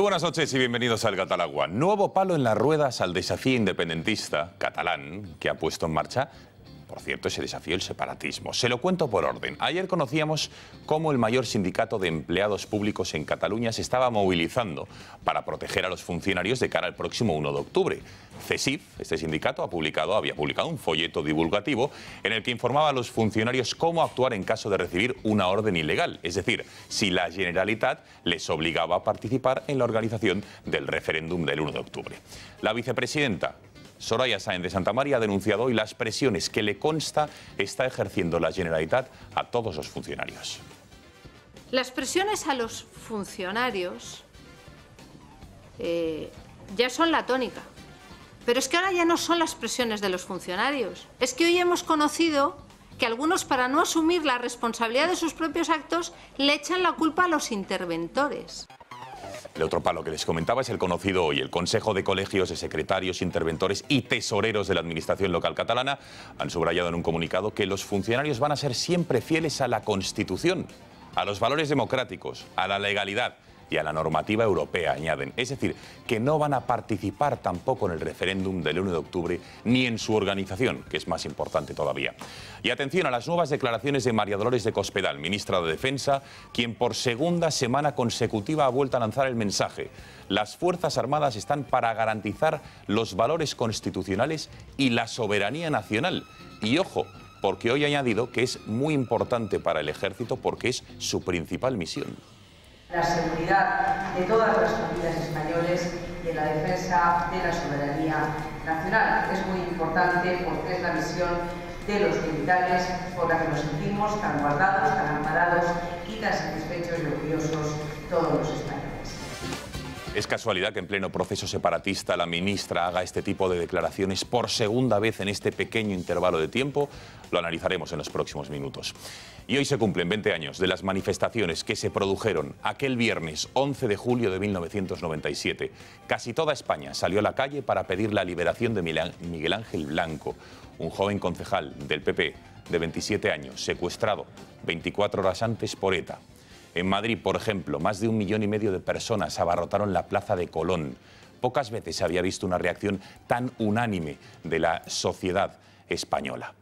Muy buenas noches y bienvenidos al Catalagua. Nuevo palo en las ruedas al desafío independentista catalán que ha puesto en marcha, por cierto, ese desafío el separatismo. Se lo cuento por orden. Ayer conocíamos cómo el mayor sindicato de empleados públicos en Cataluña se estaba movilizando para proteger a los funcionarios de cara al próximo 1 de octubre. CESIF, este sindicato, había publicado un folleto divulgativo en el que informaba a los funcionarios cómo actuar en caso de recibir una orden ilegal, es decir, si la Generalitat les obligaba a participar en la organización del referéndum del 1 de octubre. La vicepresidenta Soraya Sáenz de Santamaría ha denunciado hoy las presiones que le consta está ejerciendo la Generalitat a todos los funcionarios. Las presiones a los funcionarios ya son la tónica. Pero es que ahora ya no son las presiones de los funcionarios. Es que hoy hemos conocido que algunos, para no asumir la responsabilidad de sus propios actos, le echan la culpa a los interventores. El otro palo que les comentaba es el conocido hoy. El Consejo de Colegios de Secretarios, Interventores y Tesoreros de la Administración Local Catalana han subrayado en un comunicado que los funcionarios van a ser siempre fieles a la Constitución, a los valores democráticos, a la legalidad y a la normativa europea, añaden. Es decir, que no van a participar tampoco en el referéndum del 1 de octubre ni en su organización, que es más importante todavía. Y atención a las nuevas declaraciones de María Dolores de Cospedal, ministra de Defensa, quien por segunda semana consecutiva ha vuelto a lanzar el mensaje: las Fuerzas Armadas están para garantizar los valores constitucionales y la soberanía nacional. Y ojo, porque hoy ha añadido que es muy importante para el Ejército porque es su principal misión. La seguridad de todas las familias españoles y en la defensa de la soberanía nacional. Es muy importante porque es la misión de los militares por la que nos sentimos tan guardados, tan amparados y tan satisfechos y orgullosos todos los españoles. Es casualidad que en pleno proceso separatista la ministra haga este tipo de declaraciones por segunda vez en este pequeño intervalo de tiempo. Lo analizaremos en los próximos minutos. Y hoy se cumplen 20 años de las manifestaciones que se produjeron aquel viernes 11 de julio de 1997. Casi toda España salió a la calle para pedir la liberación de Miguel Ángel Blanco, un joven concejal del PP de 27 años, secuestrado 24 horas antes por ETA. En Madrid, por ejemplo, más de 1,5 millones de personas abarrotaron la Plaza de Colón. Pocas veces se había visto una reacción tan unánime de la sociedad española.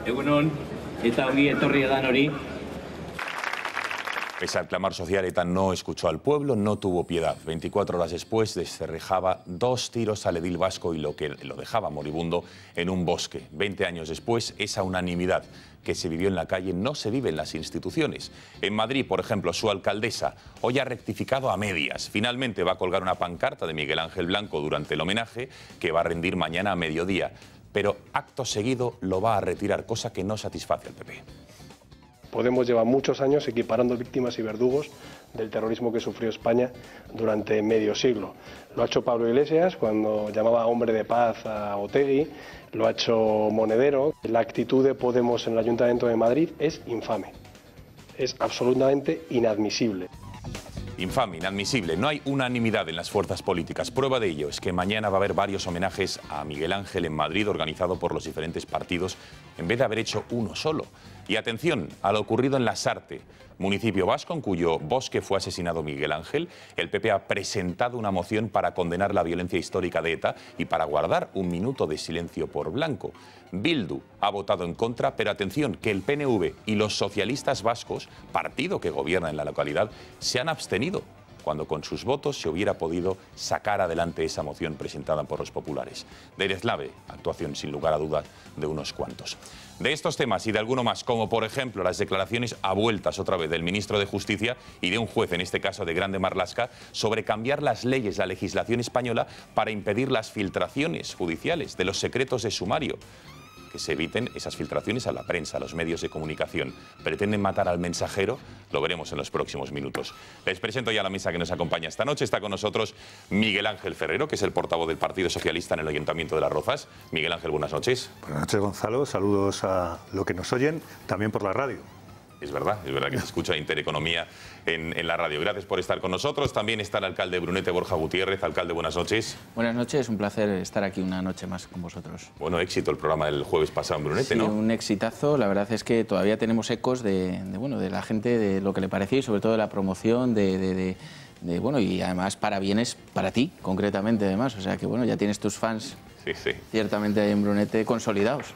Egunon, eta ongi etorri edan hori. Pese al clamor social, ETA no escuchó al pueblo, no tuvo piedad. 24 horas después descerrejaba 2 tiros al edil vasco y lo dejaba moribundo en un bosque. 20 años después, esa unanimidad que se vivió en la calle no se vive en las instituciones. En Madrid, por ejemplo, su alcaldesa hoy ha rectificado a medias. Finalmente va a colgar una pancarta de Miguel Ángel Blanco durante el homenaje que va a rendir mañana a mediodía. Pero acto seguido lo va a retirar, cosa que no satisface al PP. Podemos llevar muchos años equiparando víctimas y verdugos del terrorismo que sufrió España durante medio siglo. Lo ha hecho Pablo Iglesias cuando llamaba hombre de paz a Otegi, lo ha hecho Monedero. La actitud de Podemos en el Ayuntamiento de Madrid es infame, es absolutamente inadmisible. Infame, inadmisible. No hay unanimidad en las fuerzas políticas. Prueba de ello es que mañana va a haber varios homenajes a Miguel Ángel en Madrid, organizado por los diferentes partidos, en vez de haber hecho uno solo. Y atención a lo ocurrido en Lasarte, municipio vasco en cuyo bosque fue asesinado Miguel Ángel. El PP ha presentado una moción para condenar la violencia histórica de ETA y para guardar un minuto de silencio por Blanco. Bildu ha votado en contra, pero atención, que el PNV y los socialistas vascos, partido que gobierna en la localidad, se han abstenido cuando con sus votos se hubiera podido sacar adelante esa moción presentada por los populares. Derezlave, actuación sin lugar a dudas de unos cuantos. De estos temas y de alguno más, como por ejemplo las declaraciones a vueltas otra vez del ministro de Justicia y de un juez, en este caso de Grande Marlaska, sobre cambiar las leyes, la legislación española para impedir las filtraciones judiciales de los secretos de sumario. Que se eviten esas filtraciones a la prensa, a los medios de comunicación. ¿Pretenden matar al mensajero? Lo veremos en los próximos minutos. Les presento ya a la mesa que nos acompaña esta noche. Está con nosotros Miguel Ángel Ferrero, que es el portavoz del Partido Socialista en el Ayuntamiento de Las Rozas. Miguel Ángel, buenas noches. Buenas noches, Gonzalo. Saludos a los que nos oyen, también por la radio. Es verdad que se escucha Intereconomía en la radio. Gracias por estar con nosotros. También está el alcalde de Brunete, Borja Gutiérrez. Alcalde, buenas noches. Buenas noches, un placer estar aquí una noche más con vosotros. Bueno, éxito el programa del jueves pasado en Brunete, sí, ¿no? Un exitazo. La verdad es que todavía tenemos ecos de la gente, de lo que le parecía y sobre todo de la promoción, bueno, y además para bienes para ti, concretamente, además. O sea que, bueno, ya tienes tus fans. Sí, sí. Ciertamente en Brunete consolidados.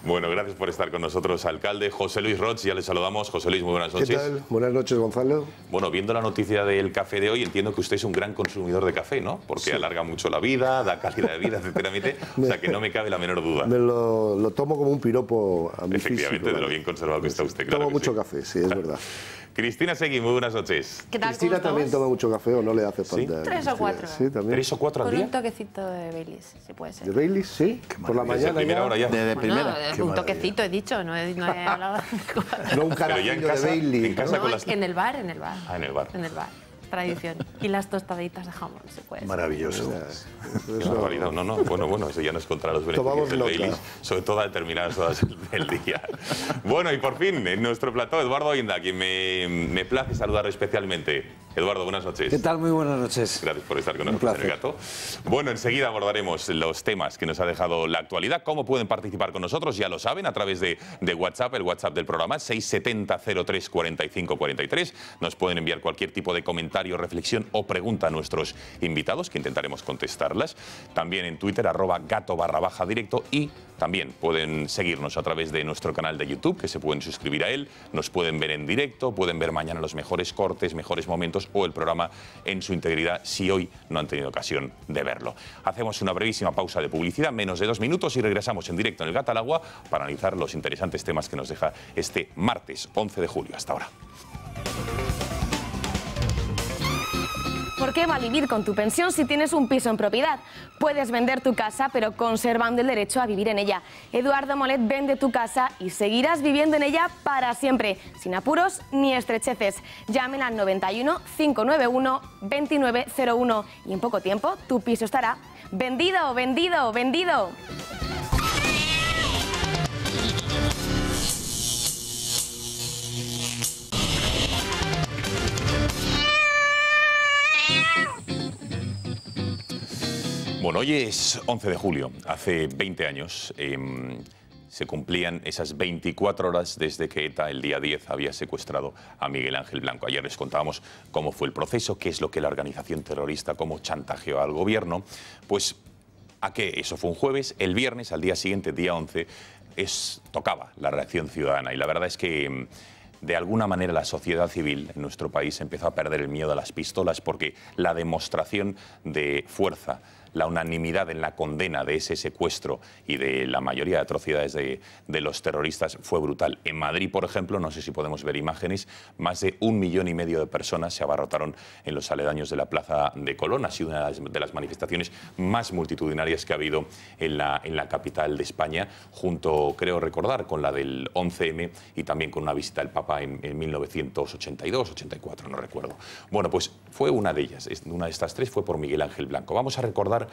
Bueno, gracias por estar con nosotros, alcalde. José Luis Roig, ya le saludamos. José Luis, muy buenas noches. ¿Qué tal? Buenas noches, Gonzalo. Bueno, viendo la noticia del café de hoy, entiendo que usted es un gran consumidor de café, ¿no? Porque sí, alarga mucho la vida, da calidad de vida, etcétera. O sea, que no me cabe la menor duda. Me lo tomo como un piropo a mi Efectivamente, físico, de lo bien conservado que está usted, claro. Tomo que mucho sí. café, sí, es verdad. Cristina Seguí, muy buenas noches. ¿Qué tal? Cristina también toma mucho café o no le hace falta. ¿Sí? 3 o 4. Sí, también. 3 o 4 al Con día. un toquecito de Baileys, si puede ser. ¿De Baileys? Sí. Por la Desde mañana primera ya. hora ya. Desde primera. Un toquecito he dicho, no he hablado. No un Pero ya en carajillo de casa, Baileys. en casa No, con las... en el bar. Ah, en el bar. En el bar. Tradición. Y las tostaditas de jamón, se puede. Maravilloso. Qué barbaridad. No, bueno, eso ya no es contra los beneficios Tomamos del nota. Baileys, sobre todo a determinadas horas del día. Bueno, y por fin, en nuestro plató, Eduardo Oinda, quien me place saludar especialmente. Eduardo, buenas noches. ¿Qué tal? Muy buenas noches. Gracias por estar con nosotros en el Gato. Bueno, enseguida abordaremos los temas que nos ha dejado la actualidad. ¿Cómo pueden participar con nosotros? Ya lo saben, a través de WhatsApp, el WhatsApp del programa, 670 03 45 43. Nos pueden enviar cualquier tipo de comentario, reflexión o pregunta a nuestros invitados, que intentaremos contestarlas. También en Twitter, @gato_directo, y también pueden seguirnos a través de nuestro canal de YouTube, que se pueden suscribir a él. Nos pueden ver en directo, pueden ver mañana los mejores cortes, mejores momentos o el programa en su integridad, si hoy no han tenido ocasión de verlo. Hacemos una brevísima pausa de publicidad, menos de 2 minutos, y regresamos en directo en el Gato al Agua para analizar los interesantes temas que nos deja este martes 11 de julio. Hasta ahora. ¿Por qué malvivir con tu pensión si tienes un piso en propiedad? Puedes vender tu casa, pero conservando el derecho a vivir en ella. Eduardo Molet vende tu casa y seguirás viviendo en ella para siempre, sin apuros ni estrecheces. Llamen al 91 591 2901 y en poco tiempo tu piso estará vendido, vendido, vendido. Bueno, hoy es 11 de julio. Hace 20 años se cumplían esas 24 horas desde que ETA, el día 10, había secuestrado a Miguel Ángel Blanco. Ayer les contábamos cómo fue el proceso, qué es lo que la organización terrorista, cómo chantajeó al gobierno. Pues, ¿a qué? Eso fue un jueves. El viernes, al día siguiente, día 11, tocaba la reacción ciudadana. Y la verdad es que de alguna manera la sociedad civil en nuestro país empezó a perder el miedo a las pistolas, porque la demostración de fuerza, la unanimidad en la condena de ese secuestro y de la mayoría de atrocidades de los terroristas fue brutal. En Madrid, por ejemplo, no sé si podemos ver imágenes, más de 1,5 millones de personas se abarrotaron en los aledaños de la Plaza de Colón. Ha sido una de las manifestaciones más multitudinarias que ha habido en la capital de España, junto, creo recordar, con la del 11M y también con una visita del Papa en 1982, 84, no recuerdo. Bueno, pues fue una de ellas. Una de estas tres fue por Miguel Ángel Blanco. Vamos a recordar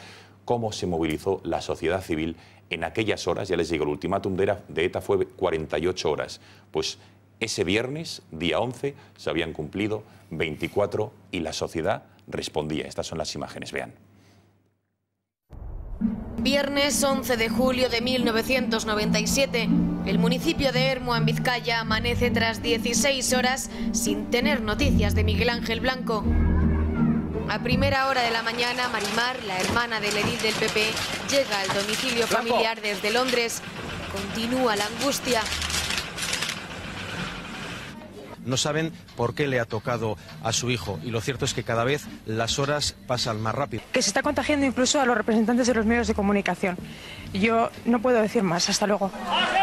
cómo se movilizó la sociedad civil en aquellas horas. Ya les digo, el ultimátum de ETA fue 48 horas. Pues ese viernes, día 11, se habían cumplido 24 y la sociedad respondía. Estas son las imágenes, vean. Viernes 11 de julio de 1997. El municipio de Ermua, en Vizcaya, amanece tras 16 horas sin tener noticias de Miguel Ángel Blanco. A primera hora de la mañana, Marimar, la hermana del edil del PP, llega al domicilio familiar desde Londres. Continúa la angustia. No saben por qué le ha tocado a su hijo, y lo cierto es que cada vez las horas pasan más rápido. Que se está contagiando incluso a los representantes de los medios de comunicación. Yo no puedo decir más. Hasta luego.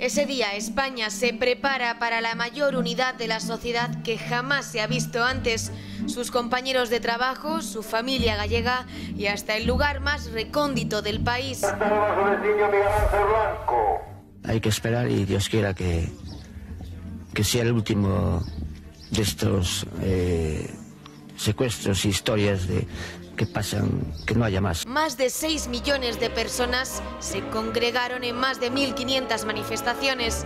Ese día España se prepara para la mayor unidad de la sociedad que jamás se ha visto antes. Sus compañeros de trabajo, su familia gallega y hasta el lugar más recóndito del país. Hay que esperar y Dios quiera que sea el último de estos secuestros y historias que pasan, que no haya más. Más de 6 millones de personas se congregaron en más de 1.500 manifestaciones.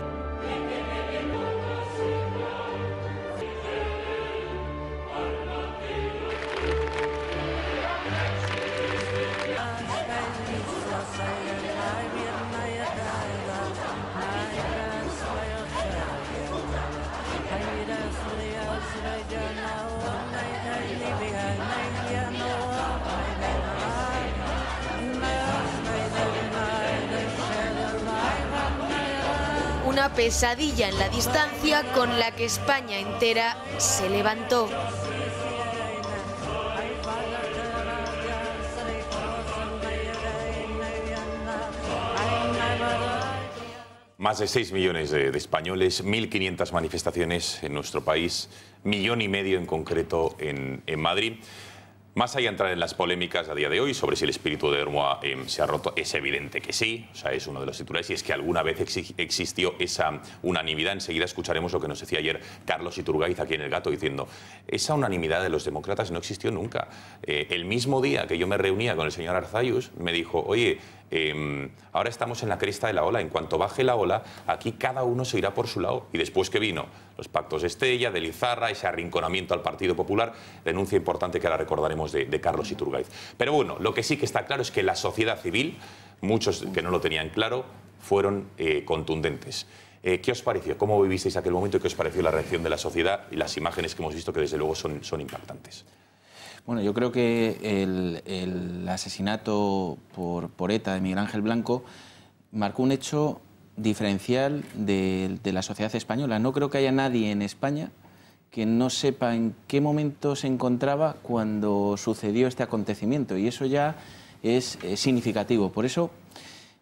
una pesadilla en la distancia con la que España entera se levantó. Más de 6 millones de españoles, 1.500 manifestaciones en nuestro país, 1,5 millones en concreto en Madrid. Más allá de entrar en las polémicas a día de hoy sobre si el espíritu de Hermoa se ha roto, es evidente que sí, o sea, es uno de los titulares, y es que alguna vez existió esa unanimidad. Enseguida escucharemos lo que nos decía ayer Carlos Iturgaiz aquí en El Gato, diciendo, esa unanimidad de los demócratas no existió nunca. El mismo día que yo me reunía con el señor Arzayus, me dijo, oye, ahora estamos en la cresta de la ola, en cuanto baje la ola, aquí cada uno se irá por su lado. Y después que vino los pactos de Estella, de Lizarra, ese arrinconamiento al Partido Popular, denuncia importante que ahora recordaremos de Carlos Iturgaiz. Pero bueno, lo que sí que está claro es que la sociedad civil, muchos que no lo tenían claro, fueron contundentes. ¿Qué os pareció? ¿Cómo vivisteis aquel momento y qué os pareció la reacción de la sociedad y las imágenes que hemos visto que desde luego son impactantes? Bueno, yo creo que el asesinato por ETA de Miguel Ángel Blanco marcó un hecho diferencial de la sociedad española. No creo que haya nadie en España que no sepa en qué momento se encontraba cuando sucedió este acontecimiento, y eso ya es significativo. Por eso,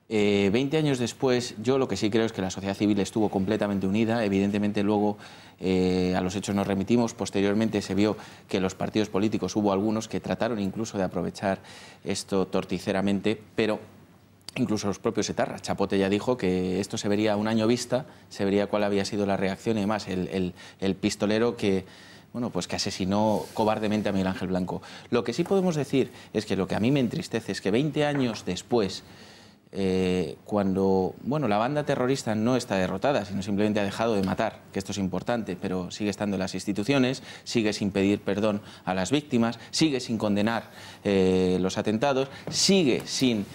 20 años después, yo lo que sí creo es que la sociedad civil estuvo completamente unida. Evidentemente luego a los hechos nos remitimos. Posteriormente se vio que los partidos políticos, hubo algunos que trataron incluso de aprovechar esto torticeramente, pero incluso los propios etarras. Chapote ya dijo que esto se vería a un año vista, se vería cuál había sido la reacción, y además el pistolero que, bueno, pues que asesinó cobardemente a Miguel Ángel Blanco. Lo que sí podemos decir es que lo que a mí me entristece es que 20 años después, cuando la banda terrorista no está derrotada, sino simplemente ha dejado de matar, que esto es importante, pero sigue estando en las instituciones, sigue sin pedir perdón a las víctimas, sigue sin condenar los atentados, sigue sin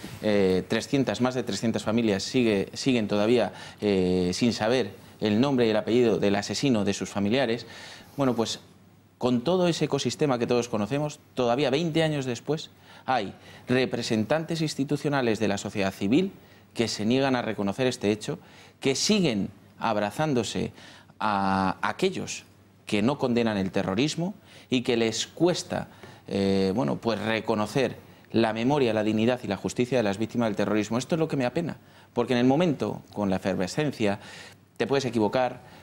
más de 300 familias siguen todavía sin saber el nombre y el apellido del asesino de sus familiares. Bueno, pues con todo ese ecosistema que todos conocemos, todavía 20 años después, hay representantes institucionales de la sociedad civil que se niegan a reconocer este hecho, que siguen abrazándose a aquellos que no condenan el terrorismo y que les cuesta pues reconocer la memoria, la dignidad y la justicia de las víctimas del terrorismo. Esto es lo que me apena, porque en el momento, con la efervescencia, te puedes equivocar,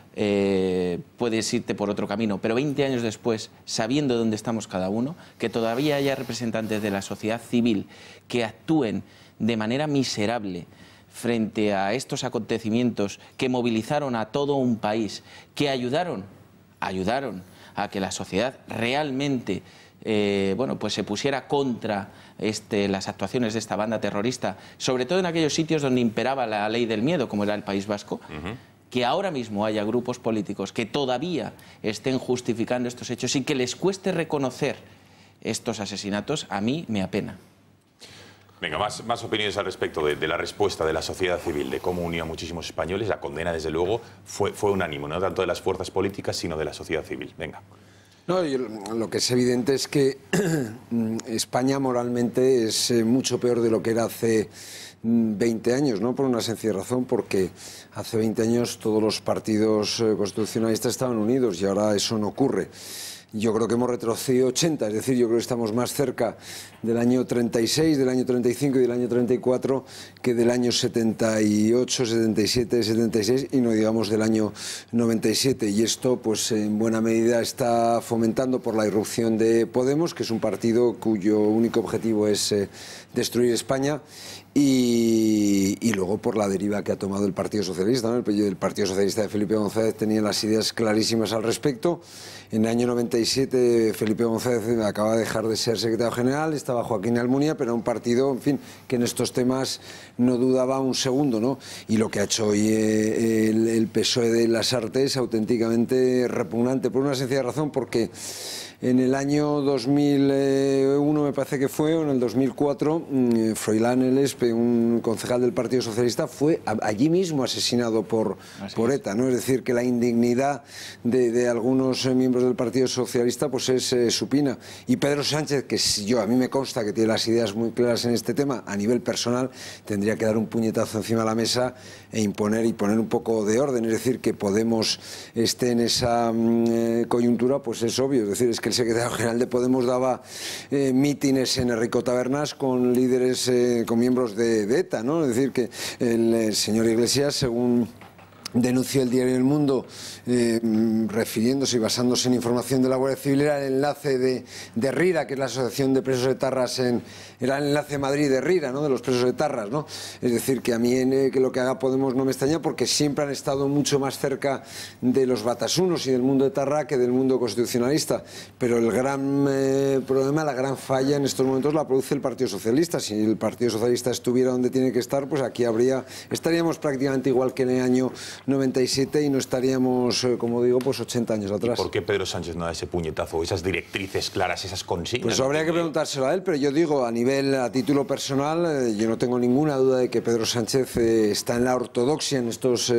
puedes irte por otro camino, pero 20 años después, sabiendo dónde estamos cada uno, que todavía haya representantes de la sociedad civil que actúen de manera miserable frente a estos acontecimientos que movilizaron a todo un país, que ayudaron a que la sociedad realmente pues se pusiera contra las actuaciones de esta banda terrorista, sobre todo en aquellos sitios donde imperaba la ley del miedo, como era el País Vasco. Que ahora mismo haya grupos políticos que todavía estén justificando estos hechos y que les cueste reconocer estos asesinatos, a mí me apena. Venga, más opiniones al respecto de la respuesta de la sociedad civil, de cómo unió a muchísimos españoles. La condena, desde luego, fue unánime, no tanto de las fuerzas políticas, sino de la sociedad civil. Venga. No, lo que es evidente es que España moralmente es mucho peor de lo que era hace 20 años, ¿no? Por una sencilla razón, porque hace 20 años todos los partidos constitucionalistas estaban unidos y ahora eso no ocurre. Yo creo que hemos retrocedido 80, es decir, yo creo que estamos más cerca del año 36, del año 35 y del año 34 que del año 78, 77, 76 y no digamos del año 97. Y esto, pues en buena medida está fomentando por la irrupción de Podemos, que es un partido cuyo único objetivo es destruir España. Y luego por la deriva que ha tomado el Partido Socialista, ¿no? El Partido Socialista de Felipe González tenía las ideas clarísimas al respecto. En el año 97 Felipe González acaba de dejar de ser secretario general, estaba Joaquín Almunia, pero era un partido, en fin, que en estos temas no dudaba un segundo, ¿no? Y lo que ha hecho hoy el PSOE de Lasarte es auténticamente repugnante, por una sencilla razón, porque En el año 2001 me parece que fue, o en el 2004, Froilán Elespe, un concejal del Partido Socialista, fue allí mismo asesinado por ETA, ¿no? Es decir, que la indignidad de algunos miembros del Partido Socialista pues es supina. Y Pedro Sánchez, que a mí me consta que tiene las ideas muy claras en este tema, a nivel personal tendría que dar un puñetazo encima de la mesa y poner un poco de orden. Es decir, que Podemos esté en esa coyuntura, pues es obvio. Es decir, es que el secretario general de Podemos daba mítines en Enrico Tabernas con líderes, con miembros de ETA, ¿no? Es decir, que el señor Iglesias, según denunció el diario El Mundo, refiriéndose y basándose en información de la Guardia Civil, era el enlace de RIRA, que es la Asociación de Presos Etarras, era el enlace de Madrid de RIRA, ¿no? De los presos etarras, ¿no? Es decir, que a mí que lo que haga Podemos no me extraña, porque siempre han estado mucho más cerca de los batasunos y del mundo etarra que del mundo constitucionalista. Pero el gran problema, la gran falla en estos momentos la produce el Partido Socialista. Si el Partido Socialista estuviera donde tiene que estar, pues aquí estaríamos prácticamente igual que en el año 97 y no estaríamos, como digo, pues 80 años atrás. ¿Y por qué Pedro Sánchez no da ese puñetazo, esas directrices claras, esas consignas? Pues habría que preguntárselo a él, pero yo digo, a título personal, yo no tengo ninguna duda de que Pedro Sánchez está en la ortodoxia en estos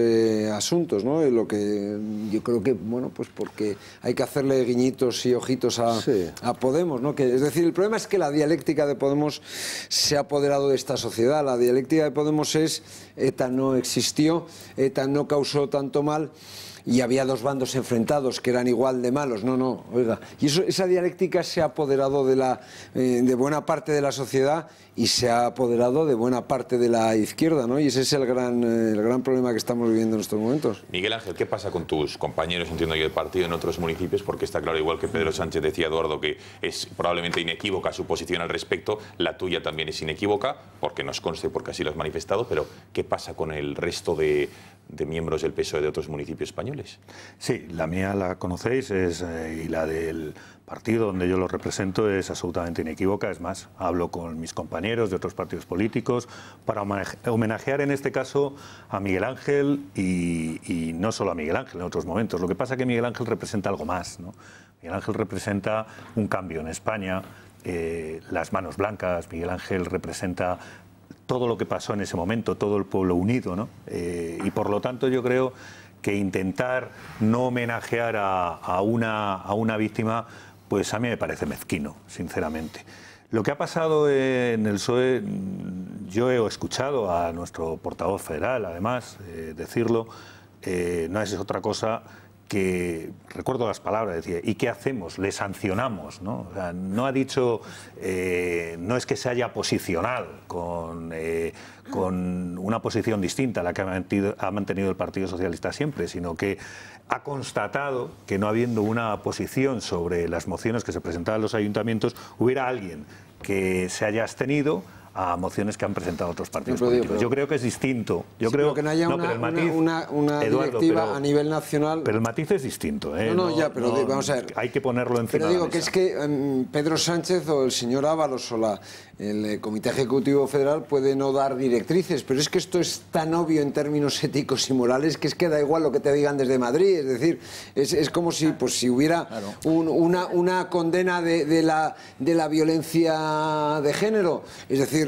asuntos, ¿no? Lo que yo creo que, bueno, pues porque hay que hacerle guiñitos y ojitos a Podemos, ¿no? Es decir, el problema es que la dialéctica de Podemos se ha apoderado de esta sociedad. La dialéctica de Podemos es: ETA no existió, ETA no causó tanto mal, y había dos bandos enfrentados que eran igual de malos. No, oiga. Y esa dialéctica se ha apoderado de buena parte de la sociedad y se ha apoderado de buena parte de la izquierda, ¿no? Y ese es el gran problema que estamos viviendo en estos momentos. Miguel Ángel, ¿qué pasa con tus compañeros, entiendo yo, de partido en otros municipios? Porque está claro, igual que Pedro Sánchez, decía Eduardo, que es probablemente inequívoca su posición al respecto, la tuya también es inequívoca, porque nos conste, porque así lo has manifestado, pero ¿qué pasa con el resto de miembros del PSOE de otros municipios españoles? Sí, la mía la conocéis, y la del partido donde yo lo represento es absolutamente inequívoca. Es más, hablo con mis compañeros de otros partidos políticos para homenajear en este caso a Miguel Ángel y no solo a Miguel Ángel en otros momentos. Lo que pasa es que Miguel Ángel representa algo más, ¿no? Miguel Ángel representa un cambio en España, las manos blancas. Miguel Ángel representa todo lo que pasó en ese momento, todo el pueblo unido, ¿no? Y por lo tanto yo creo que intentar no homenajear a una víctima, pues a mí me parece mezquino, sinceramente. Lo que ha pasado en el PSOE, yo he escuchado a nuestro portavoz federal, además, decirlo, no es otra cosa que, recuerdo las palabras, decía, ¿y qué hacemos? Le sancionamos, ¿no? O sea, no ha dicho, no es que se haya posicionado con una posición distinta a la que ha mantenido el Partido Socialista siempre, sino que ha constatado que no habiendo una posición sobre las mociones que se presentaban en los ayuntamientos, hubiera alguien que se haya abstenido a mociones que han presentado otros partidos políticos. Yo creo que es distinto. Yo creo que no haya una directiva a nivel nacional. Pero el matiz es distinto. Vamos a ver. Hay que ponerlo encima de la mesa. Pero digo que es que Pedro Sánchez o el señor Ábalos o el Comité Ejecutivo Federal puede no dar directrices, pero es que esto es tan obvio en términos éticos y morales que es que da igual lo que te digan desde Madrid. Es decir, es como si hubiera una condena de la violencia de género. Es decir,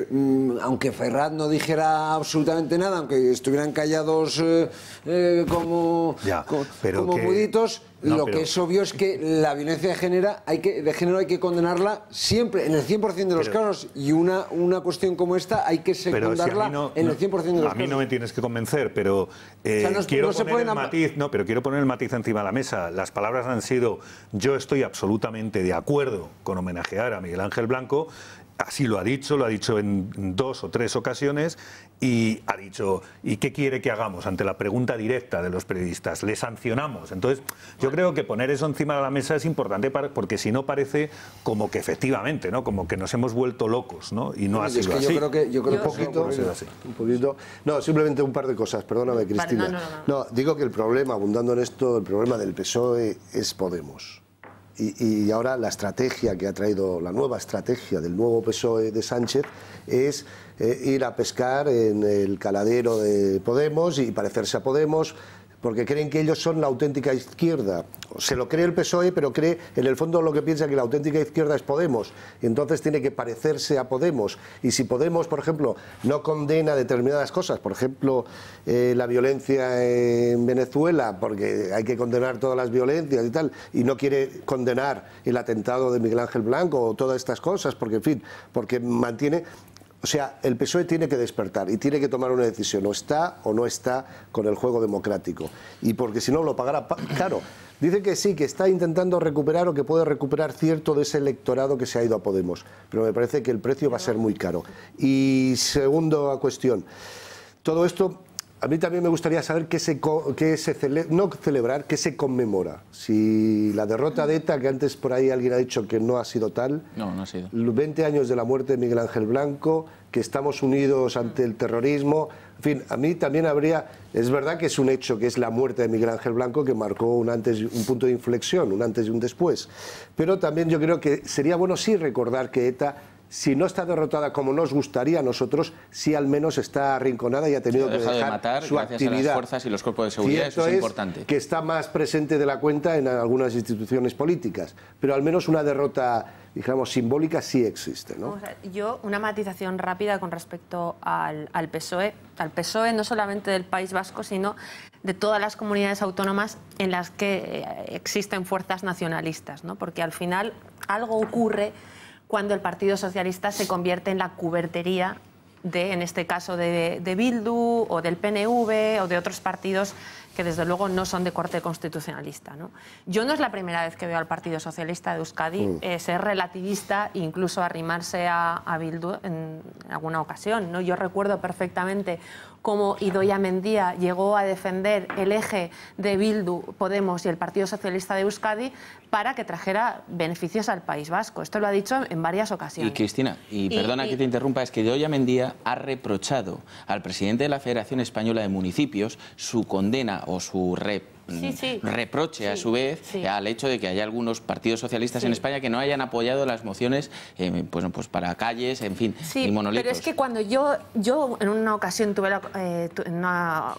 aunque Ferraz no dijera absolutamente nada, aunque estuvieran callados como muditos, que es obvio es que la violencia de género hay que condenarla siempre, en el 100% de los casos, y una cuestión como esta hay que secundarla en el 100% de los casos. A mí no me tienes que convencer, pero quiero poner el matiz encima de la mesa. Las palabras han sido: yo estoy absolutamente de acuerdo con homenajear a Miguel Ángel Blanco. Así lo ha dicho en 2 o 3 ocasiones, y ha dicho, ¿y qué quiere que hagamos? Ante la pregunta directa de los periodistas, ¿le sancionamos? Entonces, yo creo que poner eso encima de la mesa es importante, porque si no parece como que efectivamente, ¿no? Como que nos hemos vuelto locos, ¿no? Y no ha sido así. Yo creo un poquito. No, simplemente un par de cosas, perdóname, Cristina. No, digo que el problema, abundando en esto, el problema del PSOE es Podemos. Y ahora la estrategia que ha traído, la nueva estrategia del nuevo PSOE de Sánchez es ir a pescar en el caladero de Podemos y parecerse a Podemos, porque creen que ellos son la auténtica izquierda. Se lo cree el PSOE, pero cree, en el fondo lo que piensa que la auténtica izquierda es Podemos, y entonces tiene que parecerse a Podemos. Y si Podemos, por ejemplo, no condena determinadas cosas, por ejemplo, la violencia en Venezuela, porque hay que condenar todas las violencias y tal, y no quiere condenar el atentado de Miguel Ángel Blanco o todas estas cosas, porque, en fin, porque mantiene... O sea, el PSOE tiene que despertar y tiene que tomar una decisión, o está o no está con el juego democrático. Y porque si no lo pagará caro. Dice que sí, que está intentando recuperar o que puede recuperar cierto de ese electorado que se ha ido a Podemos. Pero me parece que el precio va a ser muy caro. Y segunda cuestión, todo esto... A mí también me gustaría saber qué se conmemora. Si la derrota de ETA, que antes por ahí alguien ha dicho que no ha sido tal. No, no ha sido. 20 años de la muerte de Miguel Ángel Blanco, que estamos unidos ante el terrorismo. En fin, a mí también habría... Es verdad que es un hecho, que es la muerte de Miguel Ángel Blanco, que marcó un punto de inflexión, un antes y un después. Pero también yo creo que sería bueno sí recordar que ETA, si no está derrotada como nos gustaría a nosotros, sí al menos está arrinconada y ha tenido que dejar matar, su actividad. A las fuerzas y los cuerpos de seguridad, Cierto eso es importante. Que está más presente de la cuenta en algunas instituciones políticas, pero al menos una derrota, digamos, simbólica sí existe, ¿no? Yo, una matización rápida con respecto al PSOE. Al PSOE no solamente del País Vasco, sino de todas las comunidades autónomas en las que existen fuerzas nacionalistas, ¿no? Porque al final algo ocurre cuando el Partido Socialista se convierte en la cubertería de, en este caso, de Bildu o del PNV o de otros partidos que desde luego no son de corte constitucionalista, ¿no? Yo no es la primera vez que veo al Partido Socialista de Euskadi ser relativista e incluso arrimarse a Bildu en alguna ocasión, ¿no? Yo recuerdo perfectamente cómo Idoia Mendia llegó a defender el eje de Bildu, Podemos y el Partido Socialista de Euskadi para que trajera beneficios al País Vasco. Esto lo ha dicho en varias ocasiones. Y Cristina, perdona que te interrumpa, es que Idoia Mendia ha reprochado al presidente de la Federación Española de Municipios su condena o su reproche a su vez al hecho de que haya algunos partidos socialistas en España que no hayan apoyado las mociones pues para calles, en fin, y monolitos. Pero es que cuando yo en una ocasión tuve la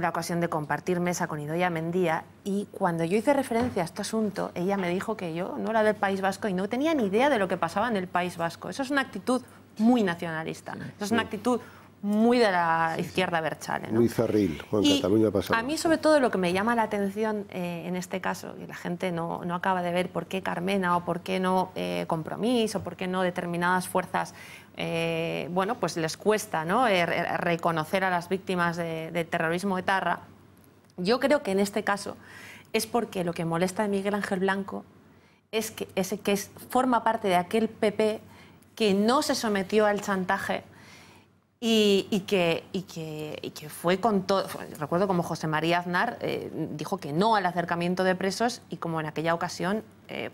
ocasión de compartir mesa con Idoia Mendia, y cuando yo hice referencia a este asunto, ella me dijo que yo no era del País Vasco y no tenía ni idea de lo que pasaba en el País Vasco. Eso es una actitud muy nacionalista, eso es una actitud muy de la izquierda abertzale, ¿no? Muy cerril, en Cataluña pasa. A mí, sobre todo, lo que me llama la atención en este caso, y la gente no acaba de ver por qué Carmena o por qué no Compromís o por qué no determinadas fuerzas, bueno, pues les cuesta, ¿no?, reconocer a las víctimas de terrorismo etarra. Yo creo que en este caso es porque lo que molesta de Miguel Ángel Blanco es que forma parte de aquel PP que no se sometió al chantaje y que fue con todo. Recuerdo como José María Aznar dijo que no al acercamiento de presos, y como en aquella ocasión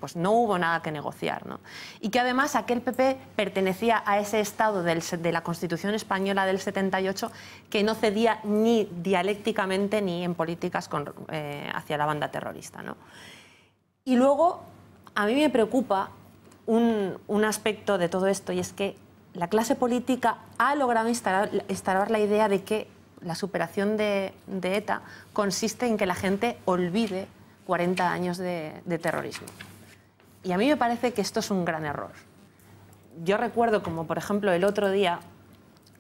pues no hubo nada que negociar, ¿no? Y que además aquel PP pertenecía a ese estado de la Constitución española del 78 que no cedía ni dialécticamente ni en políticas hacia la banda terrorista, ¿no? Y luego a mí me preocupa un aspecto de todo esto, y es que la clase política ha logrado instalar la idea de que la superación de ETA consiste en que la gente olvide 40 años de terrorismo. Y a mí me parece que esto es un gran error. Yo recuerdo, como por ejemplo el otro día,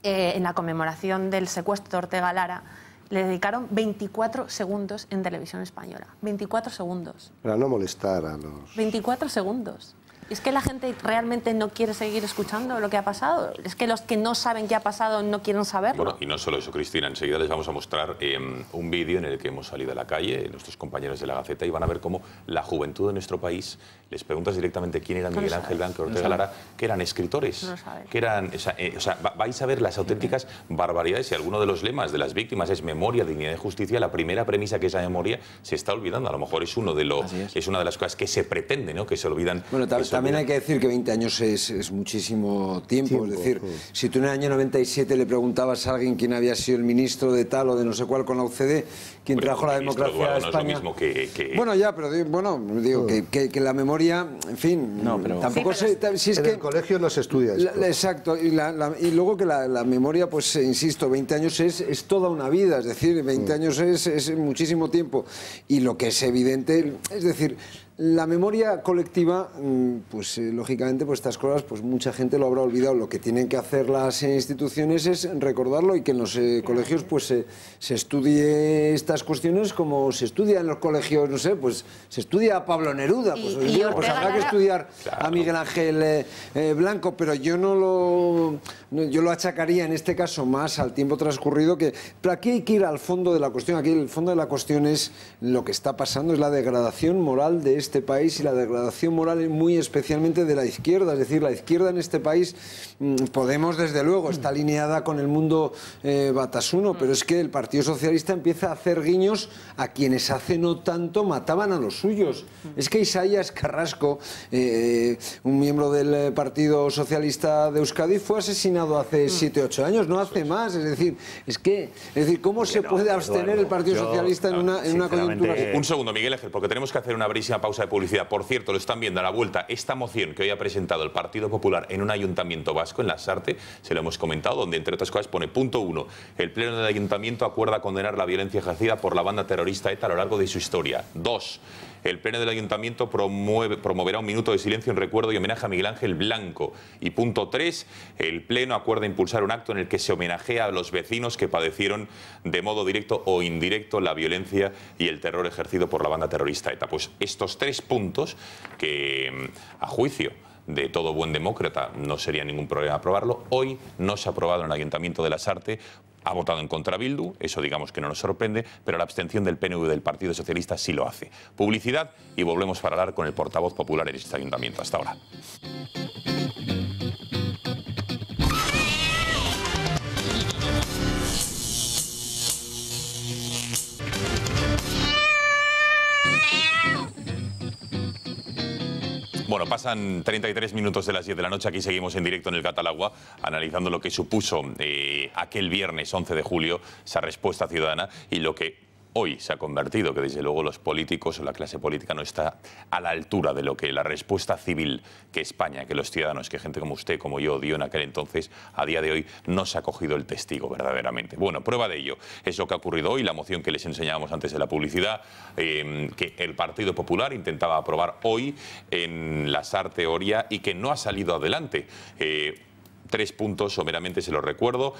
en la conmemoración del secuestro de Ortega Lara, le dedicaron 24 segundos en televisión española. 24 segundos. Para no molestar a los... 24 segundos. ¿Es que la gente realmente no quiere seguir escuchando lo que ha pasado? ¿Es que los que no saben qué ha pasado no quieren saberlo? Bueno, y no solo eso, Cristina. Enseguida les vamos a mostrar un vídeo en el que hemos salido a la calle, nuestros compañeros de La Gaceta, y van a ver cómo la juventud de nuestro país, les preguntas directamente quién era Miguel Ángel Blanco, Ortega Lara, que eran escritores, que eran... O sea, vais a ver las auténticas barbaridades, y alguno de los lemas de las víctimas es memoria, dignidad y justicia. La primera premisa, que esa memoria, se está olvidando. A lo mejor es una de las cosas que se pretende, ¿no?, que se olvidan. Bueno, también hay que decir que 20 años es muchísimo tiempo. Es decir, si tú en el año 97 le preguntabas a alguien quién había sido el ministro de tal o de no sé cuál con la UCD, quién trajo la democracia a España... No es lo mismo que... Bueno, ya, pero digo que la memoria, en fin, no, pero... tampoco si es en que el colegio no se estudia esto. Exacto, y luego que la memoria, pues insisto, 20 años es toda una vida, es decir, 20 años es muchísimo tiempo. Y lo que es evidente, es decir, la memoria colectiva, pues lógicamente, pues estas cosas, pues mucha gente lo habrá olvidado. Lo que tienen que hacer las instituciones es recordarlo y que en los colegios pues se estudie estas cuestiones como se estudia en los colegios, no sé, pues se estudia a Pablo Neruda, pues hoy día pues habrá que estudiar a Miguel Ángel Blanco, pero yo yo lo achacaría en este caso más al tiempo transcurrido pero aquí hay que ir al fondo de la cuestión. Aquí el fondo de la cuestión es lo que está pasando, es la degradación moral de este país y la degradación moral muy especialmente de la izquierda. Es decir, la izquierda en este país, Podemos desde luego está alineada con el mundo batasuno, pero es que el Partido Socialista empieza a hacer guiños a quienes hace no tanto mataban a los suyos. Es que Isaías Carrasco, un miembro del Partido Socialista de Euskadi, fue asesinado hace 7 o 8 años, no hace más. Es decir, ¿cómo se puede abstener el Partido Socialista en una coyuntura así? Un segundo, Miguel Ángel, porque tenemos que hacer una brevísima pausa de publicidad. Por cierto, lo están viendo a la vuelta esta moción que hoy ha presentado el Partido Popular en un ayuntamiento vasco, en Lasarte, se lo hemos comentado, donde entre otras cosas pone punto 1. El Pleno del Ayuntamiento acuerda condenar la violencia ejercida por la banda terrorista ETA a lo largo de su historia. 2. El Pleno del Ayuntamiento promoverá un minuto de silencio en recuerdo y homenaje a Miguel Ángel Blanco. Y punto 3, el Pleno acuerda impulsar un acto en el que se homenajea a los vecinos que padecieron de modo directo o indirecto la violencia y el terror ejercido por la banda terrorista ETA. Pues estos 3 puntos que, a juicio de todo buen demócrata, no sería ningún problema aprobarlo, hoy no se ha aprobado en el Ayuntamiento de Lasarte. Ha votado en contra Bildu, eso digamos que no nos sorprende, pero la abstención del PNV y del Partido Socialista sí lo hace. Publicidad y volvemos para hablar con el portavoz popular en este ayuntamiento. Hasta ahora. Bueno, pasan 33 minutos de las 10 de la noche, aquí seguimos en directo en el Catalagua, analizando lo que supuso aquel viernes 11 de julio, esa respuesta ciudadana y lo que hoy se ha convertido, que desde luego los políticos o la clase política no está a la altura de lo que la respuesta civil que España, que los ciudadanos, que gente como usted, como yo, dio en aquel entonces, a día de hoy no se ha cogido el testigo verdaderamente. Bueno, prueba de ello es lo que ha ocurrido hoy, la moción que les enseñábamos antes de la publicidad, que el Partido Popular intentaba aprobar hoy en Lasarte Oria y que no ha salido adelante. 3 puntos, someramente se los recuerdo: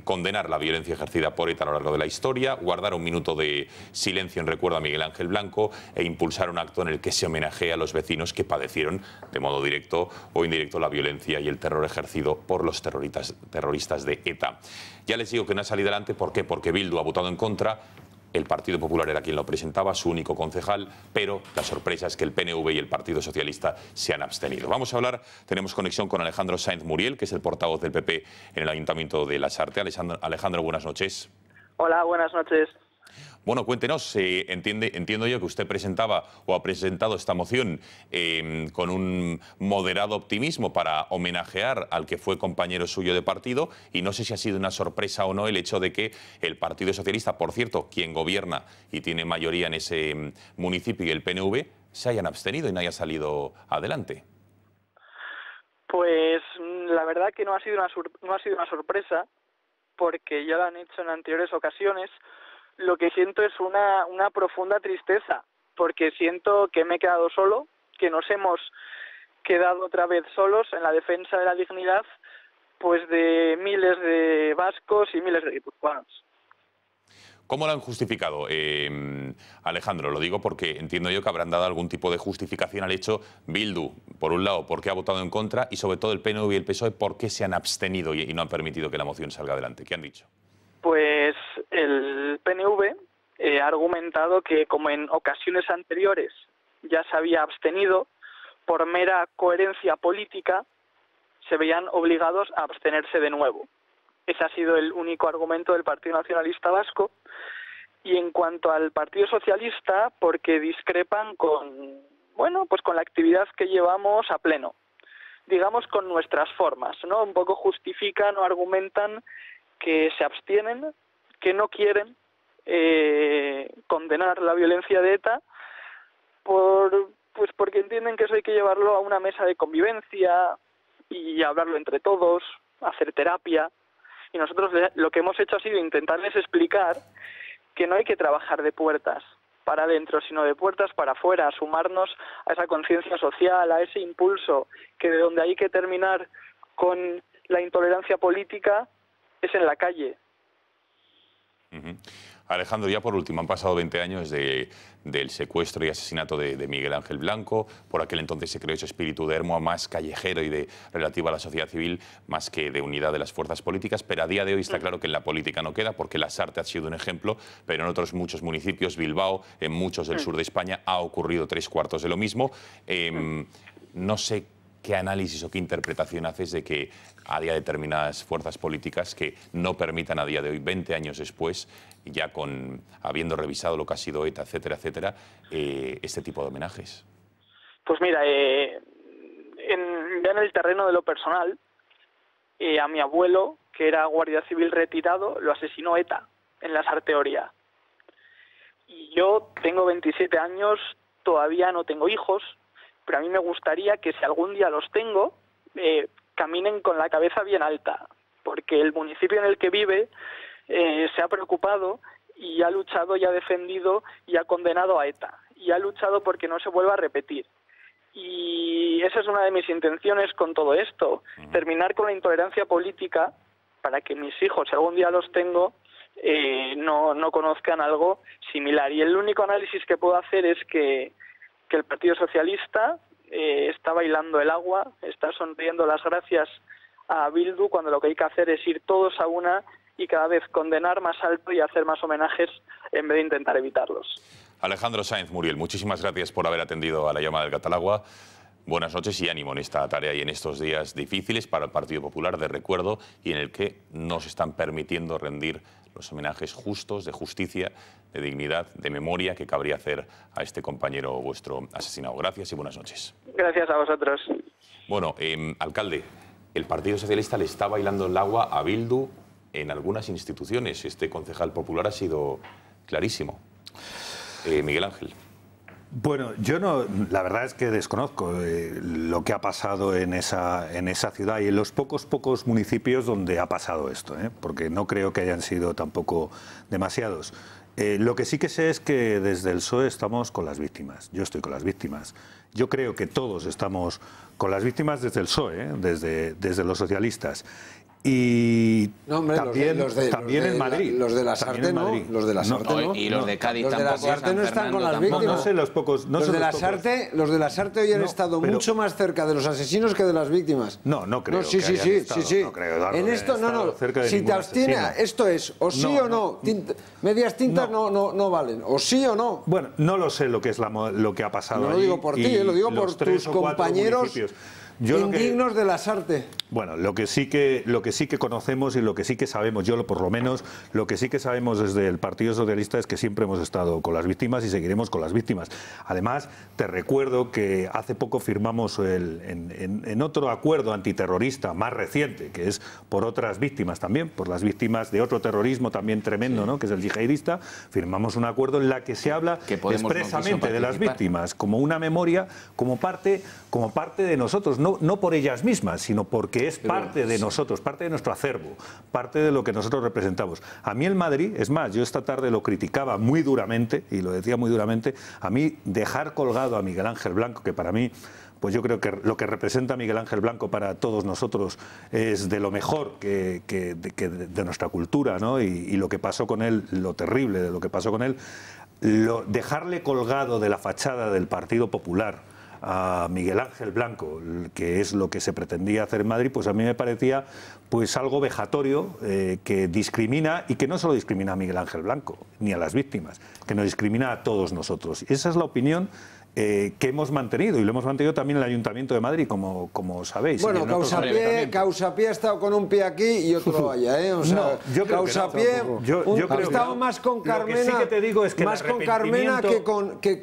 condenar la violencia ejercida por ETA a lo largo de la historia, guardar un minuto de silencio en recuerdo a Miguel Ángel Blanco e impulsar un acto en el que se homenajee a los vecinos que padecieron de modo directo o indirecto la violencia y el terror ejercido por los terroristas de ETA. Ya les digo que no ha salido adelante, ¿por qué? Porque Bildu ha votado en contra. El Partido Popular era quien lo presentaba, su único concejal, pero la sorpresa es que el PNV y el Partido Socialista se han abstenido. Vamos a hablar, tenemos conexión con Alejandro Sáenz Muriel, que es el portavoz del PP en el Ayuntamiento de Lasarte. Alejandro, buenas noches. Hola, buenas noches. Bueno, cuéntenos, entiendo yo que usted presentaba o ha presentado esta moción con un moderado optimismo para homenajear al que fue compañero suyo de partido, y no sé si ha sido una sorpresa o no el hecho de que el Partido Socialista, por cierto, quien gobierna y tiene mayoría en ese municipio, y el PNV, se hayan abstenido y no haya salido adelante. Pues la verdad que no ha sido una sorpresa, porque ya lo han hecho en anteriores ocasiones. Lo que siento es una profunda tristeza, porque siento que me he quedado solo, que nos hemos quedado otra vez solos en la defensa de la dignidad, pues de miles de vascos y miles de guipuzcoanos. ¿Cómo lo han justificado, Alejandro? Lo digo porque entiendo yo que habrán dado algún tipo de justificación al hecho Bildu, por un lado, por qué ha votado en contra, y sobre todo el PNV y el PSOE, por qué se han abstenido y no han permitido que la moción salga adelante. ¿Qué han dicho? Pues el PNV ha argumentado que, como en ocasiones anteriores ya se había abstenido, por mera coherencia política se veían obligados a abstenerse de nuevo. Ese ha sido el único argumento del Partido Nacionalista Vasco. Y en cuanto al Partido Socialista, porque discrepan con bueno, pues con la actividad que llevamos a pleno, digamos con nuestras formas, ¿no? Un poco justifican o argumentan que se abstienen, que no quieren condenar la violencia de ETA pues porque entienden que eso hay que llevarlo a una mesa de convivencia y hablarlo entre todos, hacer terapia. Y nosotros lo que hemos hecho ha sido intentarles explicar que no hay que trabajar de puertas para adentro, sino de puertas para afuera, sumarnos a esa conciencia social, a ese impulso, que de donde hay que terminar con la intolerancia política es en la calle. Alejandro, ya por último, han pasado 20 años del secuestro y asesinato de Miguel Ángel Blanco. Por aquel entonces se creó ese espíritu de Hermoa más callejero y relativo a la sociedad civil, más que de unidad de las fuerzas políticas. Pero a día de hoy está claro que en la política no queda, porque Lasarte ha sido un ejemplo, pero en otros muchos municipios, Bilbao, en muchos del sur de España, ha ocurrido 3/4 de lo mismo. No sé qué análisis o qué interpretación haces de que haya determinadas fuerzas políticas que no permitan a día de hoy, 20 años después, ya habiendo revisado lo que ha sido ETA, etcétera, etcétera, este tipo de homenajes. Pues mira, ya en el terreno de lo personal, a mi abuelo, que era guardia civil retirado, lo asesinó ETA en la Sarteoria. Y yo tengo 27 años, todavía no tengo hijos, pero a mí me gustaría que si algún día los tengo, caminen con la cabeza bien alta, porque el municipio en el que vive se ha preocupado y ha luchado y ha defendido y ha condenado a ETA, y ha luchado porque no se vuelva a repetir. Y esa es una de mis intenciones con todo esto, terminar con la intolerancia política para que mis hijos, si algún día los tengo, no conozcan algo similar. Y el único análisis que puedo hacer es que el Partido Socialista está bailando el agua, está sonriendo las gracias a Bildu, cuando lo que hay que hacer es ir todos a una y cada vez condenar más alto y hacer más homenajes en vez de intentar evitarlos. Alejandro Sáenz Muriel, muchísimas gracias por haber atendido a la llamada del Catalagua. Buenas noches y ánimo en esta tarea y en estos días difíciles para el Partido Popular, de recuerdo, y en el que no se están permitiendo rendir los homenajes justos, de justicia, de dignidad, de memoria que cabría hacer a este compañero vuestro asesinado. Gracias y buenas noches. Gracias a vosotros. Bueno, alcalde, el Partido Socialista le está bailando el agua a Bildu en algunas instituciones. Este concejal popular ha sido clarísimo. Miguel Ángel. Bueno, yo no, la verdad es que desconozco lo que ha pasado en esa ciudad y en los pocos municipios donde ha pasado esto, porque no creo que hayan sido tampoco demasiados. Lo que sí que sé es que desde el PSOE estamos con las víctimas. Yo estoy con las víctimas. Yo creo que todos estamos con las víctimas desde el PSOE, desde los socialistas. Y no, hombre, también en Madrid. Los de Lasarte no. Los de Lasarte no. Y los de Cádiz tampoco. Los de Lasarte no están con las víctimas. No sé los pocos. Los de Lasarte hoy han estado mucho más cerca de los asesinos que de las víctimas. No creo. Sí. No creo, Eduardo, en esto no. Si te abstienes, esto es o sí o no. Medias tintas no valen. O sí o no. Bueno, no lo sé lo que ha pasado. No lo digo por ti, lo digo por tus compañeros indignos de Lasarte. Bueno, lo que sí que conocemos y lo que sí que sabemos, por lo menos, lo que sí que sabemos desde el Partido Socialista es que siempre hemos estado con las víctimas y seguiremos con las víctimas. Además, te recuerdo que hace poco firmamos en otro acuerdo antiterrorista más reciente, que es por otras víctimas también, por las víctimas de otro terrorismo también tremendo, ¿no?, que es el yihadista. Firmamos un acuerdo en la que se habla expresamente de las víctimas como una memoria, como parte de nosotros, no por ellas mismas, sino porque es parte de nosotros, parte de nuestro acervo, parte de lo que nosotros representamos. A mí el Madrid, es más, yo esta tarde lo criticaba muy duramente, y lo decía muy duramente, a mí dejar colgado a Miguel Ángel Blanco, que para mí, pues yo creo que lo que representa Miguel Ángel Blanco para todos nosotros es de lo mejor de nuestra cultura, ¿no? Y lo que pasó con él, lo terrible de lo que pasó con él, dejarle colgado de la fachada del Partido Popular a Miguel Ángel Blanco, que es lo que se pretendía hacer en Madrid, pues a mí me parecía pues algo vejatorio, que discrimina, y que no solo discrimina a Miguel Ángel Blanco ni a las víctimas, que nos discrimina a todos nosotros. Esa es la opinión que hemos mantenido, y lo hemos mantenido también en el Ayuntamiento de Madrid, como sabéis. Bueno, Causapié ha estado con un pie aquí y otro allá, ¿eh? O sea, no, yo creo Causapié ha estado más con Carmena, sí que te digo es que más con Carmena que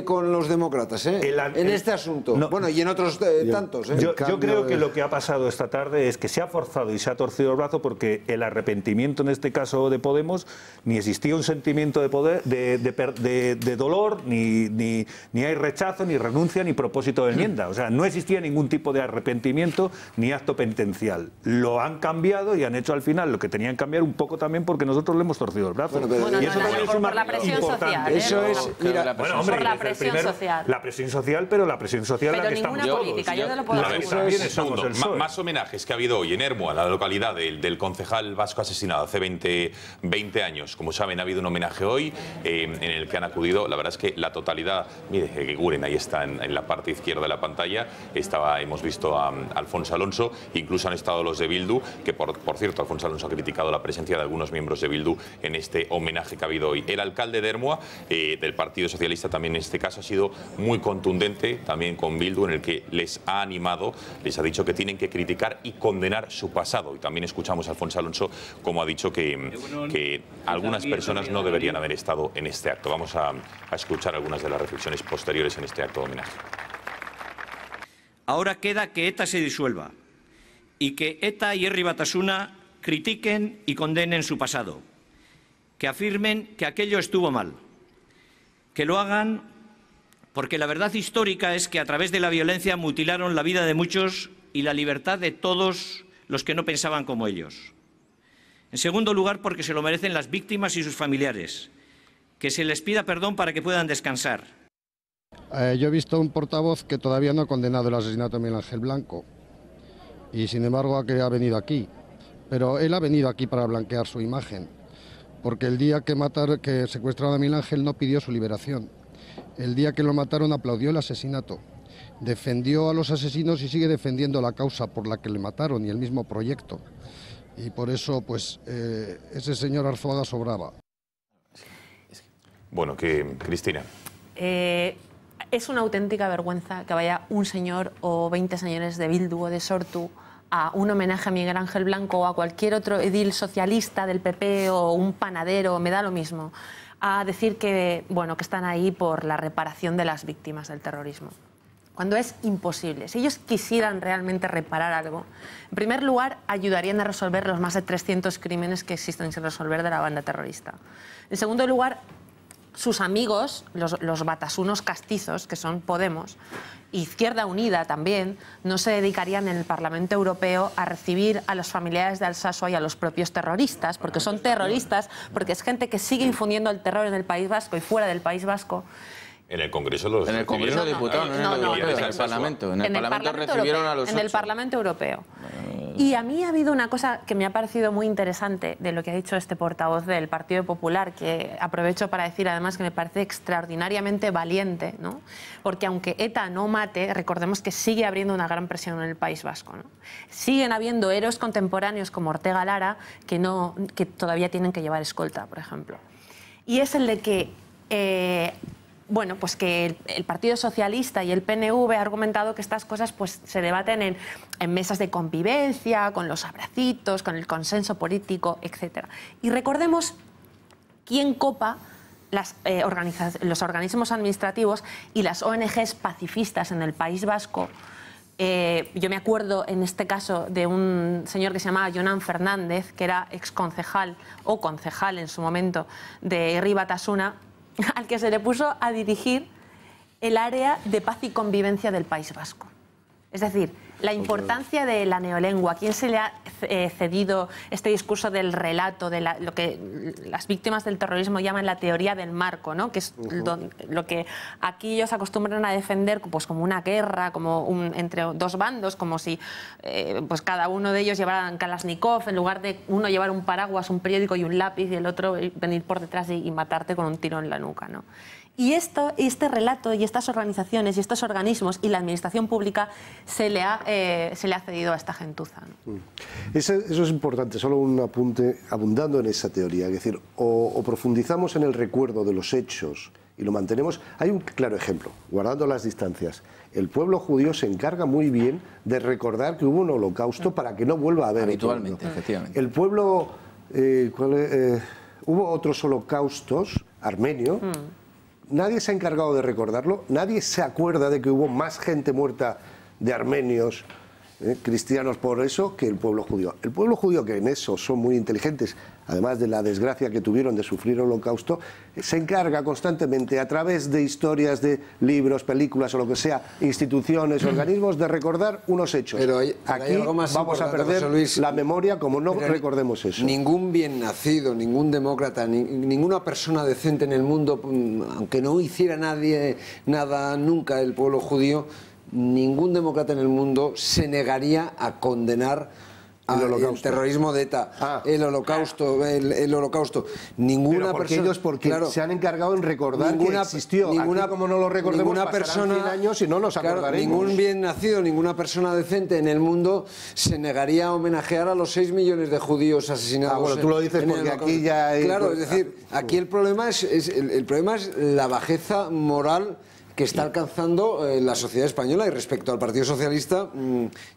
con los demócratas, ¿eh? En este asunto. No, bueno, y en otros tantos, ¿eh? Yo creo que lo que ha pasado esta tarde es que se ha forzado y se ha torcido el brazo porque el arrepentimiento, en este caso de Podemos, ni existía un sentimiento de dolor, ni hay rechazo, ni renuncia, ni propósito de enmienda. O sea, no existía ningún tipo de arrepentimiento ni acto penitencial. Lo han cambiado y han hecho al final lo que tenían que cambiar un poco también porque nosotros le hemos torcido el brazo. Bueno, y eso también es por la presión social. Eso es, mira, bueno, hombre, por la presión social. La presión social, pero la presión social pero la que estamos todos. Política, yo te lo puedo decir. Más homenajes que ha habido hoy en Ermua, la localidad del concejal vasco asesinado hace 20 años. Como saben, ha habido un homenaje hoy en el que han acudido, la verdad es que la totalidad, mire, que Guren ahí está en la parte izquierda de la pantalla, hemos visto a Alfonso Alonso, incluso han estado los de Bildu, que por cierto, Alfonso Alonso ha criticado la presencia de algunos miembros de Bildu en este homenaje que ha habido hoy. El alcalde de Ermua, del Partido Socialista, también en este caso ha sido muy contundente, también con Bildu, en el que les ha animado, les ha dicho que tienen que criticar y condenar su pasado. Y también escuchamos a Alfonso Alonso, como ha dicho que algunas personas no deberían haber estado en este acto. Vamos a escuchar algunas de las reflexiones posteriores en este acto de homenaje. Ahora queda que ETA se disuelva y que ETA y Herri Batasuna critiquen y condenen su pasado, que afirmen que aquello estuvo mal, que lo hagan porque la verdad histórica es que a través de la violencia mutilaron la vida de muchos y la libertad de todos los que no pensaban como ellos. En segundo lugar, porque se lo merecen las víctimas y sus familiares, que se les pida perdón para que puedan descansar. Yo he visto un portavoz que todavía no ha condenado el asesinato de Miguel Ángel Blanco y sin embargo ha venido aquí, pero él ha venido aquí para blanquear su imagen, porque el día que secuestraron a Miguel Ángel no pidió su liberación, el día que lo mataron aplaudió el asesinato, defendió a los asesinos y sigue defendiendo la causa por la que le mataron y el mismo proyecto, y por eso pues ese señor Arzuaga sobraba. Bueno, Cristina. Es una auténtica vergüenza que vaya un señor o 20 señores de Bildu o de Sortu a un homenaje a Miguel Ángel Blanco o a cualquier otro edil socialista del PP o un panadero, me da lo mismo, a decir que, bueno, que están ahí por la reparación de las víctimas del terrorismo, cuando es imposible. Si ellos quisieran realmente reparar algo, en primer lugar, ayudarían a resolver los más de 300 crímenes que existen sin resolver de la banda terrorista. En segundo lugar, sus amigos, los batasunos castizos, que son Podemos, Izquierda Unida también, no se dedicarían en el Parlamento Europeo a recibir a los familiares de Alsasua y a los propios terroristas, porque son terroristas, porque es gente que sigue infundiendo el terror en el País Vasco y fuera del País Vasco. En el Congreso los... En el Congreso de Diputados, no en el Parlamento. En el Parlamento recibieron a los 8. En el Parlamento Europeo. Y a mí ha habido una cosa que me ha parecido muy interesante de lo que ha dicho este portavoz del Partido Popular, que aprovecho para decir además que me parece extraordinariamente valiente, ¿no? Porque aunque ETA no mate, recordemos que sigue habiendo una gran presión en el País Vasco, ¿no? Siguen habiendo héroes contemporáneos como Ortega Lara que todavía tienen que llevar escolta, por ejemplo. Y es el de que... bueno, pues que el Partido Socialista y el PNV ha argumentado que estas cosas pues se debaten en mesas de convivencia, con los abracitos, con el consenso político, etc. Y recordemos quién copa los organismos administrativos y las ONGs pacifistas en el País Vasco. Yo me acuerdo en este caso de un señor que se llamaba Jonan Fernández, que era exconcejal o concejal en su momento de Herri Batasuna, al que se le puso a dirigir el área de paz y convivencia del País Vasco. Es decir, la importancia de la neolengua, quién se le ha cedido este discurso del relato, de lo que las víctimas del terrorismo llaman la teoría del marco, ¿no? Que es lo que aquí ellos acostumbran a defender pues como una guerra, como entre dos bandos, como si pues cada uno de ellos llevara un Kalashnikov, en lugar de uno llevar un paraguas, un periódico y un lápiz, y el otro venir por detrás y matarte con un tiro en la nuca, ¿no? Y este relato y estas organizaciones y estos organismos y la administración pública se le ha cedido a esta gentuza, ¿no? Eso es importante, solo un apunte abundando en esa teoría. Es decir, o profundizamos en el recuerdo de los hechos y lo mantenemos. Hay un claro ejemplo, guardando las distancias. El pueblo judío se encarga muy bien de recordar que hubo un holocausto para que no vuelva a haber. Habitualmente, efectivamente. El pueblo, hubo otros holocaustos, armenio, nadie se ha encargado de recordarlo, nadie se acuerda de que hubo más gente muerta de armenios, cristianos por eso, que el pueblo judío. El pueblo judío, que en eso son muy inteligentes, además de la desgracia que tuvieron de sufrir el holocausto, se encarga constantemente a través de historias, de libros, películas o lo que sea, instituciones, organismos, de recordar unos hechos. Pero aquí vamos a perder la memoria como no recordemos eso. Ningún bien nacido, ningún demócrata, ninguna persona decente en el mundo, aunque no hiciera nadie nada nunca el pueblo judío, ningún demócrata en el mundo se negaría a condenar el terrorismo de ETA, el holocausto, el holocausto. Ninguna persona, ellos se han encargado en recordar que existió. Aquí, como no lo recordemos, ninguna persona, 100 años y no nos acordaremos. Ningún bien nacido, ninguna persona decente en el mundo se negaría a homenajear a los 6 millones de judíos asesinados. Bueno, tú lo dices porque aquí ya hay... Claro, es decir, aquí el problema es la bajeza moral que está alcanzando la sociedad española. Y respecto al Partido Socialista,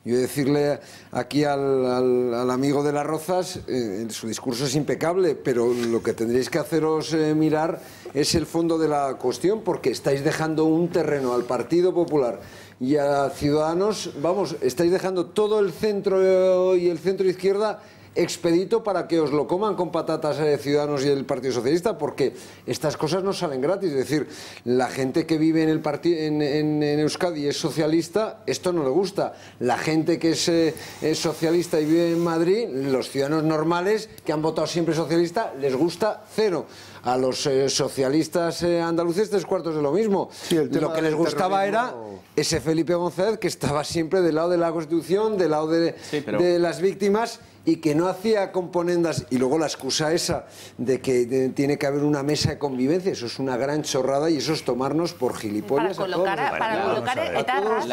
yo decirle aquí al amigo de las Rozas, su discurso es impecable, pero lo que tendréis que haceros mirar es el fondo de la cuestión, porque estáis dejando un terreno al Partido Popular y a Ciudadanos, vamos, estáis dejando todo el centro y el centro izquierda expedito para que os lo coman con patatas Ciudadanos y el Partido Socialista, porque estas cosas no salen gratis. Es decir, la gente que vive en el en Euskadi y es socialista, esto no le gusta. La gente que es socialista y vive en Madrid, los ciudadanos normales que han votado siempre socialista, les gusta cero. A los socialistas andaluces 3/4 de lo mismo. Sí, lo que les gustaba era ese Felipe González que estaba siempre del lado de la Constitución, del lado de las víctimas, y que no hacía componendas. Y luego la excusa esa de que tiene que haber una mesa de convivencia, eso es una gran chorrada y eso es tomarnos por gilipollas. Para colocar etarras.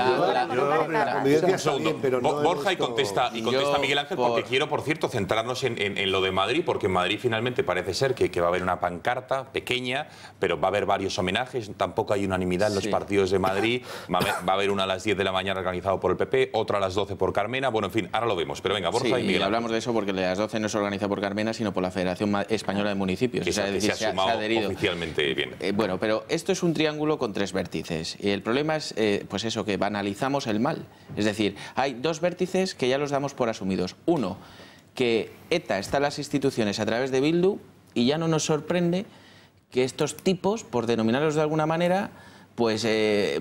Borja, y contesta Miguel Ángel, porque quiero, por cierto, centrarnos en lo de Madrid, porque en Madrid finalmente parece ser que va a haber una pancarta pequeña, pero va a haber varios homenajes. Tampoco hay unanimidad en los partidos de Madrid. Va a haber una a las 10 de la mañana organizado por el PP, otra a las 12 por Carmena. Bueno, en fin, ahora lo vemos. Pero venga, Borja y Miguel Ángel. Hablamos de eso porque las 12 no se organiza por Carmena, sino por la Federación Española de Municipios. Que se ha adherido oficialmente bien. Bueno, pero esto es un triángulo con 3 vértices. Y el problema es, pues eso, que banalizamos el mal. Es decir, hay 2 vértices que ya los damos por asumidos. Uno, que ETA está en las instituciones a través de Bildu y ya no nos sorprende que estos tipos, por denominarlos de alguna manera, pues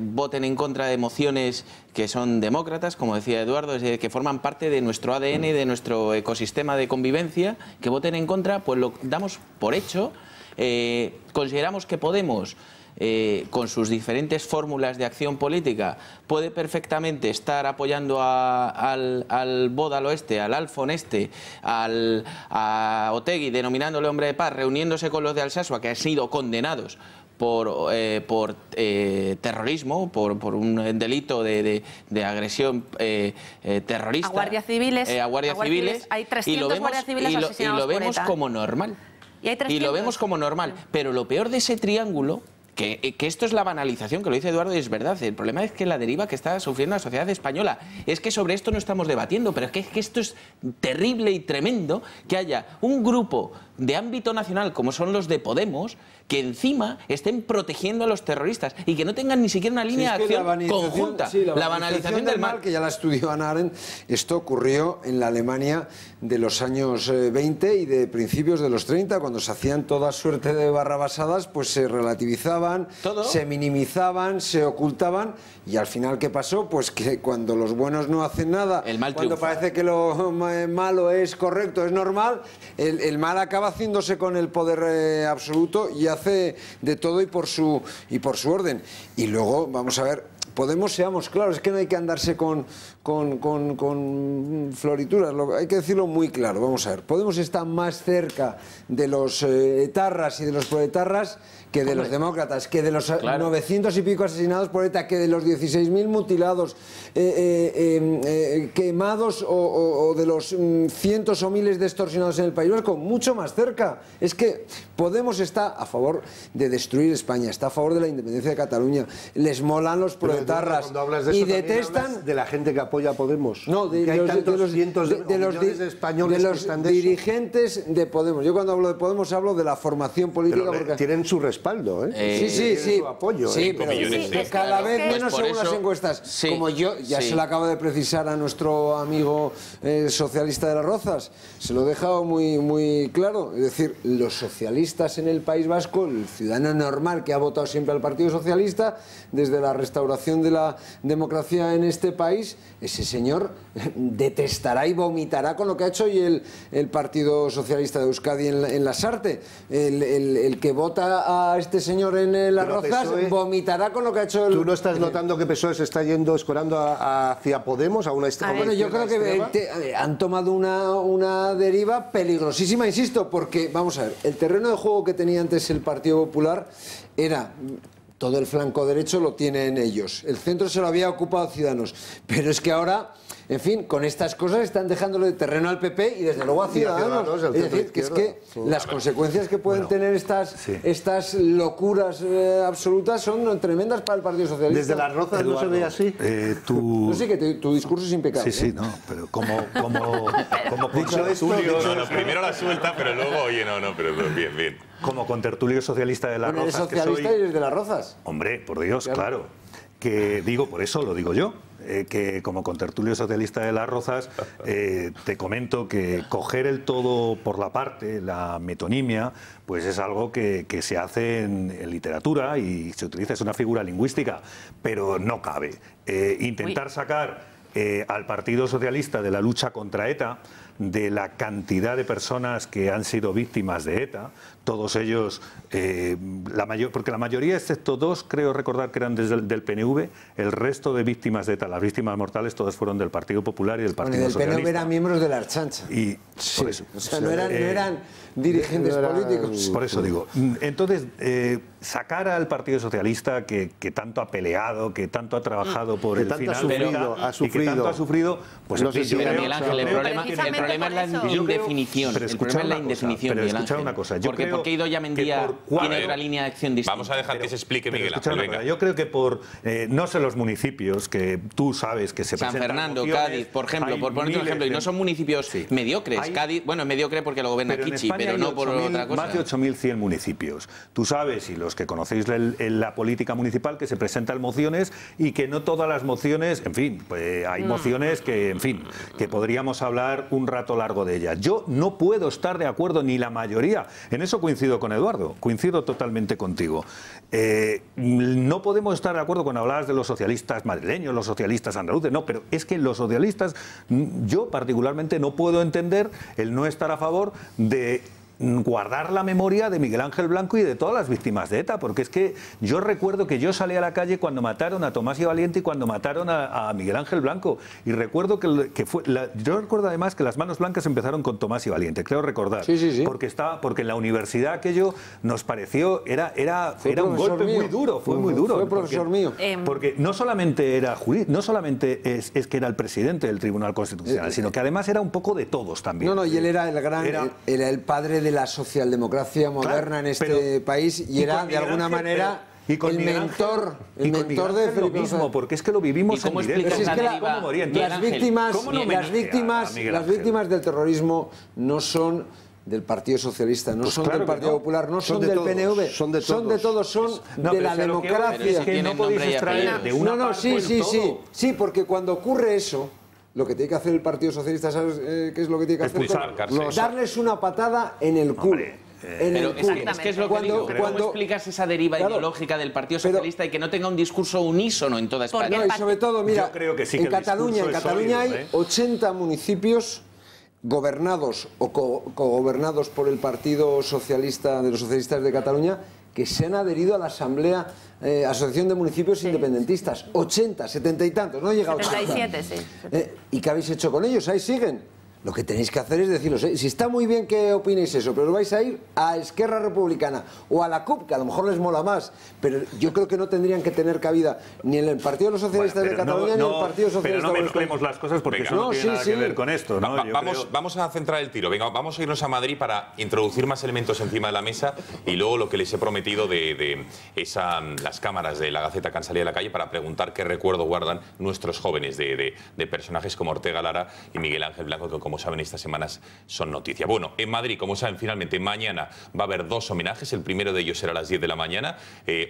voten en contra de mociones que son demócratas, como decía Eduardo, que forman parte de nuestro ADN, de nuestro ecosistema de convivencia, que voten en contra, pues lo damos por hecho. Consideramos que Podemos, con sus diferentes fórmulas de acción política, puede perfectamente estar apoyando al Bódalo este, al Alfon este, a Otegi, denominándole hombre de paz, reuniéndose con los de Alsasua, que han sido condenados por terrorismo, por un delito de agresión terrorista. A guardias civiles. Hay 300 guardias civiles asesinados y lo vemos por ETA. como normal. Y lo vemos como normal. Pero lo peor de ese triángulo, que esto es la banalización, que lo dice Eduardo y es verdad, el problema es que la deriva que está sufriendo la sociedad española es que sobre esto no estamos debatiendo, pero es que esto es terrible y tremendo, que haya un grupo de ámbito nacional como son los de Podemos, que encima estén protegiendo a los terroristas y que no tengan ni siquiera una línea de acción conjunta. La banalización del mal, que ya la estudió Hannah Arendt, esto ocurrió en la Alemania de los años 20 y de principios de los 30, cuando se hacían toda suerte de barrabasadas, pues se relativizaban, se minimizaban, se ocultaban, y al final, ¿qué pasó? Pues que cuando los buenos no hacen nada, cuando parece que lo malo es correcto, es normal, el mal acaba haciéndose con el poder absoluto y hace de todo y por su orden. Y luego, vamos a ver, Podemos, seamos claros, es que no hay que andarse con florituras, hay que decirlo muy claro. Vamos a ver, Podemos está más cerca de los etarras y de los proetarras que de los demócratas, que de los 900 y pico asesinados por ETA, que de los 16.000 mutilados, quemados o de los cientos o miles de extorsionados en el País Vasco, mucho más cerca. Es que Podemos está a favor de destruir España, está a favor de la independencia de Cataluña, les molan los proetarras y detestan de la gente que apoya a Podemos. No, de los dirigentes de Podemos. Yo cuando hablo de Podemos hablo de la formación política. Pero porque tienen su respaldo, ¿eh? Sí. Su apoyo. Sí, pero cada vez menos según las encuestas. Como yo, ya se lo acabo de precisar a nuestro amigo socialista de Las Rozas, se lo he dejado muy claro. Es decir, los socialistas en el País Vasco, el ciudadano normal que ha votado siempre al Partido Socialista, desde la restauración de la democracia en este país, ese señor detestará y vomitará con lo que ha hecho hoy el Partido Socialista de Euskadi en la Sarte. El que vota a este señor en Las Rozas vomitará con lo que ha hecho ¿Tú no estás notando que PSOE se está escorando hacia Podemos, a una extrema? Bueno, yo creo que han tomado una deriva peligrosísima, insisto, porque, vamos a ver, el terreno de juego que tenía antes el Partido Popular era... Todo el flanco derecho lo tienen ellos. El centro se lo había ocupado Ciudadanos. Pero es que ahora, en fin, con estas cosas están dejándole terreno al PP y desde luego a Ciudadanos. Es decir, que es que las consecuencias que pueden tener estas locuras absolutas son tremendas para el Partido Socialista. Desde Las Rozas no se ve así. No sé, que tu discurso es impecable. Sí, no, pero como contertulio... primero la suelta, pero luego, oye, pero bien. Como contertulio socialista de Las Rozas. Eres socialista y eres de Las Rozas. Hombre, por Dios, claro. Que digo, por eso lo digo yo, que como contertulio socialista de Las Rozas, te comento que coger el todo por la parte, la metonimia, pues es algo que se hace en literatura y se utiliza, es una figura lingüística, pero no cabe. Intentar sacar al Partido Socialista de la lucha contra ETA, de la cantidad de personas que han sido víctimas de ETA, todos ellos, porque la mayoría, excepto dos, creo recordar que eran del PNV, el resto de víctimas de ETA, las víctimas mortales, todas fueron del Partido Popular y del Partido Socialista. El PNV eran miembros de la Archancha. Y por eso, o sea, no eran dirigentes políticos. Por eso digo, entonces, sacar al Partido Socialista que tanto ha peleado, que tanto ha trabajado por el final de ETA y que tanto ha sufrido, pues no sé si Miguel Ángel, el problema es la indefinición. El problema es la indefinición, Miguel Ángel. Una cosa, porque Idoia Mendia tiene otra línea de acción distinta. Vamos a dejar que se explique, Miguel Ángel. Yo creo que por, no sé, los municipios que tú sabes que se presentan. San Fernando, Cádiz, por ejemplo, por ponerte un ejemplo, y no son municipios mediocres. Cádiz, bueno, es mediocre porque lo gobierna Kichi, pero no por otra cosa. Más de 8.100 municipios. Tú sabes, y los que conocéis la política municipal, que se presentan mociones y que no todas las mociones, en fin, pues hay mociones que, en fin, que podríamos hablar un rato largo de ellas. Yo no puedo estar de acuerdo, ni la mayoría. En eso coincido con Eduardo, coincido totalmente contigo. No podemos estar de acuerdo cuando hablabas de los socialistas madrileños, los socialistas andaluces, no, pero es que los socialistas, yo particularmente no puedo entender el no estar a favor de guardar la memoria de Miguel Ángel Blanco y de todas las víctimas de ETA, porque es que yo recuerdo que yo salí a la calle cuando mataron a Tomás y Valiente y cuando mataron a Miguel Ángel Blanco, y recuerdo yo recuerdo además que las manos blancas empezaron con Tomás y Valiente, creo recordar, porque en la universidad aquello nos pareció, era un golpe muy duro, fue muy duro. Fue profesor mío. Porque no solamente era no solamente es que era el presidente del Tribunal Constitucional, sino que además era un poco de todos también. Y él era el padre de la socialdemocracia moderna en este país y era de alguna manera el mentor de Felipe mismo, porque es que lo vivimos en directo. Las víctimas del terrorismo no son del Partido Socialista, no son del Partido Popular, no son del PNV, son de todos, son de la democracia. Es que no podéis extraer de una parte todo. Sí, porque cuando ocurre eso, lo que tiene que hacer el Partido Socialista, ¿sabes qué es lo que tiene que hacer? Darles una patada en el culo. Pero es que es lo que digo. ¿Cómo explicas esa deriva ideológica del Partido Socialista y que no tenga un discurso unísono en toda España? Y sobre todo, mira, en Cataluña hay 80 municipios gobernados o cogobernados por el Partido Socialista de los socialistas de Cataluña, que se han adherido a la Asamblea, Asociación de Municipios Independentistas. 80, 70 y tantos, no llega a 80. 77, sí. ¿Y qué habéis hecho con ellos? Ahí siguen. Lo que tenéis que hacer es deciros, si está muy bien que opinéis eso, pero vais a ir a Esquerra Republicana o a la CUP, que a lo mejor les mola más, pero yo creo que no tendrían que tener cabida ni en el Partido de los Socialistas de Cataluña ni en el Partido Socialista. Pero no mezclemos las cosas porque eso no tiene nada que ver con esto, ¿no? Vamos a centrar el tiro. Venga, vamos a irnos a Madrid para introducir más elementos encima de la mesa y luego lo que les he prometido de las cámaras de la Gaceta que han salido a la calle para preguntar qué recuerdo guardan nuestros jóvenes de personajes como Ortega Lara y Miguel Ángel Blanco, que como saben estas semanas son noticia. Bueno, en Madrid, como saben, finalmente mañana va a haber 2 homenajes. El primero de ellos será a las 10 de la mañana,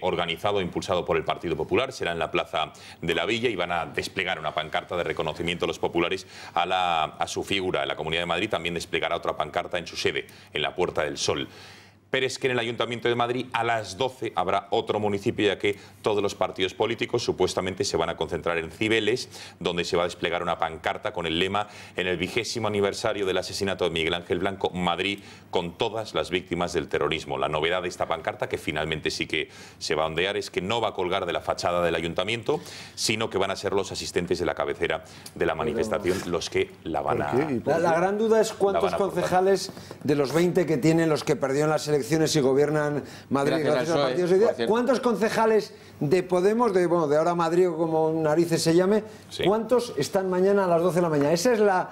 organizado e impulsado por el Partido Popular. Será en la Plaza de la Villa y van a desplegar una pancarta de reconocimiento a los populares a su figura. En la Comunidad de Madrid también desplegará otra pancarta en su sede, en la Puerta del Sol. Pero es que en el Ayuntamiento de Madrid a las 12 habrá otro municipio, ya que todos los partidos políticos supuestamente se van a concentrar en Cibeles, donde se va a desplegar una pancarta con el lema: en el 20º aniversario del asesinato de Miguel Ángel Blanco, Madrid con todas las víctimas del terrorismo. La novedad de esta pancarta, que finalmente sí que se va a ondear, es que no va a colgar de la fachada del Ayuntamiento, sino que van a ser los asistentes de la cabecera de la manifestación los que la van a... La gran duda es cuántos concejales de los 20 que tienen los que perdieron las elecciones y gobiernan Madrid gracias al Partido Socialista, ¿cuántos concejales de Podemos, de ahora Madrid o como narices se llame, cuántos están mañana a las 12 de la mañana? Esa es la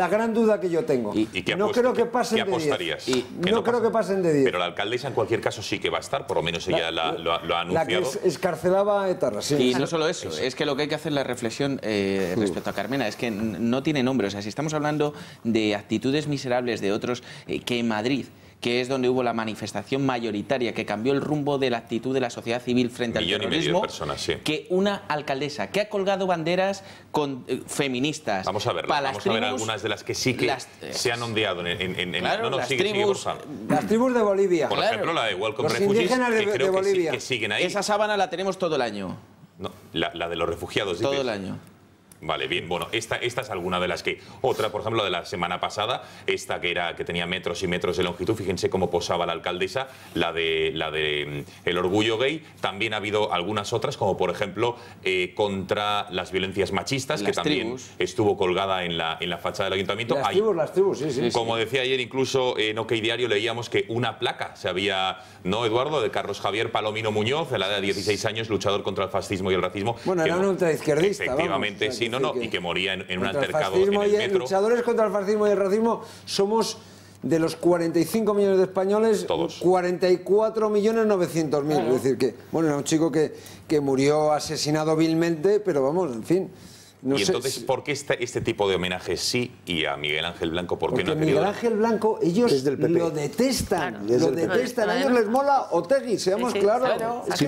gran duda que yo tengo. No creo que pasen de 10. No creo que pasen de 10. Pero la alcaldesa en cualquier caso sí que va a estar, por lo menos ella lo ha anunciado. La que escarcelaba a etarras. Sí. Y no solo eso, es que lo que hay que hacer la reflexión respecto a Carmena es que no tiene nombre. O sea, si estamos hablando de actitudes miserables de otros, que en Madrid, que es donde hubo la manifestación mayoritaria que cambió el rumbo de la actitud de la sociedad civil frente al terrorismo, que una alcaldesa que ha colgado banderas feministas. Vamos a verlas, vamos a ver algunas de las que sí que se han ondeado las tribus de Bolivia. Por ejemplo, la de Welcome los Refugees, indígenas que creo de Bolivia. que siguen ahí. Esa sábana la tenemos todo el año. No, la de los refugiados. Todo el año. Vale, bien, bueno, esta es alguna de las que... Otra, por ejemplo, de la semana pasada, esta que tenía metros y metros de longitud, fíjense cómo posaba la alcaldesa, la de el orgullo gay. También ha habido algunas otras, como por ejemplo, contra las violencias machistas, que también estuvo colgada en la fachada del ayuntamiento. Las tribus, sí. Como decía ayer, incluso en OK Diario leíamos que una placa se había, ¿no, Eduardo?, de Carlos Javier Palomino Muñoz, a la edad de 16 años, luchador contra el fascismo y el racismo. Bueno, era un ultraizquierdista. Efectivamente, sí. Y que moría en un altercado en el metro. Luchadores contra el fascismo y el racismo somos, de los 45 millones de españoles, 44.900.000. Es decir, que era un chico que murió asesinado vilmente, pero vamos, en fin. Entonces, ¿por qué este tipo de homenajes sí y a Miguel Ángel Blanco por qué no ha querido? Miguel Ángel Blanco, ellos lo detestan. Lo detestan. A ellos les mola Otegi, seamos claros. Si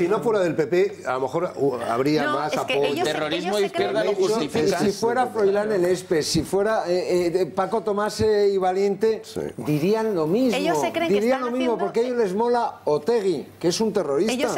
no fuera del PP, a lo mejor habría más apoyo. Terrorismo de izquierda lo justifica. Si fuera Froilán el Espe, si fuera Paco Tomás y Valiente, dirían lo mismo. Ellos se creen dirían lo mismo porque a ellos les mola Otegi, que es un terrorista. Ellos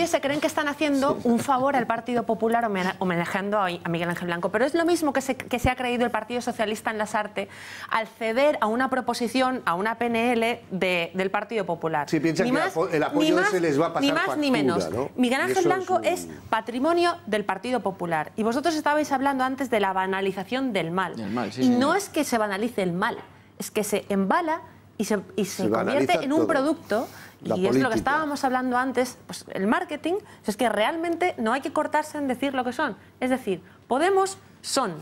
se creen que están haciendo un favor al Partido Popular homenajeando a Miguel Ángel Blanco, pero es lo mismo que se ha creído el Partido Socialista en Lasarte al ceder a una proposición, a una PNL del Partido Popular. Sí, piensan que el apoyo se les va a pasar ni más factura, ni menos. ¿no? Miguel Ángel Blanco es patrimonio del Partido Popular. Y vosotros estabais hablando antes de la banalización del mal. Sí, y no es que se banalice el mal, es que se embala y se convierte en un producto. Y es lo que estábamos hablando antes, pues el marketing, es que realmente no hay que cortarse en decir lo que son. Es decir, Podemos son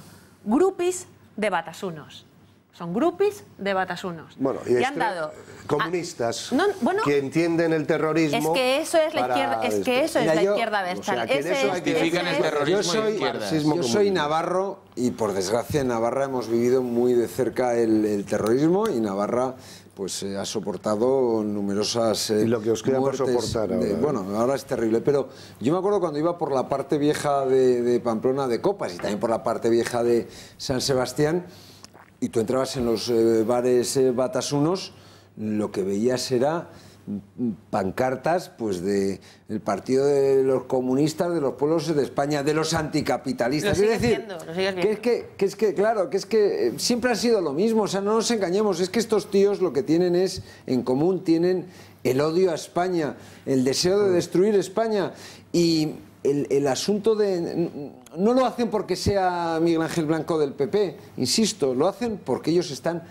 grupis de batasunos. Son grupis de batasunos. Bueno, y han dado comunistas que entienden el terrorismo. Es que eso es la izquierda, la izquierda Bersal. Yo soy navarro y por desgracia en Navarra hemos vivido muy de cerca el terrorismo y Navarra pues ha soportado numerosas y lo que os queda por soportar ahora. Bueno, ahora es terrible, pero yo me acuerdo cuando iba por la parte vieja de Pamplona de Copas y también por la parte vieja de San Sebastián, y tú entrabas en los bares batasunos, lo que veías era pancartas pues del Partido de los Comunistas, de los Pueblos de España, de los anticapitalistas. Es decir, que es que siempre ha sido lo mismo, o sea, no nos engañemos, es que estos tíos lo que tienen es, en común, tienen el odio a España, el deseo de destruir España, y el asunto de... No lo hacen porque sea Miguel Ángel Blanco del PP, insisto, lo hacen porque ellos están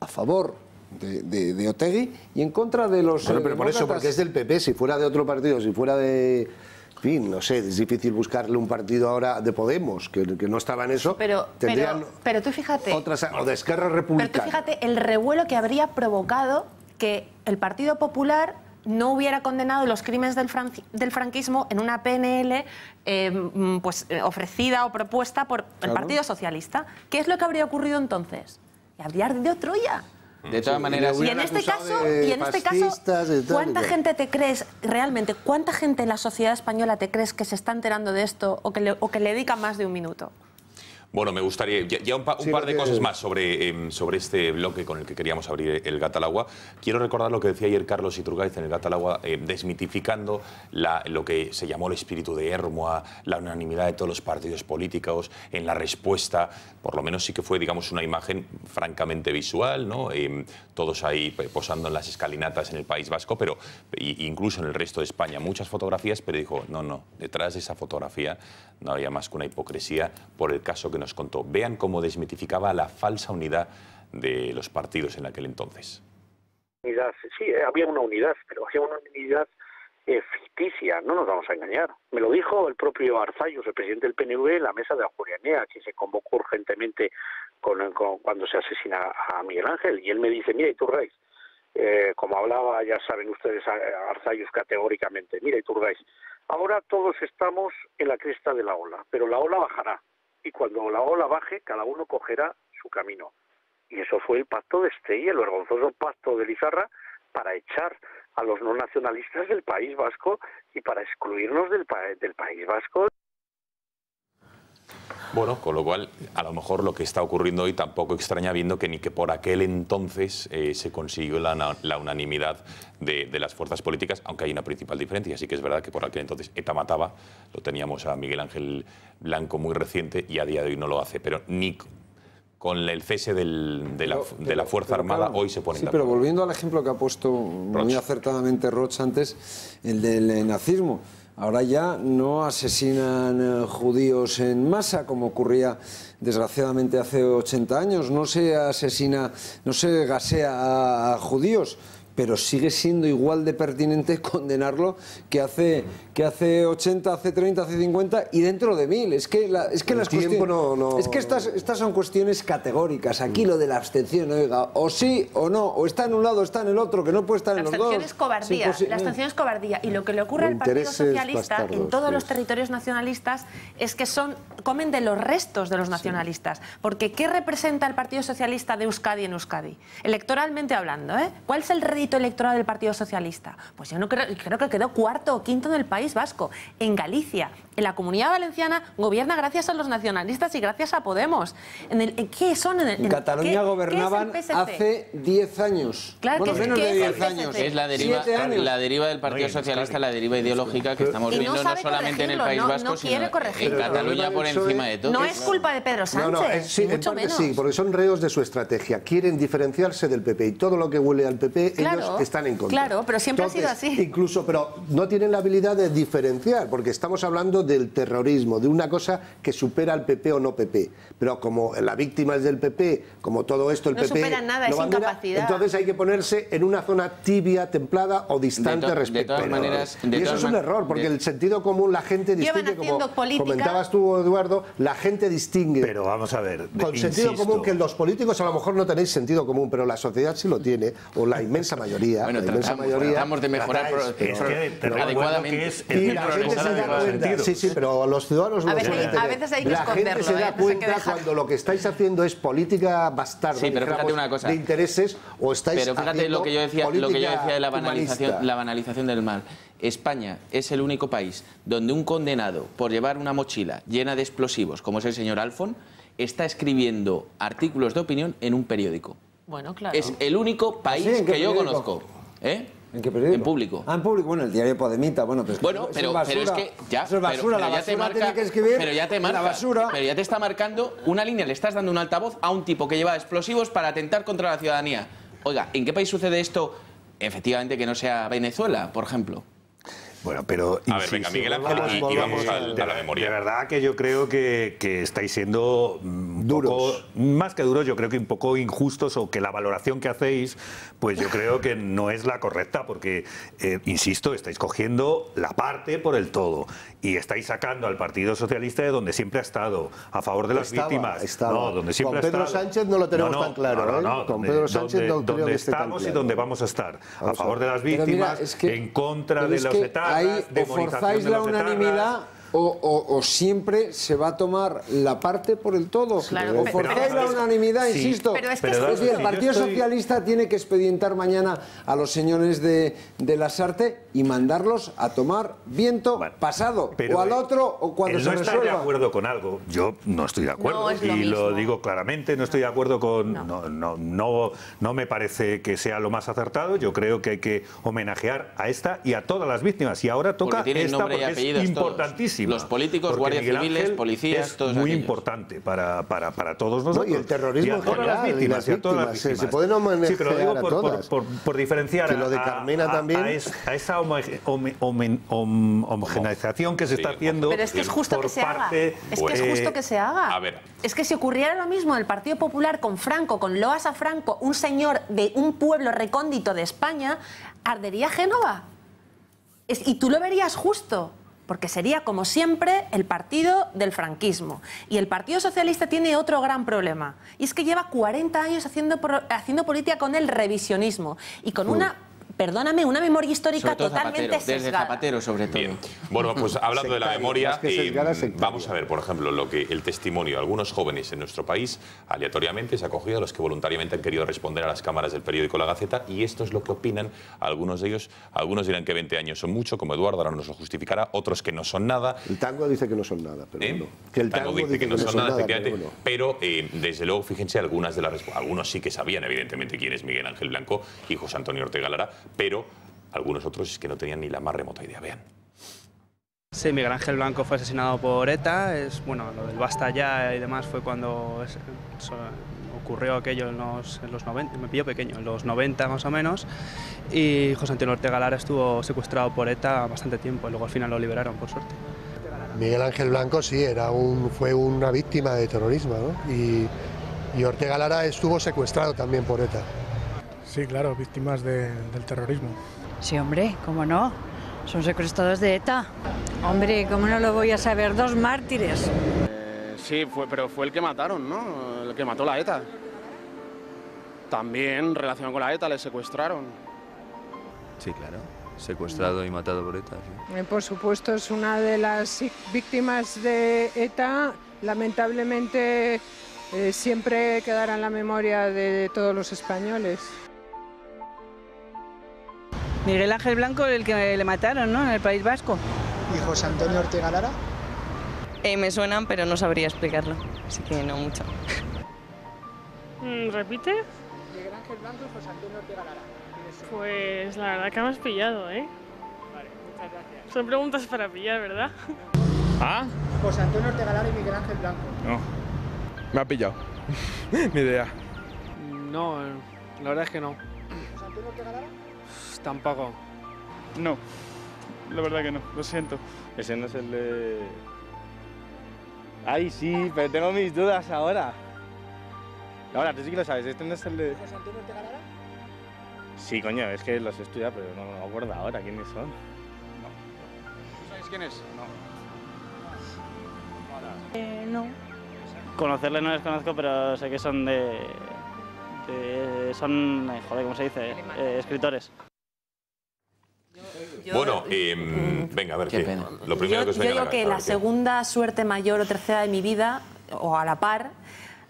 a favor de Otegi y en contra de los... Bueno, pero por eso, porque es del PP, si fuera de otro partido, si fuera de... En fin, no sé, es difícil buscarle un partido ahora de Podemos, que no estaba en eso. Pero tú fíjate... Otras, o de Esquerra Republicana. Pero tú fíjate el revuelo que habría provocado que el Partido Popular no hubiera condenado los crímenes del franquismo en una PNL pues, ofrecida o propuesta por el Partido Socialista. ¿Qué es lo que habría ocurrido entonces? Habría ardido Troya. De todas maneras... Y en este caso, ¿cuánta gente te crees, realmente, cuánta gente en la sociedad española te crees que se está enterando de esto o que le dedica más de un minuto? Bueno, me gustaría ya un par de cosas más sobre este bloque con el que queríamos abrir el Gat al Agua. Quiero recordar lo que decía ayer Carlos Iturgaiz en el Gat al Agua, desmitificando lo que se llamó el espíritu de Ermua, la unanimidad de todos los partidos políticos en la respuesta. Por lo menos sí que fue, digamos, una imagen francamente visual, ¿no? Todos ahí posando en las escalinatas en el País Vasco, pero incluso en el resto de España. Muchas fotografías, pero dijo, no, detrás de esa fotografía no había más que una hipocresía por el caso que nos contó. Vean cómo desmitificaba la falsa unidad de los partidos en aquel entonces. Sí, había una unidad, pero había una unidad ficticia, no nos vamos a engañar. Me lo dijo el propio Arzayus, el presidente del PNV, en la mesa de Ajuria Enea, que se convocó urgentemente cuando se asesina a Miguel Ángel, y él me dice, mira, Iturgaiz, como hablaba, ya saben ustedes, Arzayus categóricamente, mira, Iturgaiz, ahora todos estamos en la cresta de la ola, pero la ola bajará. Y cuando la ola baje, cada uno cogerá su camino. Y eso fue el pacto de Estella, el vergonzoso pacto de Lizarra, para echar a los no nacionalistas del País Vasco y para excluirnos del País Vasco. Bueno, con lo cual, a lo mejor lo que está ocurriendo hoy tampoco extraña, viendo que ni que por aquel entonces se consiguió la unanimidad de las fuerzas políticas, aunque hay una principal diferencia. Sí que es verdad que por aquel entonces ETA mataba, lo teníamos a Miguel Ángel Blanco muy reciente y a día de hoy no lo hace, pero ni con el cese de la Fuerza Armada hoy se pone. Sí, pero volviendo al ejemplo que ha puesto muy acertadamente Roch antes, el del nazismo. Ahora ya no asesinan judíos en masa, como ocurría desgraciadamente hace 80 años. No se asesina, no se gasea a judíos, pero sigue siendo igual de pertinente condenarlo que hace 80, hace 30, hace 50 y dentro de 1000. Es que las cuestiones, es que estas son cuestiones categóricas. Aquí lo de la abstención, oiga, o sí o no, o está en un lado o está en el otro, que no puede estar en los dos. La abstención es cobardía. Y lo que le ocurre al Partido Socialista en todos los territorios nacionalistas es que comen de los restos de los nacionalistas. Porque ¿qué representa el Partido Socialista de Euskadi en Euskadi? Electoralmente hablando, ¿cuál es el rédito electoral del Partido Socialista? Pues yo no creo que quedó cuarto o quinto en el País Vasco. En Galicia, en la Comunidad Valenciana, gobierna gracias a los nacionalistas y gracias a Podemos. ¿Qué son? En Cataluña gobernaban hace 10 años. Claro, bueno, menos de 10 años. Es la deriva del Partido Socialista, la deriva ideológica que estamos viendo no solamente en el País Vasco, sino en Cataluña por encima de todo. No es culpa de Pedro Sánchez, sí, mucho menos. Sí, porque son reos de su estrategia. Quieren diferenciarse del PP y todo lo que huele al PP, ellos están en contra. Claro, pero siempre ha sido así. Incluso, pero no tienen la habilidad de diferenciar, porque estamos hablando del terrorismo, de una cosa que supera al PP o no PP. Pero como la víctima es del PP, como todo esto el PP... No supera nada, es incapacidad. Entonces hay que ponerse en una zona tibia, templada o distante respecto a ellos. Y eso es un error, porque el sentido común, la gente distingue, como comentabas tú, Eduardo, la gente distingue. Pero vamos a ver, con sentido común, que los políticos a lo mejor no tenéis sentido común, pero la sociedad sí lo tiene, o la inmensa mayoría. Bueno, tratamos de mejorar adecuadamente. Y la gente se da cuenta. Sí, pero los ciudadanos a veces hay que esconderlo. La gente se da cuenta cuando lo que estáis haciendo es política bastarda, sí, pero fíjate una cosa, de intereses, o estáis pero fíjate lo que yo decía de la banalización del mal. España es el único país donde un condenado por llevar una mochila llena de explosivos, como es el señor Alfon, está escribiendo artículos de opinión en un periódico. Bueno, claro. Es el único país que yo conozco. ¿En qué periódico? En Público. Ah, en Público. Bueno, el diario Podemita. Bueno, pero es que ya... Eso es basura, la basura tiene que escribir la basura. Pero ya te está marcando una línea, le estás dando un altavoz a un tipo que lleva explosivos para atentar contra la ciudadanía. Oiga, ¿en qué país sucede esto? Efectivamente que no sea Venezuela, por ejemplo. Bueno, pero... A ver, venga, Miguel Ángel, y vamos a la memoria. De verdad que yo creo que estáis siendo duros. Más que duros, yo creo que un poco injustos, o que la valoración que hacéis, pues yo creo que no es la correcta, porque, insisto, estáis cogiendo la parte por el todo y estáis sacando al Partido Socialista de donde siempre ha estado, a favor de las víctimas. No, donde siempre con Pedro Sánchez no lo tenemos tan claro. No, con Pedro Sánchez no creo que esté tan claro. Estamos y donde vamos a estar. A favor de las víctimas, en contra de los etarras. Ahí o forzáis la unanimidad o siempre se va a tomar la parte por el todo. Claro, o forzáis la unanimidad, insisto. Pero es que el Partido Socialista tiene que expedientar mañana a los señores de Lasarte y mandarlos a tomar viento pasado, o al otro, o cuando se resuelva. No está de acuerdo con algo. Yo no estoy de acuerdo. Y lo digo claramente, no estoy de acuerdo con... No me parece que sea lo más acertado. Yo creo que hay que homenajear a esta y a todas las víctimas. Y ahora toca esta, porque es importantísima. Los políticos, guardias civiles, policías, todos muy aquellos. Importante para todos nosotros. Y el terrorismo en general, y las víctimas. Se pueden homenajear sí, pero lo digo a todas. por diferenciar que lo de Carmena también. A esa homogeneización que se está haciendo. Pero es que es justo que se haga. Es que es justo que se haga. A ver. Es que si ocurriera lo mismo en el Partido Popular con Franco, con loas a Franco, un señor de un pueblo recóndito de España, ardería Génova. Y tú lo verías justo. Porque sería, como siempre, el partido del franquismo. Y el Partido Socialista tiene otro gran problema. Y es que lleva 40 años haciendo política con el revisionismo. Y con una... Perdóname, una memoria histórica totalmente sesgada. Desde Zapatero, sobre todo. Bien. Bueno, pues hablando de la memoria, vamos a ver, por ejemplo, lo que el testimonio de algunos jóvenes en nuestro país, aleatoriamente, se ha cogido a los que voluntariamente han querido responder a las cámaras del periódico La Gaceta, y esto es lo que opinan algunos de ellos. Algunos dirán que 20 años son mucho, como Eduardo, ahora nos lo justificará, otros que no son nada. El tango dice que no son nada, pero bueno. Que el tango dice que no son nada, efectivamente. Pero, desde luego, fíjense, algunos sí que sabían, evidentemente, quién es Miguel Ángel Blanco y José Antonio Ortega Lara, pero algunos otros es que no tenían ni la más remota idea. Vean. Sí, Miguel Ángel Blanco fue asesinado por ETA. Bueno, lo del basta ya y demás fue cuando ocurrió aquello en los 90, me pilló pequeño, en los 90 más o menos, y José Antonio Ortega Lara estuvo secuestrado por ETA bastante tiempo y luego al final lo liberaron, por suerte. Miguel Ángel Blanco sí, fue una víctima de terrorismo, ¿no? Y Ortega Lara estuvo secuestrado también por ETA. Sí, claro, víctimas del terrorismo. Sí, hombre, ¿cómo no? Son secuestrados de ETA. Hombre, ¿cómo no lo voy a saber? Dos mártires. Sí, pero fue el que mataron, ¿no? El que mató la ETA. También relacionado con la ETA, le secuestraron. Sí, claro. Secuestrado y matado por ETA. Sí. Por supuesto, es una de las víctimas de ETA. Lamentablemente, siempre quedará en la memoria de todos los españoles. Miguel Ángel Blanco, el que le mataron, ¿no? En el País Vasco. ¿Y José Antonio Ortega Lara? Me suenan, pero no sabría explicarlo, así que no mucho. ¿Repite? Miguel Ángel Blanco y José Antonio Ortega Lara. Pues la verdad que me has pillado, ¿eh? Vale, muchas gracias. Son preguntas para pillar, ¿verdad? ¿Ah? José Antonio Ortega Lara y Miguel Ángel Blanco. No, me ha pillado. Ni idea. No, la verdad es que no. ¿José Antonio Ortega Lara? Tampoco. No, la verdad que no, lo siento. Ese no es el de... Ay, sí, pero tengo mis dudas ahora. Ahora, tú sí que lo sabes, este no es el de... ¿José Antonio Ortega Lara? Sí, coño, es que los he estudiado, pero no me acuerdo ahora quiénes son. No. ¿Tú sabes quién es? No. No. Conocerle no les conozco, pero sé que son son, joder, ¿cómo se dice? Escritores. Bueno, venga, a ver, ¿qué? Lo primero que os venga a la cabeza. Yo digo que la segunda suerte mayor o tercera de mi vida, o a la par,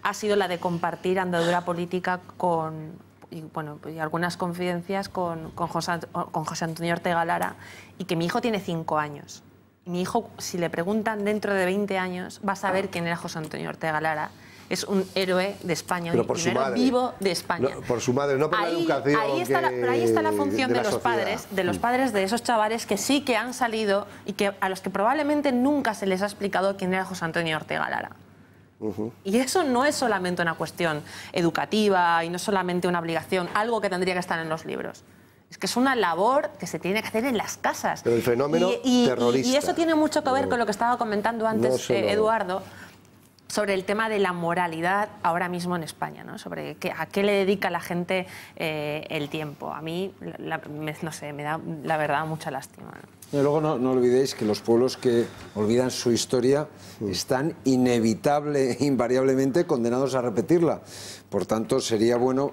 ha sido la de compartir andadura política y algunas confidencias con José Antonio Ortega Lara, y que mi hijo tiene 5 años. Y mi hijo, si le preguntan dentro de 20 años, va a saber quién era José Antonio Ortega Lara. es un héroe de España, pero por un su héroe madre. Vivo de España. No, por su madre, no por la educación. Pero ahí está la función de los sociedad. padres de esos chavales que sí que han salido y que a los que probablemente nunca se les ha explicado quién era José Antonio Ortega Lara. Y eso no es solamente una cuestión educativa y no es solamente una obligación, algo que tendría que estar en los libros. Es que es una labor que se tiene que hacer en las casas. Pero el fenómeno terrorista. Y eso tiene mucho que ver con lo que estaba comentando antes Eduardo, sobre el tema de la moralidad ahora mismo en España, ¿no? Sobre a qué le dedica la gente el tiempo. A mí, no sé, me da la verdad mucha lástima, ¿no? Y luego no olvidéis que los pueblos que olvidan su historia están invariablemente condenados a repetirla. Por tanto, sería bueno,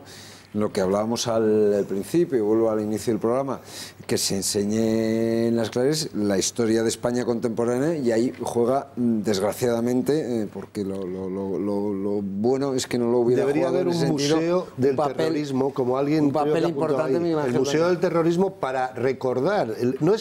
lo que hablábamos al principio, y vuelvo al inicio del programa, que se enseñe en las clases la historia de España contemporánea, y ahí juega, desgraciadamente, porque lo bueno es que no lo hubiera Debería jugado haber un museo del terrorismo, como alguien un papel importante ahí, el museo del terrorismo, para recordar, no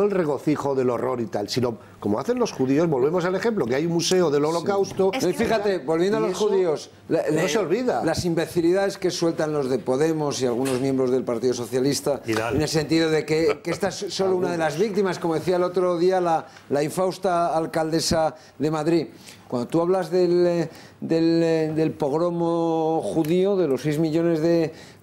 el regocijo del horror y tal, sino como hacen los judíos. Volvemos al ejemplo, que hay un museo del holocausto. Sí. Fíjate, volviendo a los judíos, no se olvida las imbecilidades que sueltan los de Podemos y algunos miembros del Partido Socialista, en el sentido de que esta es solo una de las víctimas, como decía el otro día la infausta alcaldesa de Madrid. Cuando tú hablas del pogromo judío, de los 6 millones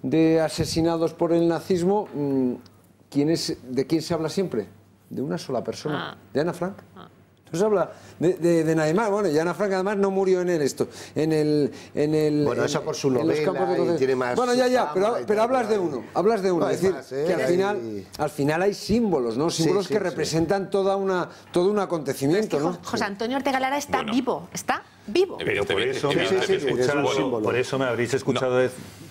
de asesinados por el nazismo, ¿de quién se habla siempre? De una sola persona, de Ana Frank. No se habla de nadie más. Bueno, y Ana Frank además no murió en el bueno, eso por su novela, y tiene más. Bueno, pero hablas de uno. No, es decir, que al final hay símbolos, ¿no? Símbolos que representan todo un acontecimiento, es que ¿no? José Antonio Ortega Lara está vivo, está vivo. Pero por eso me habréis escuchado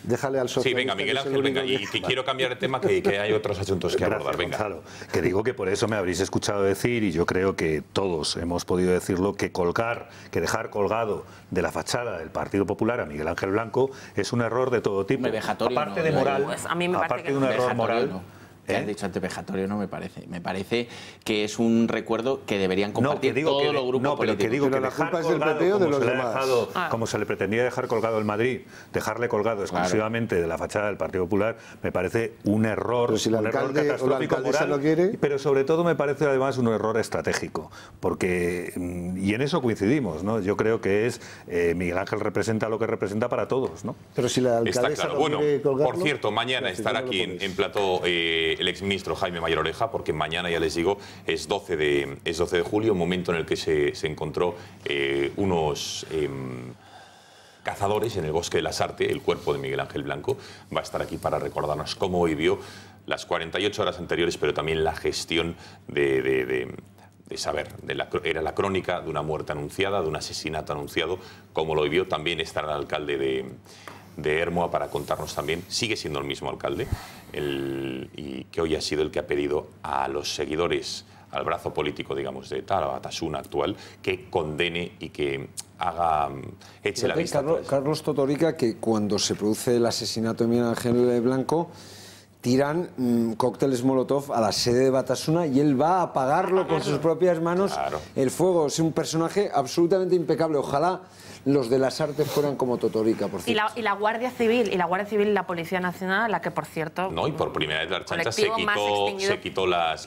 déjale al socio. Sí, venga, Miguel Ángel, venga, y quiero cambiar de tema, que hay otros asuntos que abordar. Venga. Gonzalo, que digo que por eso me habréis escuchado decir, y yo creo que todos hemos podido decirlo, que dejar colgado de la fachada del Partido Popular a Miguel Ángel Blanco es un error de todo tipo. Aparte de moral, pues a mí me parece aparte de un error moral. No. Que has dicho antes, vejatorio no me parece. Me parece que es un recuerdo que deberían compartir todos los grupos políticos. Pero que digo que la culpa es del PP o de los demás. Como se le pretendía dejar colgado el Madrid, dejarle colgado exclusivamente de la fachada del Partido Popular, me parece un error, pero si el alcalde catastrófico, o la alcaldesa moral, lo quiere. pero sobre todo me parece además un error estratégico, porque, y en eso coincidimos, ¿no? Yo creo que Miguel Ángel representa lo que representa para todos, ¿no? Pero si la alcaldesa está claro. Bueno, por cierto, mañana estará aquí en plató el exministro Jaime Mayor Oreja, porque mañana, ya les digo, es 12 de julio, momento en el que se encontró unos cazadores en el Bosque de la Sarte. El cuerpo de Miguel Ángel Blanco va a estar aquí para recordarnos cómo vivió las 48 horas anteriores, pero también la gestión de saber, era la crónica de una muerte anunciada, de un asesinato anunciado, cómo lo vivió. También estará el alcalde de Ermua para contarnos también, sigue siendo el mismo alcalde, y que hoy ha sido el que ha pedido a los seguidores, al brazo político, digamos, de ETA, a Batasuna actual, que condene y que eche la vista atrás. Carlos Totorica, que cuando se produce el asesinato de Miguel Ángel Blanco, tiran cócteles Molotov a la sede de Batasuna y él va a apagarlo con sus propias manos. Claro. El fuego es un personaje absolutamente impecable. Ojalá los de las artes fueran como Totorica, por cierto. Y la Guardia Civil y la Policía Nacional, la que, por cierto... No, y por primera vez la Ertzaintza se quitó las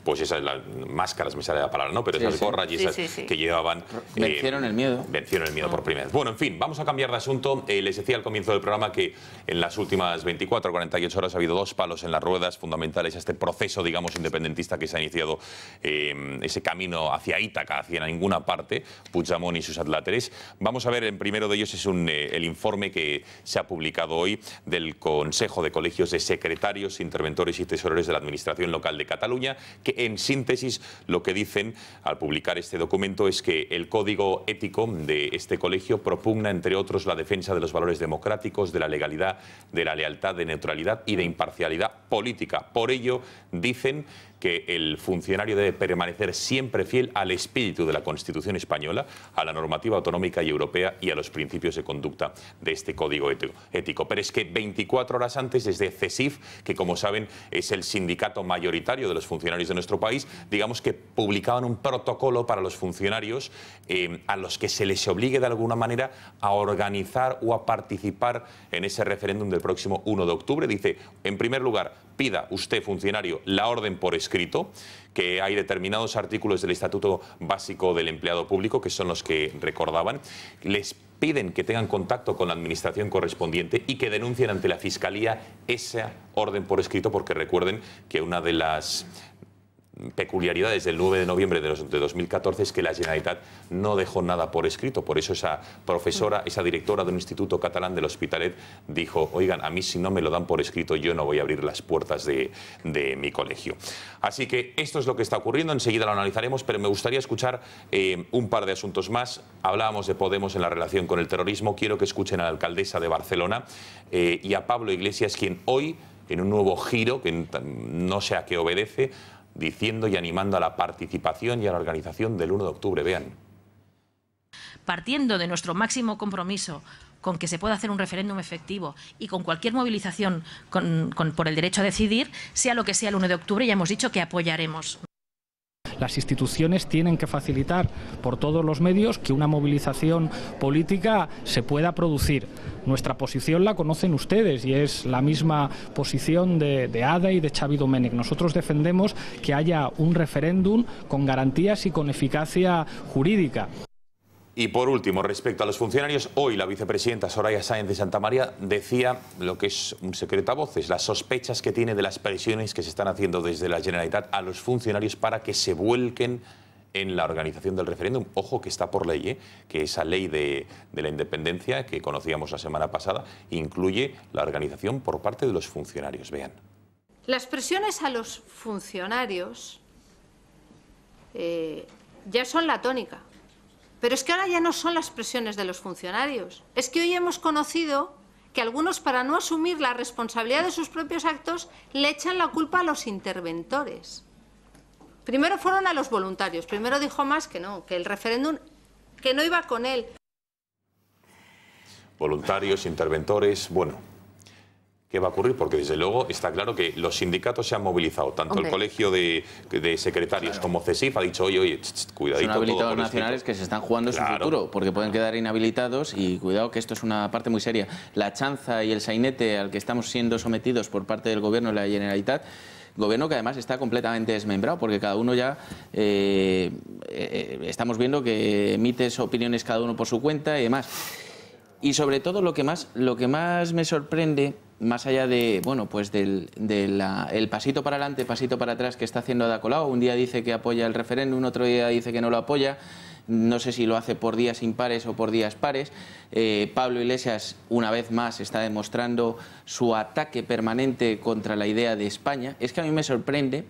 pues esas las máscaras, me sale la palabra, ¿no? Pero esas gorras y esas que llevaban... Vencieron el miedo. Vencieron el miedo por primera vez. Bueno, en fin, vamos a cambiar de asunto. Les decía al comienzo del programa que en las últimas 24 o 48 horas ha habido 2 palos en las ruedas fundamentales a este proceso, digamos, independentista que se ha iniciado, ese camino hacia Ítaca, hacia ninguna parte, Puigdemont y sus adláteres. Vamos a ver, el primero de ellos es el informe que se ha publicado hoy del Consejo de Colegios de Secretarios, Interventores y Tesorero de la Administración Local de Cataluña, que en síntesis lo que dicen al publicar este documento es que el código ético de este colegio propugna, entre otros, la defensa de los valores democráticos, de la legalidad, de la lealtad, de neutralidad y de imparcialidad política. Por ello, dicen, que el funcionario debe permanecer siempre fiel al espíritu de la Constitución española, a la normativa autonómica y europea y a los principios de conducta de este código ético. Pero es que 24 horas antes, desde CESIF, que como saben es el sindicato mayoritario de los funcionarios de nuestro país, digamos que publicaban un protocolo para los funcionarios a los que se les obligue de alguna manera a organizar o a participar en ese referéndum del próximo 1 de octubre. Dice, en primer lugar, pida usted, funcionario, la orden por escrito, que hay determinados artículos del Estatuto Básico del Empleado Público, que son los que recordaban, les piden que tengan contacto con la administración correspondiente y que denuncien ante la Fiscalía esa orden por escrito, porque recuerden que una de las peculiaridades del 9 de noviembre de 2014 es que la Generalitat no dejó nada por escrito. Por eso esa profesora, esa directora de un instituto catalán del Hospitalet dijo, oigan, a mí si no me lo dan por escrito yo no voy a abrir las puertas de mi colegio. Así que esto es lo que está ocurriendo, enseguida lo analizaremos, pero me gustaría escuchar un par de asuntos más. Hablábamos de Podemos en la relación con el terrorismo. Quiero que escuchen a la alcaldesa de Barcelona y a Pablo Iglesias, quien hoy, en un nuevo giro, que no sé a qué obedece, diciendo y animando a la participación y a la organización del 1 de octubre. Vean. Partiendo de nuestro máximo compromiso con que se pueda hacer un referéndum efectivo y con cualquier movilización por el derecho a decidir, sea lo que sea el 1 de octubre, ya hemos dicho que apoyaremos. Las instituciones tienen que facilitar por todos los medios que una movilización política se pueda producir. Nuestra posición la conocen ustedes y es la misma posición de Ada y de Xavi Domènech. Nosotros defendemos que haya un referéndum con garantías y con eficacia jurídica. Y por último, respecto a los funcionarios, hoy la vicepresidenta Soraya Sáenz de Santamaría decía lo que es un secreto a voces, las sospechas que tiene de las presiones que se están haciendo desde la Generalitat a los funcionarios para que se vuelquen en la organización del referéndum. Ojo que está por ley, que esa ley de la independencia que conocíamos la semana pasada incluye la organización por parte de los funcionarios. Vean. Las presiones a los funcionarios ya son la tónica. Pero es que ahora ya no son las presiones de los funcionarios. Es que hoy hemos conocido que algunos, para no asumir la responsabilidad de sus propios actos, le echan la culpa a los interventores. Primero fueron a los voluntarios. Primero dijo Mas que no, que el referéndum, que no iba con él. Voluntarios, interventores, bueno. ¿Qué va a ocurrir? Porque desde luego está claro que los sindicatos se han movilizado, tanto el colegio de secretarios como CESIF ha dicho, oye, cuidadito. Son habilitados nacionales que se están jugando su futuro, porque pueden quedar inhabilitados y cuidado que esto es una parte muy seria. La chanza y el sainete al que estamos siendo sometidos por parte del Gobierno de la Generalitat, gobierno que además está completamente desmembrado, porque cada uno ya estamos viendo que emite opiniones cada uno por su cuenta y demás. Y sobre todo lo que más me sorprende, más allá de, bueno, pues el pasito para adelante, pasito para atrás que está haciendo Ada Colau, un día dice que apoya el referéndum, otro día dice que no lo apoya, no sé si lo hace por días impares o por días pares. Pablo Iglesias, una vez más, está demostrando su ataque permanente contra la idea de España. Es que a mí me sorprende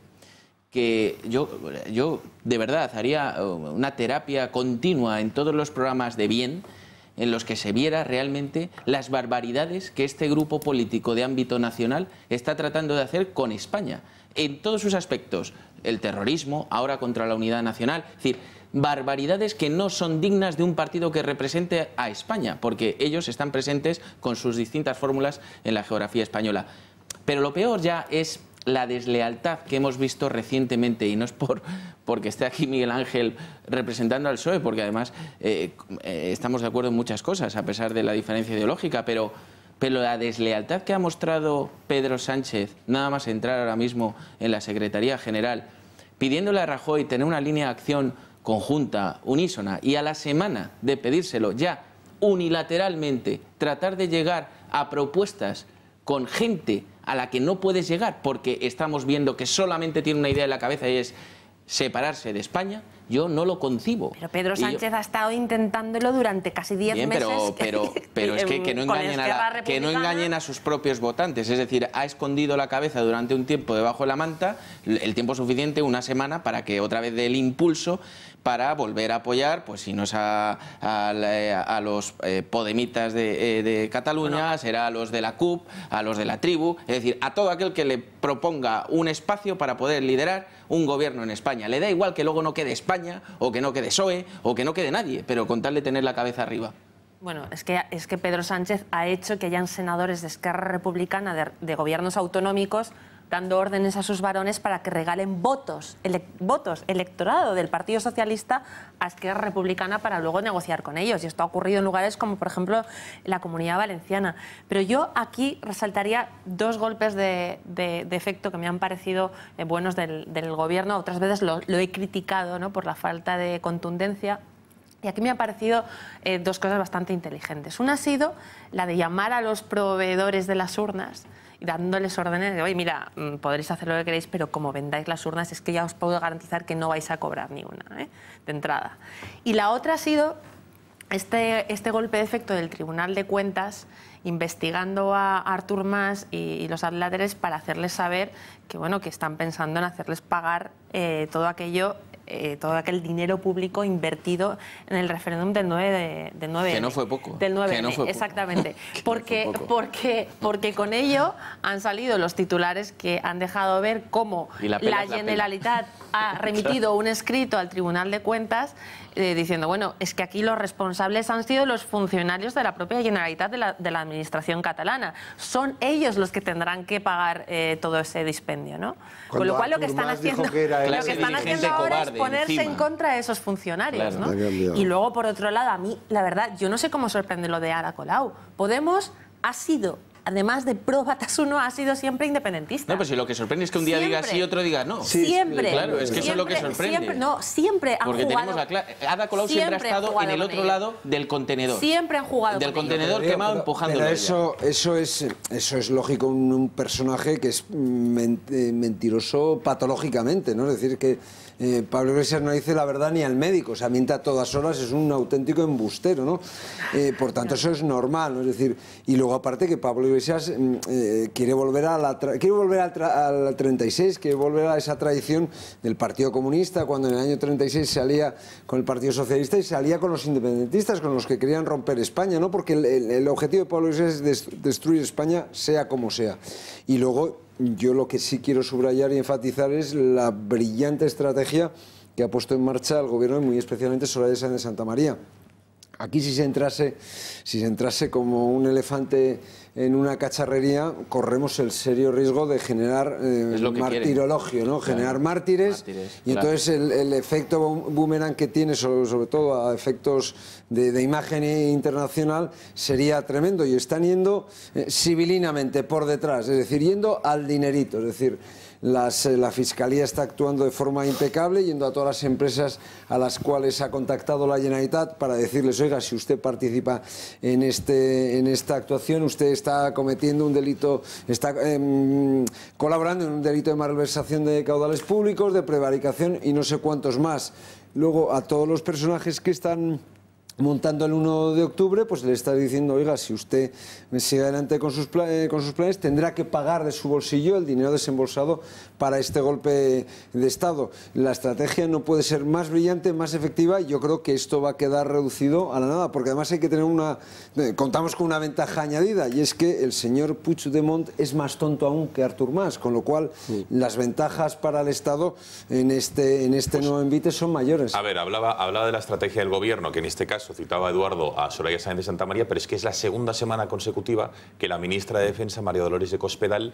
que yo de verdad haría una terapia continua en todos los programas de bien, en los que se viera realmente las barbaridades que este grupo político de ámbito nacional está tratando de hacer con España, en todos sus aspectos, el terrorismo, ahora contra la unidad nacional, es decir, barbaridades que no son dignas de un partido que represente a España, porque ellos están presentes con sus distintas fórmulas en la geografía española. Pero lo peor ya es la deslealtad que hemos visto recientemente, y no es porque esté aquí Miguel Ángel representando al PSOE, porque además estamos de acuerdo en muchas cosas, a pesar de la diferencia ideológica, pero la deslealtad que ha mostrado Pedro Sánchez, nada más entrar ahora mismo en la Secretaría General, pidiéndole a Rajoy tener una línea de acción conjunta, unísona, y a la semana de pedírselo ya unilateralmente, tratar de llegar a propuestas con gente a la que no puedes llegar porque estamos viendo que solamente tiene una idea en la cabeza y es separarse de España, yo no lo concibo. Pero Pedro Sánchez ha estado intentándolo durante casi 10 meses. Pero es que no engañen a sus propios votantes. Es decir, ha escondido la cabeza durante un tiempo debajo de la manta, el tiempo suficiente, una semana, para que otra vez dé el impulso para volver a apoyar, pues si no es a los podemitas de Cataluña, será a los de la CUP, a los de la tribu, es decir, a todo aquel que le proponga un espacio para poder liderar un gobierno en España. Le da igual que luego no quede España, o que no quede PSOE, o que no quede nadie, pero con tal de tener la cabeza arriba. Bueno, es que Pedro Sánchez ha hecho que hayan senadores de Esquerra Republicana de gobiernos autonómicos dando órdenes a sus varones para que regalen votos, electorado del Partido Socialista a Esquerra Republicana para luego negociar con ellos. Y esto ha ocurrido en lugares como, por ejemplo, la Comunidad Valenciana. Pero yo aquí resaltaría dos golpes de efecto que me han parecido buenos del Gobierno. Otras veces lo he criticado, ¿no?, por la falta de contundencia. Y aquí me han parecido dos cosas bastante inteligentes. Una ha sido la de llamar a los proveedores de las urnas y dándoles órdenes de, oye, mira, podréis hacer lo que queréis, pero como vendáis las urnas es que ya os puedo garantizar que no vais a cobrar ni una, de entrada. Y la otra ha sido este golpe de efecto del Tribunal de Cuentas investigando a Artur Mas y los adláteres para hacerles saber que, bueno, que están pensando en hacerles pagar todo aquel dinero público invertido en el referéndum del 9 de 9. Que no fue poco. Del 9, no exactamente. Porque con ello han salido los titulares que han dejado ver cómo la Generalitat ha remitido un escrito al Tribunal de Cuentas diciendo, bueno, es que aquí los responsables han sido los funcionarios de la propia Generalitat de la Administración catalana. Son ellos los que tendrán que pagar todo ese dispendio, ¿no? Con lo cual lo que están haciendo ahora es ponerse en contra de esos funcionarios, claro, ¿no? Y luego, por otro lado, a mí, la verdad, yo no sé cómo sorprende lo de Ada Colau. Podemos ha sido, además de pro Batasuna, ha sido siempre independentista. No, pues si lo que sorprende es que un día diga sí y otro diga no. Siempre. Claro, es que eso es lo que sorprende. Siempre han Porque jugado. Ada Colau siempre ha estado en el otro lado del contenedor. Siempre han jugado del contenedor quemado, empujándolo. Pero eso es lógico, un personaje que es mentiroso patológicamente, ¿no? Es decir, que Pablo Iglesias no dice la verdad ni al médico, o sea, miente a todas horas, es un auténtico embustero, ¿no? Por tanto, eso es normal, ¿no? Es decir, y luego aparte que Pablo Iglesias quiere volver al 36, quiere volver a esa tradición del Partido Comunista, cuando en el año 36 se alía con el Partido Socialista y se alía con los independentistas, con los que querían romper España, ¿no? Porque el objetivo de Pablo Iglesias es destruir España, sea como sea. Y luego, yo lo que sí quiero subrayar y enfatizar es la brillante estrategia que ha puesto en marcha el gobierno y muy especialmente Soraya Sáenz de Santamaría. Aquí si se entrase como un elefante en una cacharrería, corremos el serio riesgo de generar martirologio, ¿no? Generar mártires, y entonces el efecto boomerang que tiene, sobre todo a efectos de imagen internacional, sería tremendo, y están yendo civilinamente por detrás, es decir, yendo al dinerito, es decir, la Fiscalía está actuando de forma impecable, yendo a todas las empresas a las cuales ha contactado la Generalitat para decirles, oiga, si usted participa en esta actuación, usted está cometiendo un delito, está colaborando en un delito de malversación de caudales públicos, de prevaricación y no sé cuántos más. Luego, a todos los personajes que están montando el 1 de octubre, pues le está diciendo, oiga, si usted sigue adelante con sus planes, tendrá que pagar de su bolsillo el dinero desembolsado para este golpe de Estado. La estrategia no puede ser más brillante, más efectiva, y yo creo que esto va a quedar reducido a la nada, porque además hay que tener contamos con una ventaja añadida, y es que el señor Puigdemont es más tonto aún que Artur Mas, con lo cual las ventajas para el Estado en este nuevo envite son mayores. A ver, hablaba de la estrategia del gobierno, que en este caso citaba Eduardo a Soraya Sáenz de Santamaría, pero es que es la segunda semana consecutiva que la ministra de Defensa, María Dolores de Cospedal,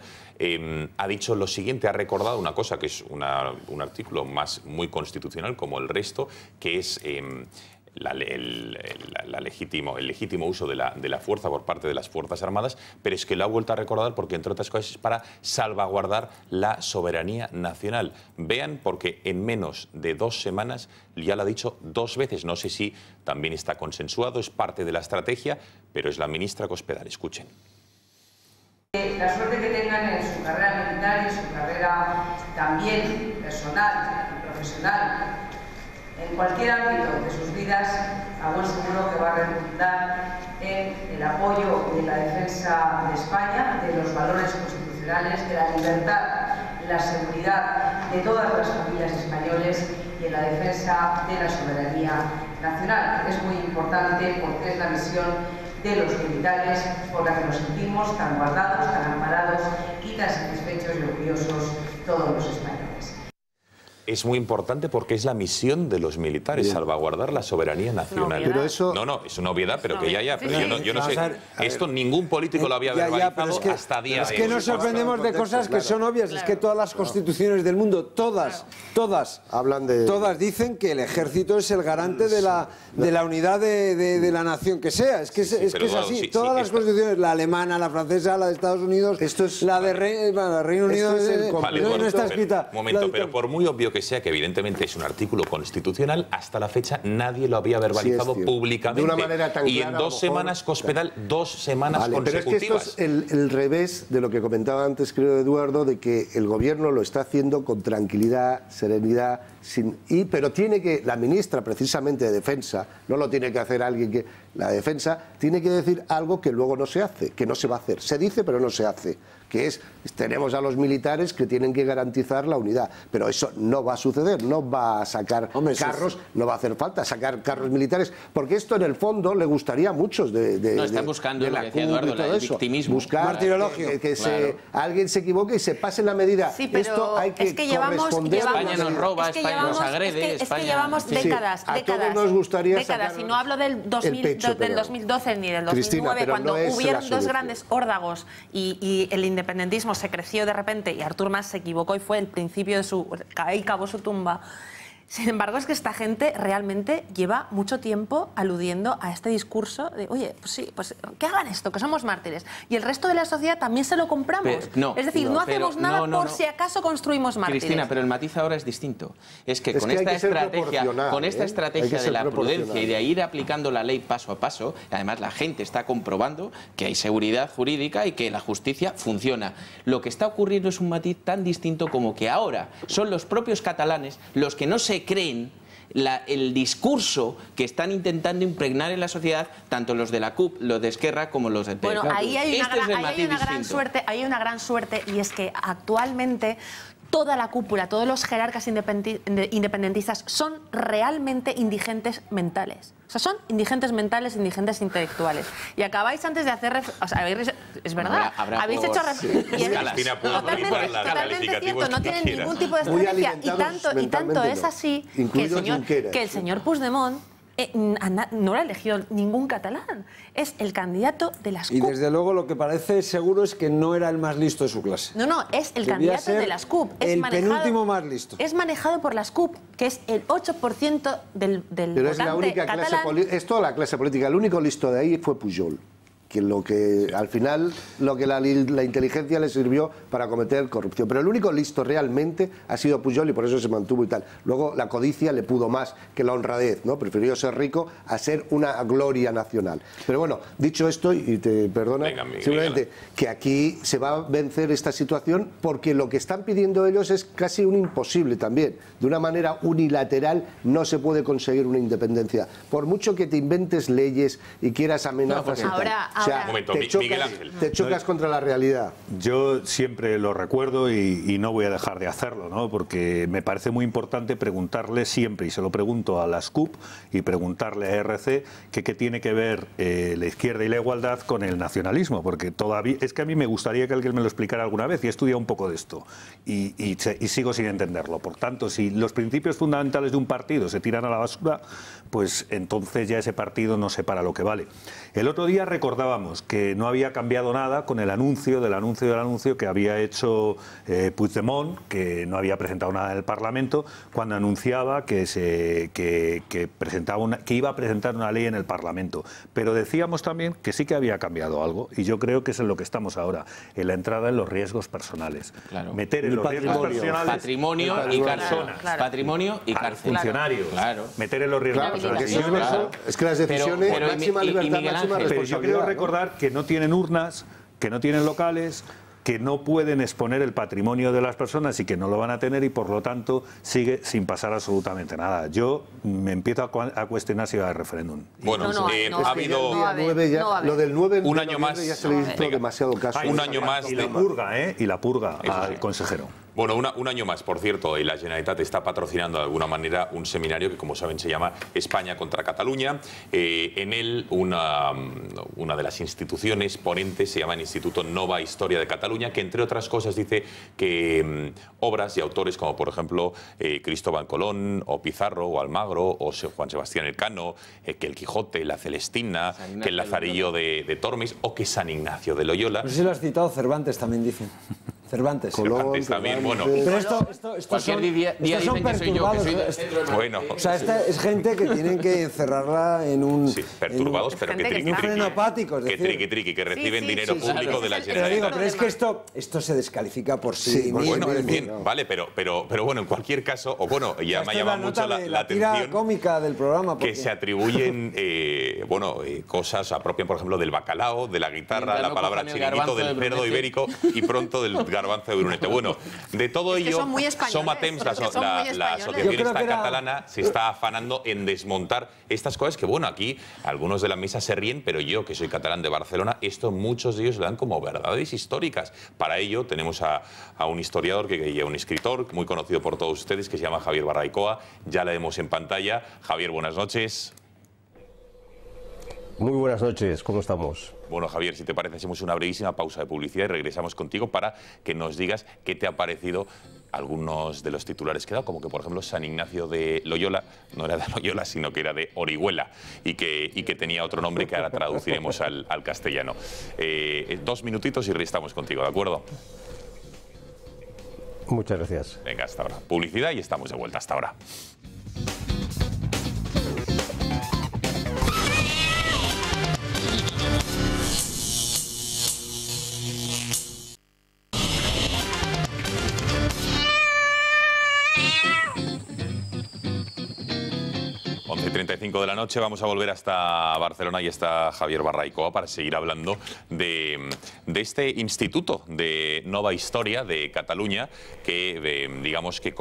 ha dicho lo siguiente, ha recordado una cosa que es un artículo muy constitucional como el resto, que es el legítimo uso de la fuerza por parte de las Fuerzas Armadas, pero es que lo ha vuelto a recordar porque, entre otras cosas, es para salvaguardar la soberanía nacional. Vean, porque en menos de 2 semanas ya lo ha dicho 2 veces. No sé si también está consensuado, es parte de la estrategia, pero es la ministra Cospedal. Escuchen. La suerte que tengan en su carrera militar y en su carrera también personal y profesional, en cualquier ámbito de sus vidas, a buen seguro que va a redundar en el apoyo y en la defensa de España, de los valores constitucionales, de la libertad y la seguridad de todas las familias españoles, y de la defensa de la soberanía nacional. Es muy importante porque es la misión de los militares por la que nos sentimos tan guardados, tan amparados y tan satisfechos y orgullosos todos los españoles. Es muy importante porque es la misión de los militares, salvaguardar la soberanía nacional. Pero eso... No, es una obviedad, pero que ya. Pero yo no sé. Esto ningún político lo había pero verbalizado es que, hasta día de hoy. Es que nos sorprendemos de cosas que son obvias. Es que todas las constituciones del mundo, todas hablan de... Todas dicen que el ejército es el garante de la unidad de la nación que sea. Es que es así. Todas las constituciones, la alemana, la francesa, la de Estados Unidos, la de Reino Unido, no está escrita. Un momento, pero por muy obvio que sea, que evidentemente es un artículo constitucional, hasta la fecha nadie lo había verbalizado públicamente. De una manera tan y clara, en 2 semanas, Cospedal, 2 semanas consecutivas. Pero es que esto es el revés de lo que comentaba antes, creo, Eduardo, de que el gobierno lo está haciendo con tranquilidad, serenidad, pero tiene que, la ministra precisamente de Defensa, no lo tiene que hacer alguien que, la Defensa, tiene que decir algo que luego no se hace, que no se va a hacer. Se dice, pero no se hace. Que es, tenemos a los militares que tienen que garantizar la unidad, pero eso no va a suceder, no va a sacar carros, no va a hacer falta sacar carros militares, porque esto en el fondo le gustaría a muchos están buscando, lo que decía Eduardo, el victimismo. Buscar martirologio. Alguien se equivoque y se pase la medida. Sí, pero esto hay que corresponder. España nos roba, España nos agrede. Es que llevamos décadas, nos gustaría décadas, y no hablo del 2012 ni del 2009, Cristina, cuando hubieron dos grandes órdagos y el independentismo se creció de repente y Artur Mas se equivocó y fue el principio de ahí cavó su tumba. Sin embargo, es que esta gente realmente lleva mucho tiempo aludiendo a este discurso de, oye, pues sí, pues que hagan esto, que somos mártires. Y el resto de la sociedad también se lo compramos. Es decir, no hacemos nada por si acaso construimos mártires. Cristina, pero el matiz ahora es distinto. Es que con esta estrategia de la prudencia y de ir aplicando la ley paso a paso, además la gente está comprobando que hay seguridad jurídica y que la justicia funciona. Lo que está ocurriendo es un matiz tan distinto como que ahora son los propios catalanes los que no se creen el discurso que están intentando impregnar en la sociedad, tanto los de la CUP, los de Esquerra, como los del PP. Bueno, ahí hay una gran suerte, y es que actualmente toda la cúpula, todos los jerarcas independentistas son realmente indigentes mentales. O sea, son indigentes mentales, indigentes intelectuales. Y acabáis antes de hacer... O sea, es verdad. Habéis hecho... Totalmente cierto, no tienen ningún tipo de estrategia. Y tanto es así que el señor Puigdemont no lo ha elegido ningún catalán. Es el candidato de las CUP. Y desde luego lo que parece seguro es que no era el más listo de su clase. No, es el candidato de las CUP. El penúltimo más listo. Es manejado por las CUP, que es el 8% del Pero es la única clase política, es toda la clase política. El único listo de ahí fue Pujol. Que al final la inteligencia le sirvió para cometer corrupción. Pero el único listo realmente ha sido Pujol y por eso se mantuvo y tal. Luego la codicia le pudo más que la honradez, ¿no? Prefirió ser rico a ser una gloria nacional. Pero bueno, dicho esto, y te perdona, simplemente que aquí se va a vencer esta situación porque lo que están pidiendo ellos es casi un imposible también. De una manera unilateral no se puede conseguir una independencia. Por mucho que te inventes leyes y quieras amenazas y tal. O sea, te chocas contra la realidad. Yo siempre lo recuerdo y no voy a dejar de hacerlo, ¿no? Porque me parece muy importante preguntarle siempre, y se lo pregunto a las CUP y preguntarle a RC, que qué tiene que ver la izquierda y la igualdad con el nacionalismo, porque todavía es que a mí me gustaría que alguien me lo explicara alguna vez, y he estudiado un poco de esto y sigo sin entenderlo. Por tanto, si los principios fundamentales de un partido se tiran a la basura, pues entonces ya ese partido no sé para lo que vale. El otro día recordábamos que no había cambiado nada con el anuncio que había hecho Puigdemont, que no había presentado nada en el Parlamento, cuando anunciaba que iba a presentar una ley en el Parlamento. Pero decíamos también que sí que había cambiado algo, y yo creo que es en lo que estamos ahora, en la entrada en los riesgos personales. Claro. Meter en los riesgos personales patrimonio y cárcel. Patrimonio y cárcel. Funcionarios. Claro. Meter en los riesgos personales. Es que las decisiones, máxima libertad, máxima responsabilidad. Pero yo quiero recordar que no tienen urnas, que no tienen locales, que no pueden exponer el patrimonio de las personas y que no lo van a tener, y por lo tanto sigue sin pasar absolutamente nada. Yo me empiezo a cuestionar si va a haber referéndum. Bueno, ha habido lo del 9 un año más, ya se le hizo demasiado caso. Un año más y la purga, y la purga al consejero. Bueno, un año más, por cierto, y la Generalitat está patrocinando de alguna manera un seminario que, como saben, se llama España contra Cataluña. En él, una de las instituciones ponentes se llama el Instituto Nova Historia de Cataluña, que, entre otras cosas, dice que obras y autores como, por ejemplo, Cristóbal Colón, o Pizarro, o Almagro, o Juan Sebastián Elcano, que el Quijote, la Celestina, que el Lazarillo de Tormes, o que San Ignacio de Loyola... No sé si lo has citado, Cervantes también dicen. Cervantes. Cervantes también, bueno. Pero estos son perturbados. Bueno. O sea, esta es gente que tienen que encerrarla en un... Sí, perturbados, pero que triqui, que reciben dinero público de la Generalitat. Pero es que esto se descalifica por sí mismo. Bueno, bien, vale, pero bueno, en cualquier caso, o bueno, ya me ha llamado mucho la atención cómica del programa. Que se atribuyen, cosas, apropian, por ejemplo, del bacalao, de la guitarra, la palabra chiringuito, del cerdo ibérico y pronto del garbanzo de Brunete. Bueno, de todo ello, Som Temps, la asociación catalana, se está afanando en desmontar estas cosas que, bueno, aquí algunos de la mesa se ríen, pero yo, que soy catalán de Barcelona, esto muchos de ellos le dan como verdades históricas. Para ello tenemos a un historiador y a un escritor muy conocido por todos ustedes, que se llama Javier Barraicoa. Ya la vemos en pantalla. Javier, buenas noches. Muy buenas noches, ¿cómo estamos? Bueno, Javier, si te parece, hacemos una brevísima pausa de publicidad y regresamos contigo para que nos digas qué te ha parecido algunos de los titulares que he dado, como que, por ejemplo, San Ignacio de Loyola no era de Loyola, sino que era de Orihuela y que tenía otro nombre que ahora traduciremos al castellano. 2 minutitos y estamos contigo, ¿de acuerdo? Muchas gracias. Venga, hasta ahora. Publicidad y estamos de vuelta. Hasta ahora. 11:35 de la noche, vamos a volver hasta Barcelona y está Javier Barraicoa para seguir hablando de este instituto de Nova Historia de Cataluña que, digamos, que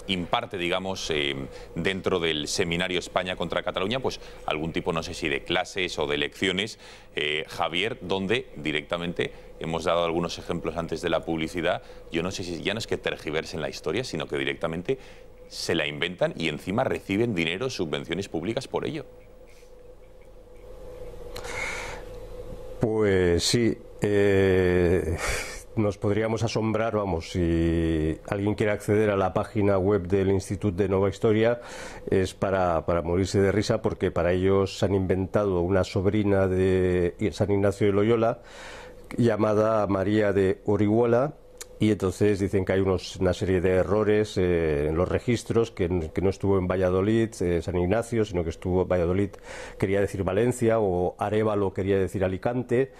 imparte, digamos, dentro del seminario España contra Cataluña, pues algún tipo, no sé si de clases o de lecciones, Javier, donde directamente hemos dado algunos ejemplos antes de la publicidad. Yo no sé si ya no es que tergiversen la historia, sino que directamente se la inventan y encima reciben dinero, subvenciones públicas por ello. Pues sí, nos podríamos asombrar, vamos, si alguien quiere acceder a la página web del Instituto de Nova Historia, es para morirse de risa, porque para ellos se han inventado una sobrina de San Ignacio de Loyola llamada María de Orihuela. Y entonces dicen que hay una serie de errores en los registros, que no estuvo en Valladolid, San Ignacio, sino que estuvo en Valladolid, quería decir Valencia, o Arévalo quería decir Alicante,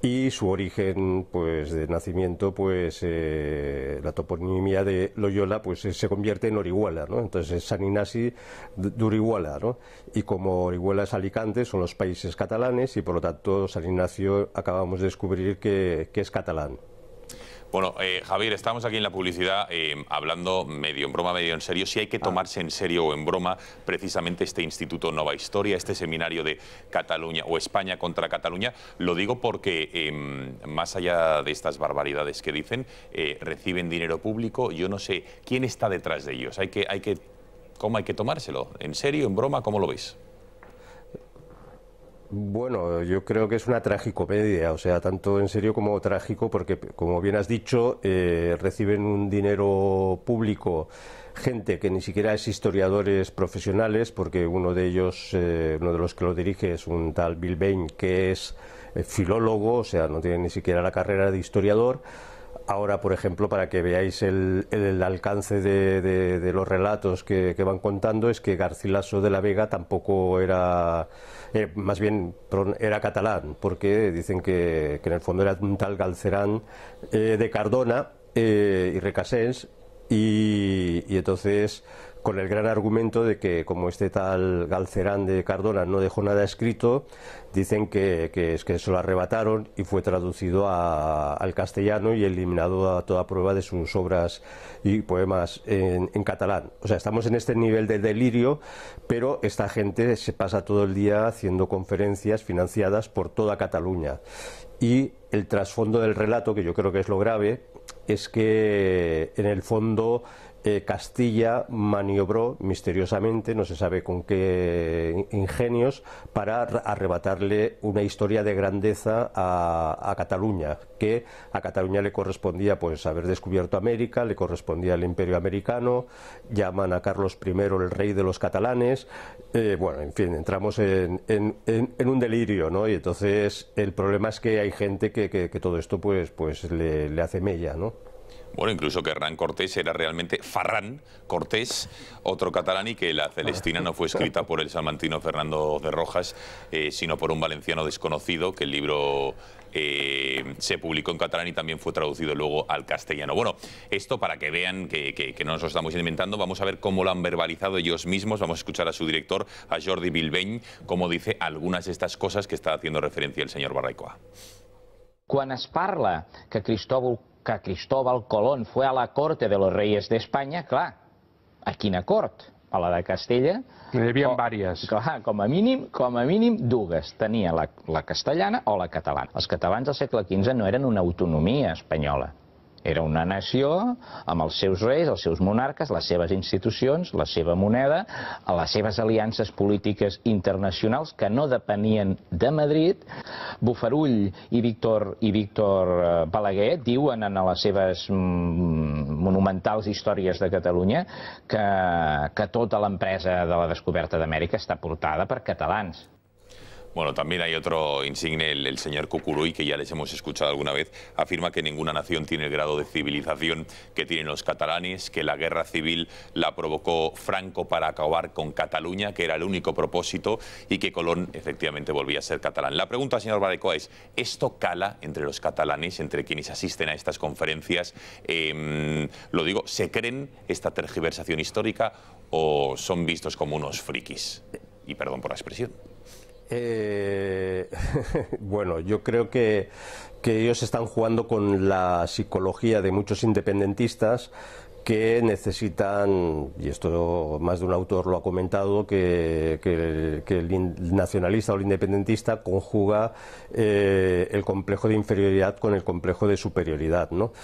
y su origen, pues, de nacimiento, pues la toponimia de Loyola, pues se convierte en Orihuela, ¿no? Entonces es San Ignacio de Orihuela, ¿no? Y como Orihuela es Alicante, son los países catalanes, y por lo tanto San Ignacio acabamos de descubrir que es catalán. Bueno, Javier, estamos aquí en la publicidad hablando medio en broma, medio en serio. Si hay que tomarse en serio o en broma precisamente este Instituto Nova Historia, este seminario de Cataluña o España contra Cataluña. Lo digo porque más allá de estas barbaridades que dicen, reciben dinero público. Yo no sé quién está detrás de ellos. ¿Cómo hay que tomárselo? ¿En serio, en broma? ¿Cómo lo veis? Bueno, yo creo que es una tragicomedia, o sea, tanto en serio como trágico, porque, como bien has dicho, reciben un dinero público gente que ni siquiera es historiadores profesionales, porque uno de ellos, uno de los que lo dirige, es un tal Bill Bain, que es filólogo, o sea, no tiene ni siquiera la carrera de historiador. Ahora, por ejemplo, para que veáis el alcance de los relatos que van contando, es que Garcilaso de la Vega tampoco era, más bien era catalán, porque dicen que en el fondo era un tal Galcerán de Cardona y Recasens, y entonces, con el gran argumento de que, como este tal Galcerán de Cardona no dejó nada escrito, dicen que se lo arrebataron y fue traducido al castellano y eliminado a toda prueba de sus obras y poemas en catalán. O sea, estamos en este nivel de delirio, pero esta gente se pasa todo el día haciendo conferencias financiadas por toda Cataluña. Y el trasfondo del relato, que yo creo que es lo grave, es que en el fondo Castilla maniobró misteriosamente, no se sabe con qué ingenios, para arrebatarle una historia de grandeza a Cataluña, que a Cataluña le correspondía pues haber descubierto América, le correspondía el Imperio Americano, llaman a Carlos I el rey de los catalanes, bueno, en fin, entramos en un delirio, ¿no? Y entonces el problema es que hay gente que todo esto pues le hace mella, ¿no? Bueno, incluso que Hernán Cortés era realmente Ferran Cortés, otro catalán, y que la Celestina no fue escrita por el salmantino Fernando de Rojas, sino por un valenciano desconocido, que el libro se publicó en catalán y también fue traducido luego al castellano. Bueno, esto para que vean que no nos lo estamos inventando. Vamos a ver cómo lo han verbalizado ellos mismos. Vamos a escuchar a su director, a Jordi Bilbeny, cómo dice algunas de estas cosas que está haciendo referencia el señor Barraikoa. Quan es parla que Cristóbal Colón fue a la corte de los reyes de España, clar, a quina cort? A la de Castella? Hi havia diverses. Clar, com a mínim dues. Tenia la castellana o la catalana. Els catalans del segle XV no eren una autonomia espanyola. Era una nació amb els seus reis, els seus monarques, les seves institucions, la seva moneda, les seves aliances polítiques internacionals que no depenien de Madrid. Bofarull i Víctor Balaguer diuen en les seves monumentals històries de Catalunya que tota l'empresa de la descoberta d'Amèrica està portada per catalans. Bueno, también hay otro insigne, el señor Cucuruy, que ya les hemos escuchado alguna vez, afirma que ninguna nación tiene el grado de civilización que tienen los catalanes, que la guerra civil la provocó Franco para acabar con Cataluña, que era el único propósito, y que Colón efectivamente volvía a ser catalán. La pregunta, señor Barraikoa, es, ¿esto cala entre los catalanes, entre quienes asisten a estas conferencias? Lo digo, ¿se creen esta tergiversación histórica o son vistos como unos frikis? Y perdón por la expresión. Bueno, yo creo que ellos están jugando con la psicología de muchos independentistas que necesitan, y esto más de un autor lo ha comentado, que el nacionalista o el independentista conjuga el complejo de inferioridad con el complejo de superioridad, ¿no?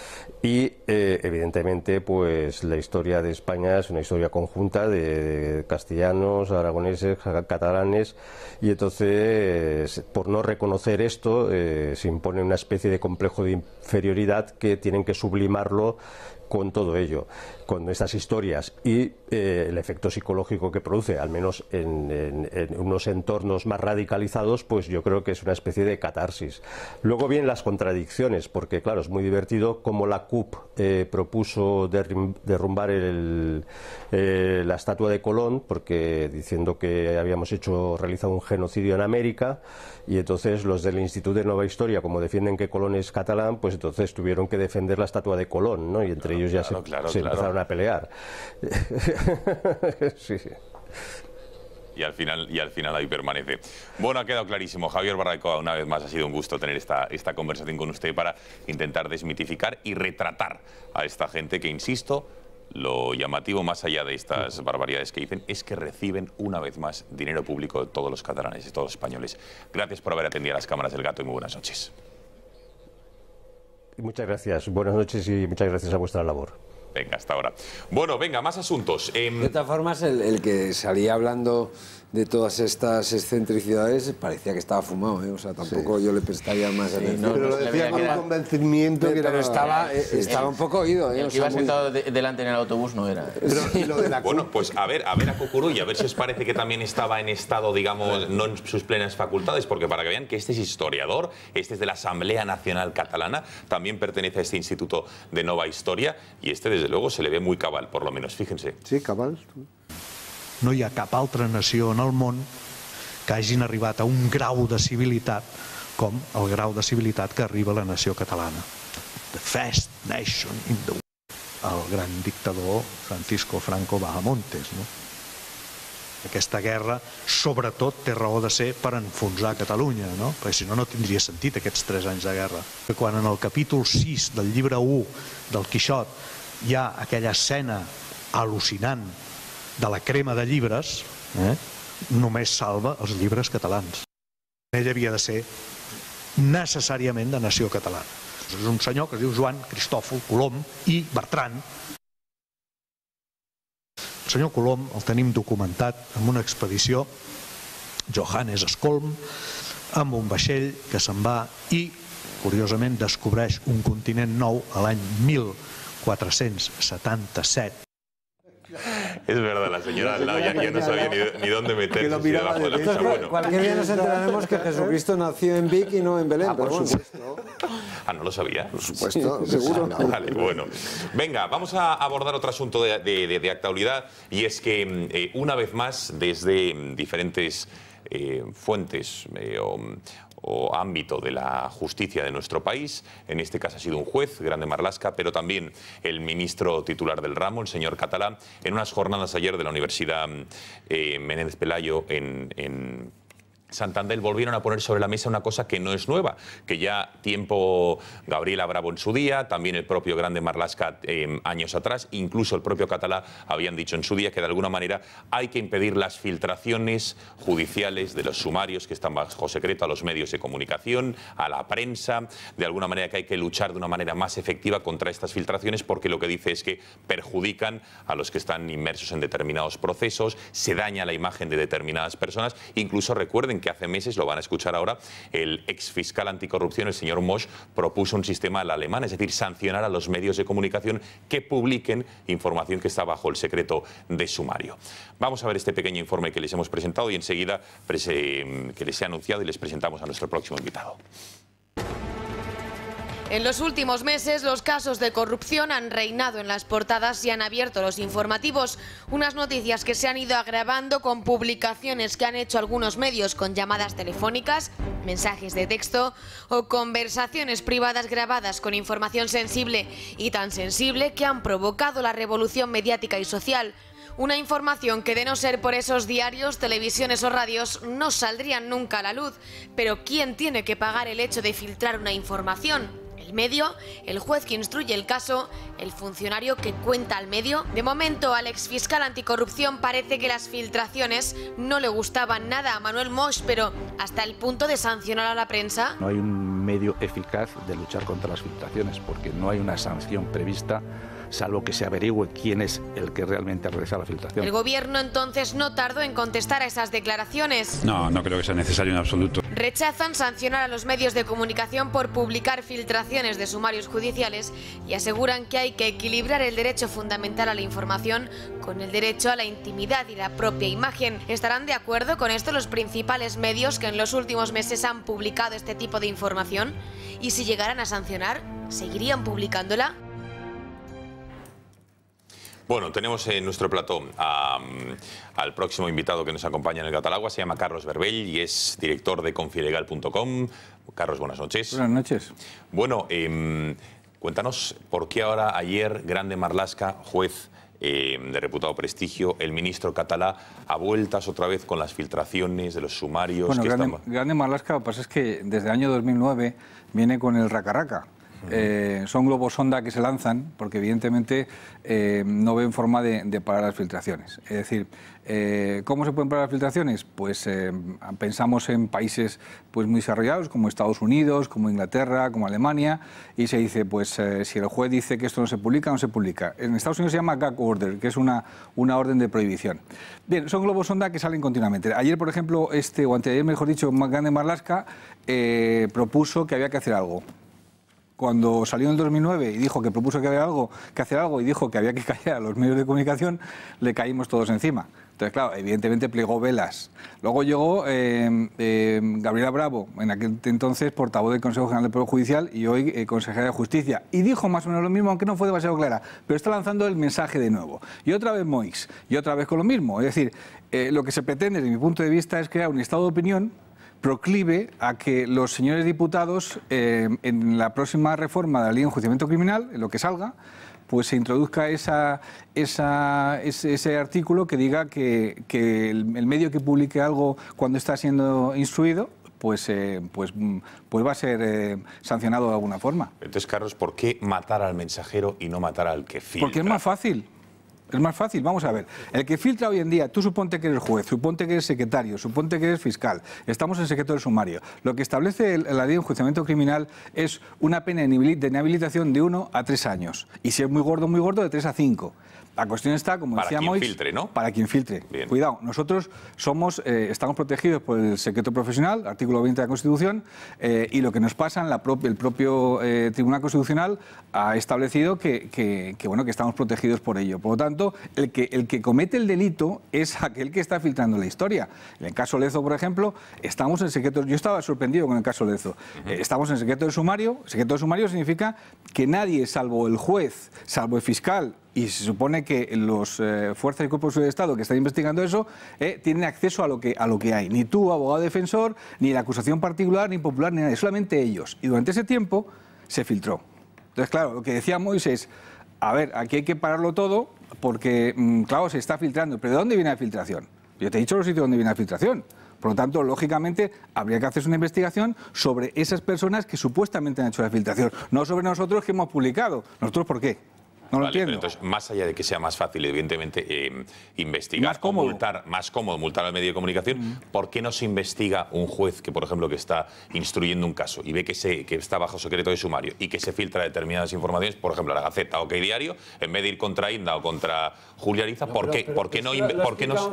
Y evidentemente pues la historia de España es una historia conjunta de castellanos, aragoneses, catalanes, y entonces por no reconocer esto se impone una especie de complejo de inferioridad que tienen que sublimarlo con todo ello, con estas historias y el efecto psicológico que produce, al menos en unos entornos más radicalizados, pues yo creo que es una especie de catarsis. Luego vienen las contradicciones, porque claro, es muy divertido como la CUP propuso derrumbar la estatua de Colón, porque diciendo que habíamos realizado un genocidio en América, y entonces los del Instituto de Nueva Historia, como defienden que Colón es catalán, pues entonces tuvieron que defender la estatua de Colón, ¿no? Y entre ellos ya se empezaron a pelear. Sí, sí. Y al final ahí permanece. Bueno, ha quedado clarísimo. Javier Barraikoa, una vez más ha sido un gusto tener esta conversación con usted para intentar desmitificar y retratar a esta gente que, insisto, lo llamativo, más allá de estas barbaridades que dicen, es que reciben una vez más dinero público de todos los catalanes, de todos los españoles. Gracias por haber atendido a las cámaras del Gato y muy buenas noches. Muchas gracias. Buenas noches y muchas gracias a vuestra labor. Venga, hasta ahora. Bueno, venga, más asuntos. De todas formas, el que salía hablando de todas estas excentricidades parecía que estaba fumado, ¿eh? O sea, tampoco yo le prestaría más atención. Pero lo decía con convencimiento. Pero estaba un poco oído, ¿eh? El que iba sentado delante en el autobús no era. Bueno, pues a ver a Cucuruy, a ver si os parece que también estaba en estado, digamos, no en sus plenas facultades, porque para que vean que este es historiador, este es de la Asamblea Nacional Catalana, también pertenece a este Instituto de Nova Historia, y este, desde luego, se le ve muy cabal, por lo menos, fíjense. Sí, cabal. No hi ha cap altra nació en el món que hagin arribat a un grau de civilitat com el grau de civilitat que arriba a la nació catalana. The first nation in the world. El gran dictador Francisco Franco Bahamontes, no? Aquesta guerra, sobretot, té raó de ser per enfonsar Catalunya, no? Perquè si no, no tindria sentit aquests 3 anys de guerra. Quan en el capítol 6 del llibre 1 del Quixot hi ha aquella escena al·lucinant de la crema de llibres, només salva els llibres catalans. Ell havia de ser necessàriament de nació catalana. És un senyor que es diu Joan Cristòfol Colom i Bertran. El senyor Colom el tenim documentat en una expedició, Johannes Skolm, amb un vaixell que se'n va i, curiosament, descobreix un continent nou a l'any 1477. Es verdad, la señora al lado ya no sabía ni dónde meterse. Debajo de la mesa. Bueno. Cualquier día nos enteraremos que Jesucristo nació en Vic y no en Belén. Por supuesto. Ah, ¿no lo sabía? Por supuesto, sí, seguro. Vale, bueno. Venga, vamos a abordar otro asunto de actualidad, y es que una vez más, desde diferentes fuentes o ámbito de la justicia de nuestro país, en este caso ha sido un juez, Grande Marlaska, pero también el ministro titular del ramo, el señor Català, en unas jornadas ayer de la Universidad Menéndez Pelayo en Santander, volvieron a poner sobre la mesa una cosa que no es nueva, que ya tiempo Gabriela Bravo en su día, también el propio Grande Marlaska años atrás, incluso el propio Català habían dicho en su día que de alguna manera hay que impedir las filtraciones judiciales de los sumarios que están bajo secreto a los medios de comunicación, a la prensa, de alguna manera que hay que luchar de una manera más efectiva contra estas filtraciones, porque lo que dice es que perjudican a los que están inmersos en determinados procesos, se daña la imagen de determinadas personas. Incluso recuerden que hace meses, lo van a escuchar ahora, el exfiscal anticorrupción, el señor Mosch, propuso un sistema al alemán, es decir, sancionar a los medios de comunicación que publiquen información que está bajo el secreto de sumario. Vamos a ver este pequeño informe que les hemos presentado y enseguida que les he anunciado, y les presentamos a nuestro próximo invitado. En los últimos meses, los casos de corrupción han reinado en las portadas y han abierto los informativos. Unas noticias que se han ido agravando con publicaciones que han hecho algunos medios con llamadas telefónicas, mensajes de texto o conversaciones privadas grabadas con información sensible, y tan sensible que han provocado la revolución mediática y social. Una información que, de no ser por esos diarios, televisiones o radios, no saldrían nunca a la luz. Pero ¿quién tiene que pagar el hecho de filtrar una información? ¿El medio? ¿El juez que instruye el caso? ¿El funcionario que cuenta al medio? De momento, al exfiscal anticorrupción parece que las filtraciones no le gustaban nada a Manuel Mosch, pero hasta el punto de sancionar a la prensa. No hay un medio eficaz de luchar contra las filtraciones, porque no hay una sanción prevista, salvo que se averigüe quién es el que realmente ha realizado la filtración. El gobierno entonces no tardó en contestar a esas declaraciones. No creo que sea necesario en absoluto. Rechazan sancionar a los medios de comunicación por publicar filtraciones de sumarios judiciales y aseguran que hay que equilibrar el derecho fundamental a la información con el derecho a la intimidad y la propia imagen. ¿Estarán de acuerdo con esto los principales medios que en los últimos meses han publicado este tipo de información? Y si llegaran a sancionar, ¿seguirían publicándola? Bueno, tenemos en nuestro plató al próximo invitado que nos acompaña en el Catalagua. Se llama Carlos Berbell y es director de confilegal.com. Carlos, buenas noches. Buenas noches. Bueno, cuéntanos por qué ahora, ayer, Grande Marlaska, juez de reputado prestigio, el ministro Català a vueltas otra vez con las filtraciones de los sumarios. Bueno, que Grande Marlaska, lo que pasa es que desde el año 2009 viene con el raca-raca. Son globos sonda que se lanzan porque evidentemente no ven forma de parar las filtraciones. Es decir, ¿cómo se pueden parar las filtraciones? Pues pensamos en países pues muy desarrollados como Estados Unidos, como Inglaterra, como Alemania, y se dice, pues si el juez dice que esto no se publica, no se publica. En Estados Unidos se llama gag order, que es una orden de prohibición. Bien, son globos sonda que salen continuamente. Ayer, por ejemplo, o anteayer, mejor dicho, Grande Marlaska propuso que había que hacer algo. Cuando salió en el 2009 y dijo que propuso que había que hacer algo y dijo que había que callar a los medios de comunicación, le caímos todos encima. Entonces, claro, evidentemente plegó velas. Luego llegó Gabriela Bravo, en aquel entonces portavoz del Consejo General del Poder Judicial y hoy consejera de Justicia. Y dijo más o menos lo mismo, aunque no fue demasiado clara, pero está lanzando el mensaje de nuevo. Y otra vez Moix, y otra vez con lo mismo. Es decir, lo que se pretende, desde mi punto de vista, es crear un estado de opinión proclive a que los señores diputados, en la próxima reforma de la Ley de Enjuiciamiento Criminal, en lo que salga, pues se introduzca ese artículo que diga que el medio que publique algo cuando está siendo instruido, pues va a ser sancionado de alguna forma. Entonces, Carlos, ¿por qué matar al mensajero y no matar al que filtra? Porque es más fácil. Es más fácil, vamos a ver. El que filtra hoy en día, tú suponte que eres juez, suponte que eres secretario, suponte que eres fiscal, estamos en secreto del sumario. Lo que establece la ley de enjuiciamiento criminal es una pena de inhabilitación de 1 a 3 años. Y si es muy gordo, de 3 a 5. La cuestión está, como decía Moix, filtre, ¿no? Para quien filtre. Bien. Cuidado, nosotros estamos protegidos por el secreto profesional, artículo 20 de la Constitución, y lo que nos pasa, el propio Tribunal Constitucional ha establecido que estamos protegidos por ello. Por lo tanto, el que comete el delito es aquel que está filtrando la historia. En el caso Lezo, por ejemplo, estamos en secreto. Yo estaba sorprendido con el caso Lezo. Estamos en secreto del sumario. Secreto del sumario significa que nadie, salvo el juez, salvo el fiscal, y se supone que los fuerzas y cuerpos de Estado que están investigando eso tienen acceso a lo que hay. Ni tú, abogado defensor, ni la acusación particular, ni popular, ni nadie, solamente ellos. Y durante ese tiempo se filtró. Entonces, claro, lo que decía Moix es, a ver, aquí hay que pararlo todo porque, claro, se está filtrando. ¿Pero de dónde viene la filtración? Yo te he dicho los sitios donde viene la filtración. Por lo tanto, lógicamente, habría que hacer una investigación sobre esas personas que supuestamente han hecho la filtración, no sobre nosotros que hemos publicado. ¿Nosotros por qué? No lo entiendo. Pero entonces, más allá de que sea más fácil, evidentemente, investigar o multar, más cómodo multar al medio de comunicación, ¿por qué no se investiga un juez que, por ejemplo, que está instruyendo un caso y ve que está bajo secreto de sumario y que se filtra determinadas informaciones, por ejemplo, a la Gaceta o OK Diario, en vez de ir contra Inda o contra Julia Ariza, ¿por qué no?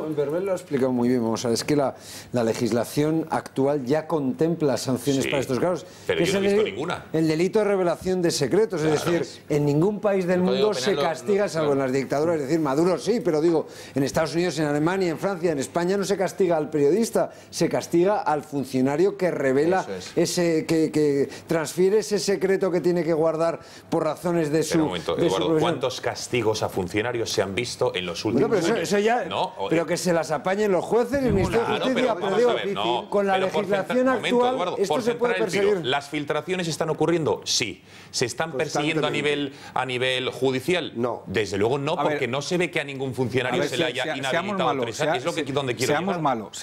Berbel lo ha explicado muy bien. Vamos a ver, es que la legislación actual ya contempla sanciones para estos casos. Pero yo no he visto ninguna. El delito de revelación de secretos, es decir, en ningún país del mundo se castiga, salvo en las dictaduras, es decir, Maduro sí, pero digo, en Estados Unidos, en Alemania, en Francia, en España no se castiga al periodista, se castiga al funcionario que revela que transfiere ese secreto que tiene que guardar por razones de su... Pero un momento, Eduardo, ¿cuántos castigos a funcionarios se han visto en los últimos años? Eso ya, pero que se las apañen los jueces y el Ministerio de Justicia, pero digo, con la legislación actual, Eduardo, esto se puede perseguir. ¿Las filtraciones están ocurriendo? Sí. ¿Se están persiguiendo a nivel judicial? No. Desde luego no, porque no se ve que a ningún funcionario se le haya inhabilitado 3 años. Es donde quiero llegar. Seamos malos.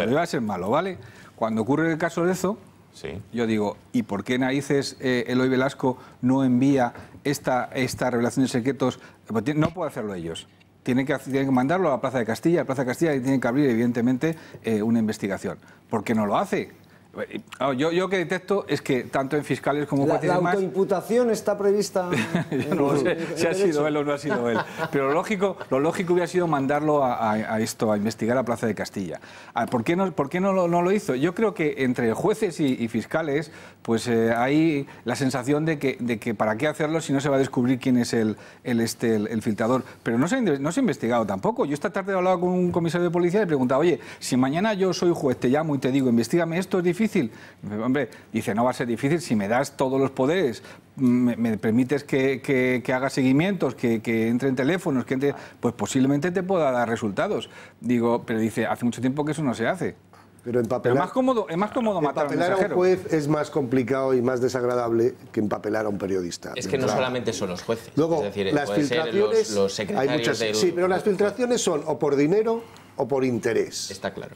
Yo voy a ser malo, ¿vale? Cuando ocurre el caso de Lezo, yo digo, ¿y por qué narices Eloy Velasco no envía esta revelación de secretos? No puede hacerlo ellos. Tienen que mandarlo a la Plaza de Castilla. La Plaza de Castilla tiene que abrir, evidentemente, una investigación. ¿Por qué no lo hace? Yo que detecto es que tanto en fiscales como jueces la autoimputación está prevista. Yo no sé si ha sido él o no ha sido él. Pero lo lógico hubiera sido mandarlo a investigar a Plaza de Castilla. ¿Por qué no lo hizo? Yo creo que entre jueces y fiscales pues hay la sensación de que para qué hacerlo si no se va a descubrir quién es el filtrador. Pero no se ha investigado tampoco. Yo esta tarde he hablado con un comisario de policía y le he preguntado, oye, si mañana yo soy juez, te llamo y te digo, investígame esto, ¿es difícil? Hombre, dice, no va a ser difícil si me das todos los poderes, me permites que haga seguimientos, que entre en teléfonos, pues posiblemente te pueda dar resultados. Digo, pero dice, hace mucho tiempo que eso no se hace. Pero es más cómodo matar a un mensajero. A un juez es más complicado y más desagradable que empapelar a un periodista. Es que no solamente son los jueces. Luego, es decir, las filtraciones, los secretarios sí, pero las filtraciones son o por dinero o por interés. Está claro.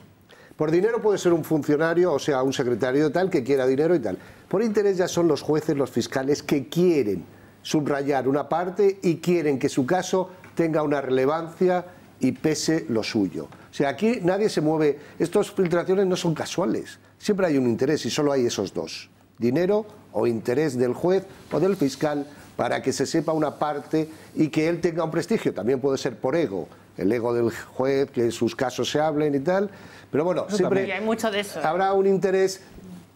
Por dinero puede ser un funcionario, o sea, un secretario tal, que quiera dinero y tal. Por interés ya son los jueces, los fiscales, que quieren subrayar una parte y quieren que su caso tenga una relevancia y pese lo suyo. O sea, aquí nadie se mueve. Estas filtraciones no son casuales. Siempre hay un interés y solo hay esos dos. Dinero o interés del juez o del fiscal para que se sepa una parte y que él tenga un prestigio. También puede ser por ego. El ego del juez, que sus casos se hablen y tal. Pero bueno, siempre hay mucho de eso. Habrá un interés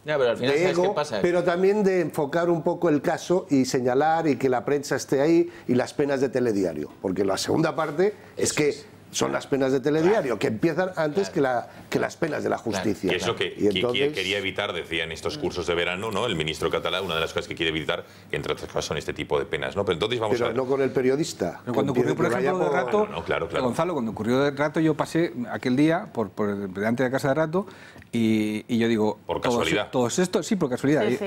pero al final, de ego, pero también de enfocar un poco el caso y señalar y que la prensa esté ahí y las penas de telediario. Porque la segunda parte es que son las penas de telediario, que empiezan antes que las penas de la justicia. Que es lo que quería evitar, decía en estos cursos de verano, ¿no? El ministro catalán, una de las cosas que quiere evitar, entre otras cosas, son este tipo de penas, ¿no? Pero entonces vamos a ver. No con el periodista. Cuando ocurrió, por ejemplo, de Rato, claro. Gonzalo, cuando ocurrió de Rato, yo pasé aquel día por delante de la casa de Rato y yo digo... Por casualidad. Todos estos, sí, por casualidad. Sí.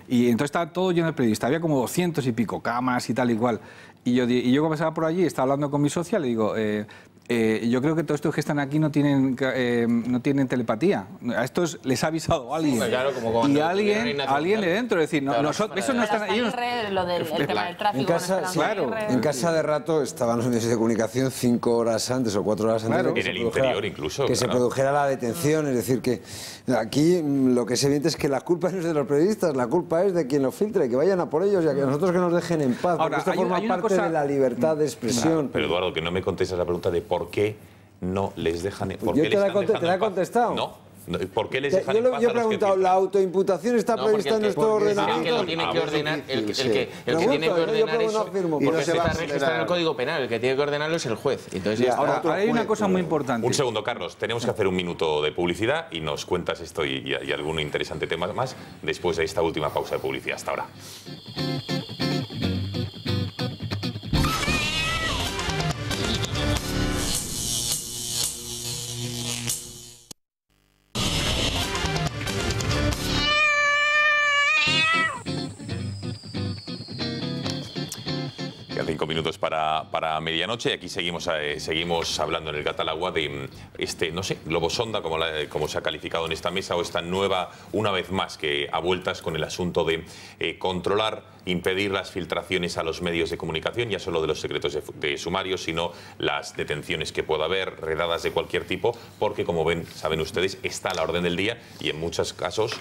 Y entonces estaba todo lleno de periodistas. Había como 200 y pico cámaras y tal y cual. Y yo cuando pasaba por allí, estaba hablando con mi socia, le digo... yo creo que todos estos que están aquí no tienen telepatía. A estos les ha avisado alguien. Claro, como y alguien de dentro. Es decir, nosotros, eso no están ellos. Lo del tema del tráfico. En casa de rato estaban los medios de comunicación 5 horas antes o 4 horas antes de que en el interior incluso. Que se produjera la detención. Es decir, que aquí lo que es evidente es que la culpa no es de los periodistas, la culpa es de quien los filtre, que vayan a por ellos y a que nosotros que nos dejen en paz. Porque esto forma parte de la libertad de expresión. Pero Eduardo, que no me contestas la pregunta de por qué no les dejan. ¿Por qué yo te la he contestado. No. ¿Por qué les dejan en paz? Yo he preguntado, ¿la autoimputación está prevista en nuestro ordenamiento? Que lo tiene que ordenar, el que tiene que ordenar eso, porque se está registrado en el Código Penal, el que tiene que ordenarlo es el juez. Entonces, ahora hay una cosa muy importante. Un segundo, Carlos, tenemos que hacer un minuto de publicidad y nos cuentas esto y algún interesante tema más después de esta última pausa de publicidad. Hasta ahora. Quedan 5 minutos para medianoche y aquí seguimos hablando en el Gatalagua de no sé, globosonda, como se ha calificado en esta mesa, o esta nueva, una vez más, que a vueltas con el asunto de controlar, impedir las filtraciones a los medios de comunicación, ya solo de los secretos de sumario, sino las detenciones que pueda haber, redadas de cualquier tipo, porque como saben ustedes, está a la orden del día y en muchos casos,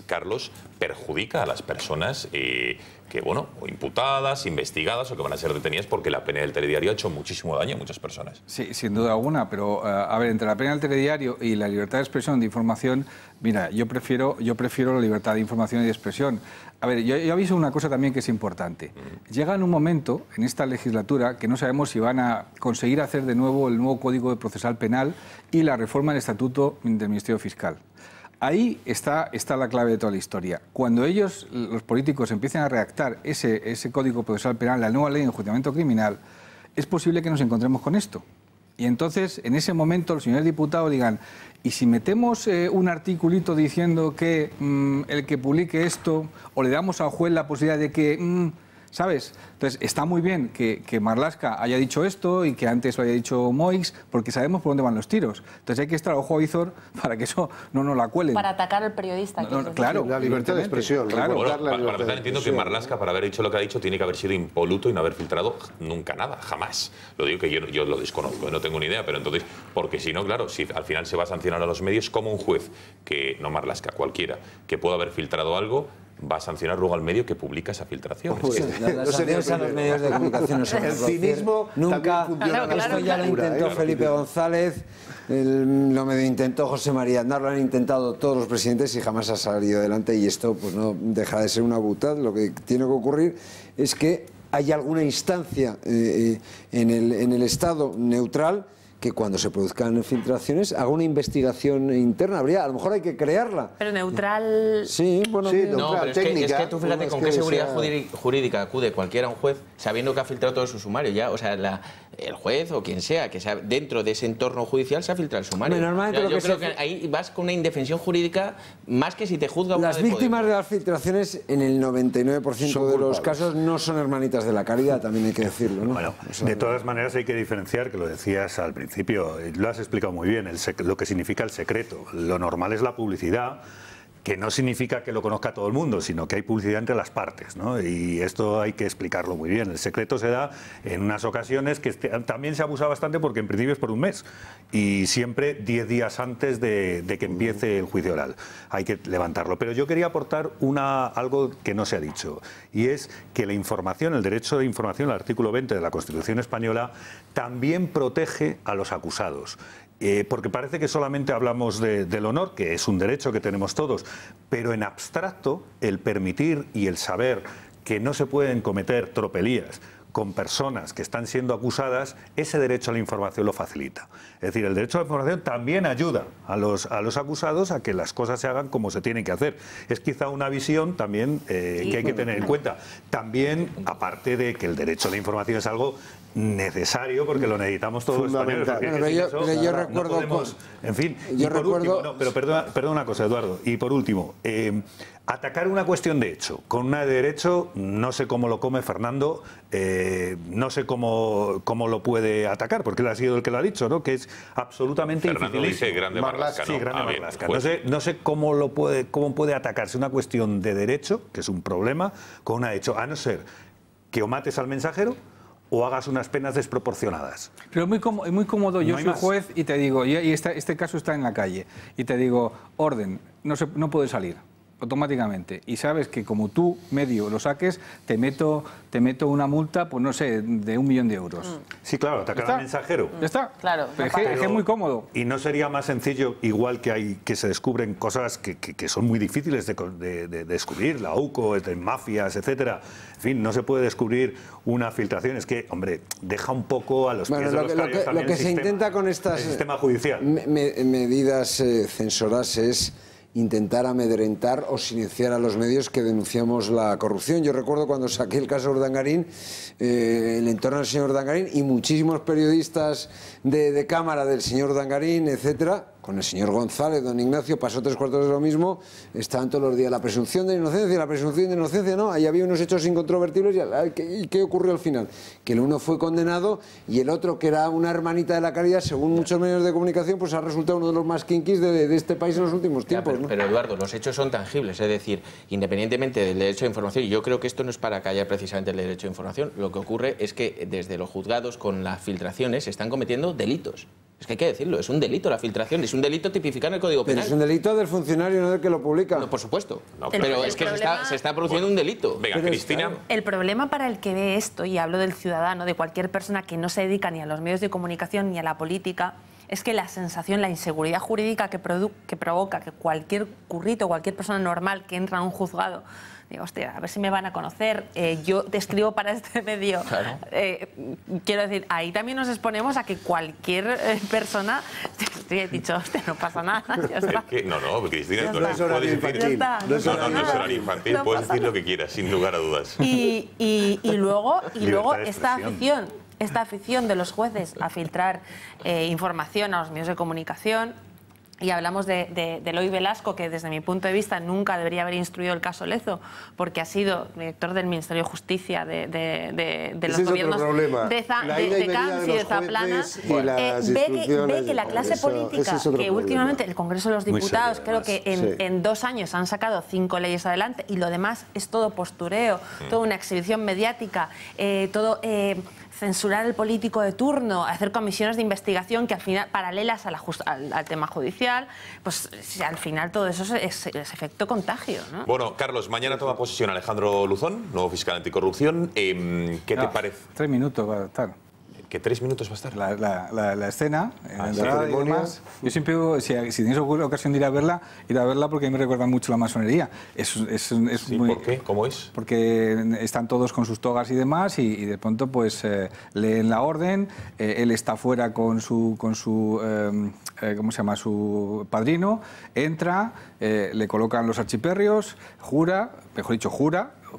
Carlos, perjudica a las personas que, bueno, o imputadas, investigadas o que van a ser detenidas, porque la pena del telediario ha hecho muchísimo daño a muchas personas. Sí, sin duda alguna, pero a ver, entre la pena del telediario y la libertad de expresión de información, mira, yo prefiero la libertad de información y de expresión. A ver, yo aviso una cosa también que es importante. Llega en un momento, en esta legislatura, que no sabemos si van a conseguir hacer de nuevo el nuevo Código Procesal Penal y la reforma del Estatuto del Ministerio Fiscal. Ahí está la clave de toda la historia. Cuando ellos, los políticos, empiecen a redactar ese Código Procesal Penal, la nueva ley de enjuiciamiento criminal, es posible que nos encontremos con esto. Y entonces, en ese momento, los señores diputados digan, ¿y si metemos un articulito diciendo que el que publique esto, o le damos al juez la posibilidad de que... ¿Sabes? Entonces, está muy bien que Marlaska haya dicho esto y que antes lo haya dicho Moix, porque sabemos por dónde van los tiros. Entonces, hay que estar ojo a visor para que eso no nos la cuelen. Para atacar al periodista. Claro. La libertad de expresión. Claro. Bueno, para empezar, entiendo que Marlaska, para haber dicho lo que ha dicho, tiene que haber sido impoluto y no haber filtrado nunca nada, jamás. Lo digo que yo lo desconozco, no tengo ni idea, pero entonces, porque si no, claro, si al final se va a sancionar a los medios, como un juez, que no Marlaska, cualquiera, que pueda haber filtrado algo, va a sancionar luego al medio que publica esa filtración. Las sanciones a los medios de comunicación no son. El cinismo nunca. Esto ya lo intentó Felipe González, lo medio intentó José María Aznar, lo han intentado todos los presidentes y jamás ha salido adelante, y esto pues no deja de ser una butad. Lo que tiene que ocurrir es que haya alguna instancia en el Estado neutral que cuando se produzcan filtraciones haga una investigación interna. A lo mejor hay que crearla. Pero neutral... Sí, bueno, sí, no, pero técnica, es que tú fíjate con qué seguridad jurídica acude cualquiera a un juez sabiendo que ha filtrado todo su sumario ya. O sea, el juez o quien sea, que sea dentro de ese entorno judicial se ha filtrado el sumario. Normalmente yo creo que ahí vas con una indefensión jurídica más que si te juzga una Las víctimas de las filtraciones en el 99% de los casos no son hermanitas de la caridad, también hay que decirlo, ¿no? Bueno, de todas maneras hay que diferenciar, que lo decías al principio, lo has explicado muy bien, lo que significa el secreto. Lo normal es la publicidad, que no significa que lo conozca todo el mundo, sino que hay publicidad entre las partes, ¿no? Y esto hay que explicarlo muy bien. El secreto se da en unas ocasiones que también se abusa bastante, porque en principio es por un mes y siempre 10 días antes de que empiece el juicio oral. Hay que levantarlo. Pero yo quería aportar algo que no se ha dicho, y es que la información, el derecho de información, el artículo 20 de la Constitución española, también protege a los acusados. Porque parece que solamente hablamos del honor, que es un derecho que tenemos todos, pero en abstracto el permitir y el saber que no se pueden cometer tropelías con personas que están siendo acusadas, ese derecho a la información lo facilita. Es decir, el derecho a la información también ayuda a los acusados a que las cosas se hagan como se tienen que hacer. Es quizá una visión también que hay que tener en cuenta. También, aparte de que el derecho a la información es algo necesario, porque lo necesitamos todos los españoles. Yo recuerdo... En fin, yo recuerdo... Último, pero perdona una cosa, Eduardo, y por último, Atacar una cuestión de hecho con una de derecho, no sé cómo lo come Fernando, no sé cómo lo puede atacar, porque él ha sido el que lo ha dicho, ¿no? Que es absolutamente Fernando dice Grande Marlaska, ¿no? Sí, Grande Marlaska. Pues No sé cómo puede atacarse una cuestión de derecho, que es un problema, con una de hecho, a no ser que o mates al mensajero o hagas unas penas desproporcionadas. Pero es muy cómodo, yo No hay soy más. juez y te digo, y este caso está en la calle, y te digo, orden, no puede salir automáticamente, y sabes que como tú medio lo saques, te meto una multa, pues no sé, de 1 millón de euros. Sí, claro, atacar al mensajero. Ya está. Claro. Pero es que es muy cómodo. Y no sería más sencillo, igual que se descubren cosas que son muy difíciles de descubrir, la UCO, de mafias, etcétera. En fin, no se puede descubrir una filtración. Es que, hombre, deja un poco a los pies de los caballos también lo que se intenta con estas el sistema judicial. medidas censoras es intentar amedrentar o silenciar a los medios que denunciamos la corrupción. Yo recuerdo cuando saqué el caso Urdangarín, el entorno del señor Urdangarín y muchísimos periodistas de cámara del señor Urdangarín, etcétera, con el señor González, don Ignacio, pasó 3/4 de lo mismo, estaban todos los días la presunción de inocencia, la presunción de inocencia, no, ahí había unos hechos incontrovertibles y ¿qué ocurrió al final? Que el uno fue condenado y el otro, que era una hermanita de la caridad, según muchos medios de comunicación, pues ha resultado uno de los más kinkis de este país en los últimos tiempos. Pero Eduardo, los hechos son tangibles, es decir, independientemente del derecho a información, y yo creo que esto no es para callar precisamente el derecho a información, lo que ocurre es que desde los juzgados con las filtraciones se están cometiendo delitos. Es que hay que decirlo, es un delito la filtración, es un delito tipificado en el Código Penal. Pero es un delito del funcionario, no del que lo publica. No, por supuesto. No, pero es que se está produciendo un delito. Venga, Cristina. El problema para el que ve esto, y hablo del ciudadano, de cualquier persona que no se dedica ni a los medios de comunicación ni a la política, es que la sensación, la inseguridad jurídica que provoca que cualquier currito, cualquier persona normal que entra a un juzgado, digo, hostia, a ver si me van a conocer, yo te escribo para este medio. Claro. Quiero decir, ahí también nos exponemos a que cualquier persona, he dicho, hostia, no pasa nada, ya está. No, Cristina, no es horario infantil. No es horario infantil, puedes decir lo que quieras, sin lugar a dudas. Y luego esta afición de los jueces a filtrar información a los medios de comunicación. Y hablamos de Eloy Velasco, que desde mi punto de vista nunca debería haber instruido el caso Lezo, porque ha sido director del Ministerio de Justicia de los gobiernos de Camps y de Zaplana. Ve que la clase política, que últimamente el Congreso de los Diputados, creo que en 2 años han sacado 5 leyes adelante, y lo demás es todo postureo, toda una exhibición mediática, todo... censurar al político de turno, hacer comisiones de investigación que al final, paralelas al tema judicial, pues al final todo eso es efecto contagio, ¿no? Bueno, Carlos, mañana toma posesión Alejandro Luzón, nuevo fiscal anticorrupción. ¿Qué te parece? 3 minutos va a estar. ¿Qué 3 minutos va a estar? La escena, la entrada y demás. Yo siempre digo, si tienes ocasión de ir a verla porque a mí me recuerda mucho la masonería. Sí, muy, ¿por qué? ¿Cómo es? Porque están todos con sus togas y demás, y de pronto pues leen la orden, él está fuera con su ¿cómo se llama? Su padrino, entra, le colocan los archiperrios, jura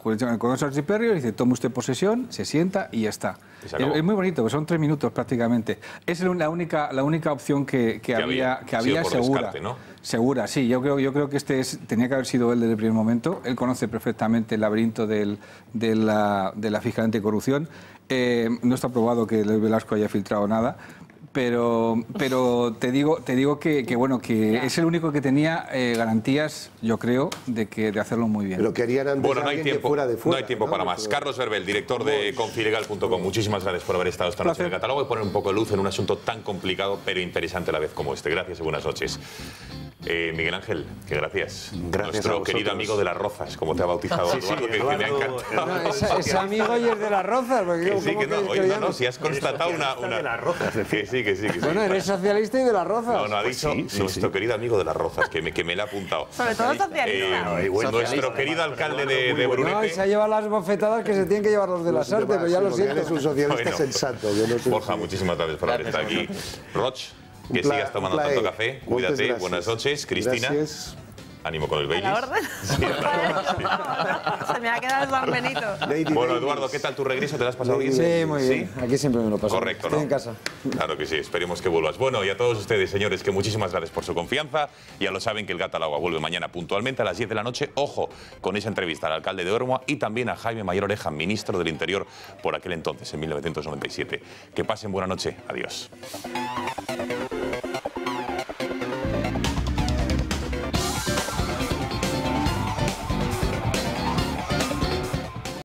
con los archiperrios, dice, toma usted posesión, se sienta y ya está. Es muy bonito, son 3 minutos prácticamente. Es la única opción que había segura. Descarte, ¿no? Segura, sí. Yo creo que tenía que haber sido él desde el primer momento. Él conoce perfectamente el laberinto de la Fiscalía Anticorrupción. No está probado que Eloy Velasco haya filtrado nada. Pero te digo que bueno, que es el único que tenía garantías, yo creo, de hacerlo muy bien. Pero querían antes no hay tiempo, no hay tiempo para más. Carlos Verbel, director de Confilegal.com, muchísimas gracias por haber estado esta noche en el catálogo y poner un poco de luz en un asunto tan complicado pero interesante a la vez como este. Gracias y buenas noches. Miguel Ángel, que gracias. Nuestro querido amigo de las Rozas, como te ha bautizado Eduardo, que me ha encantado. Es amigo y es de las Rozas. Si has constatado una... de las Rozas, que sí. Bueno, eres socialista y de las Rozas. No, ha dicho nuestro querido amigo de las Rozas, que me le ha apuntado. Sobre todo socialista. Nuestro querido alcalde de Brunete. No, y se ha llevado las bofetadas que se tienen que llevar los de las artes, pero ya lo siento. Es un socialista sensato. Borja, muchísimas gracias por haber estado aquí. Roch, que sigas tomando tanto café. Cuídate, buenas noches. Cristina. Gracias. Ánimo con el Baileys. ¿A la orden? Sí, Se me ha quedado el San Benito. Bueno, Eduardo, ¿qué tal tu regreso? ¿Te lo has pasado bien? Sí, muy bien. Aquí siempre me lo paso. Correcto, Estoy ¿no? en casa. Claro que sí, esperemos que vuelvas. Bueno, y a todos ustedes, señores, que muchísimas gracias por su confianza. Ya lo saben que El Gato al Agua vuelve mañana puntualmente a las 10 de la noche. Ojo, con esa entrevista al alcalde de Ormua y también a Jaime Mayor Oreja, ministro del Interior por aquel entonces, en 1997. Que pasen buena noche. Adiós.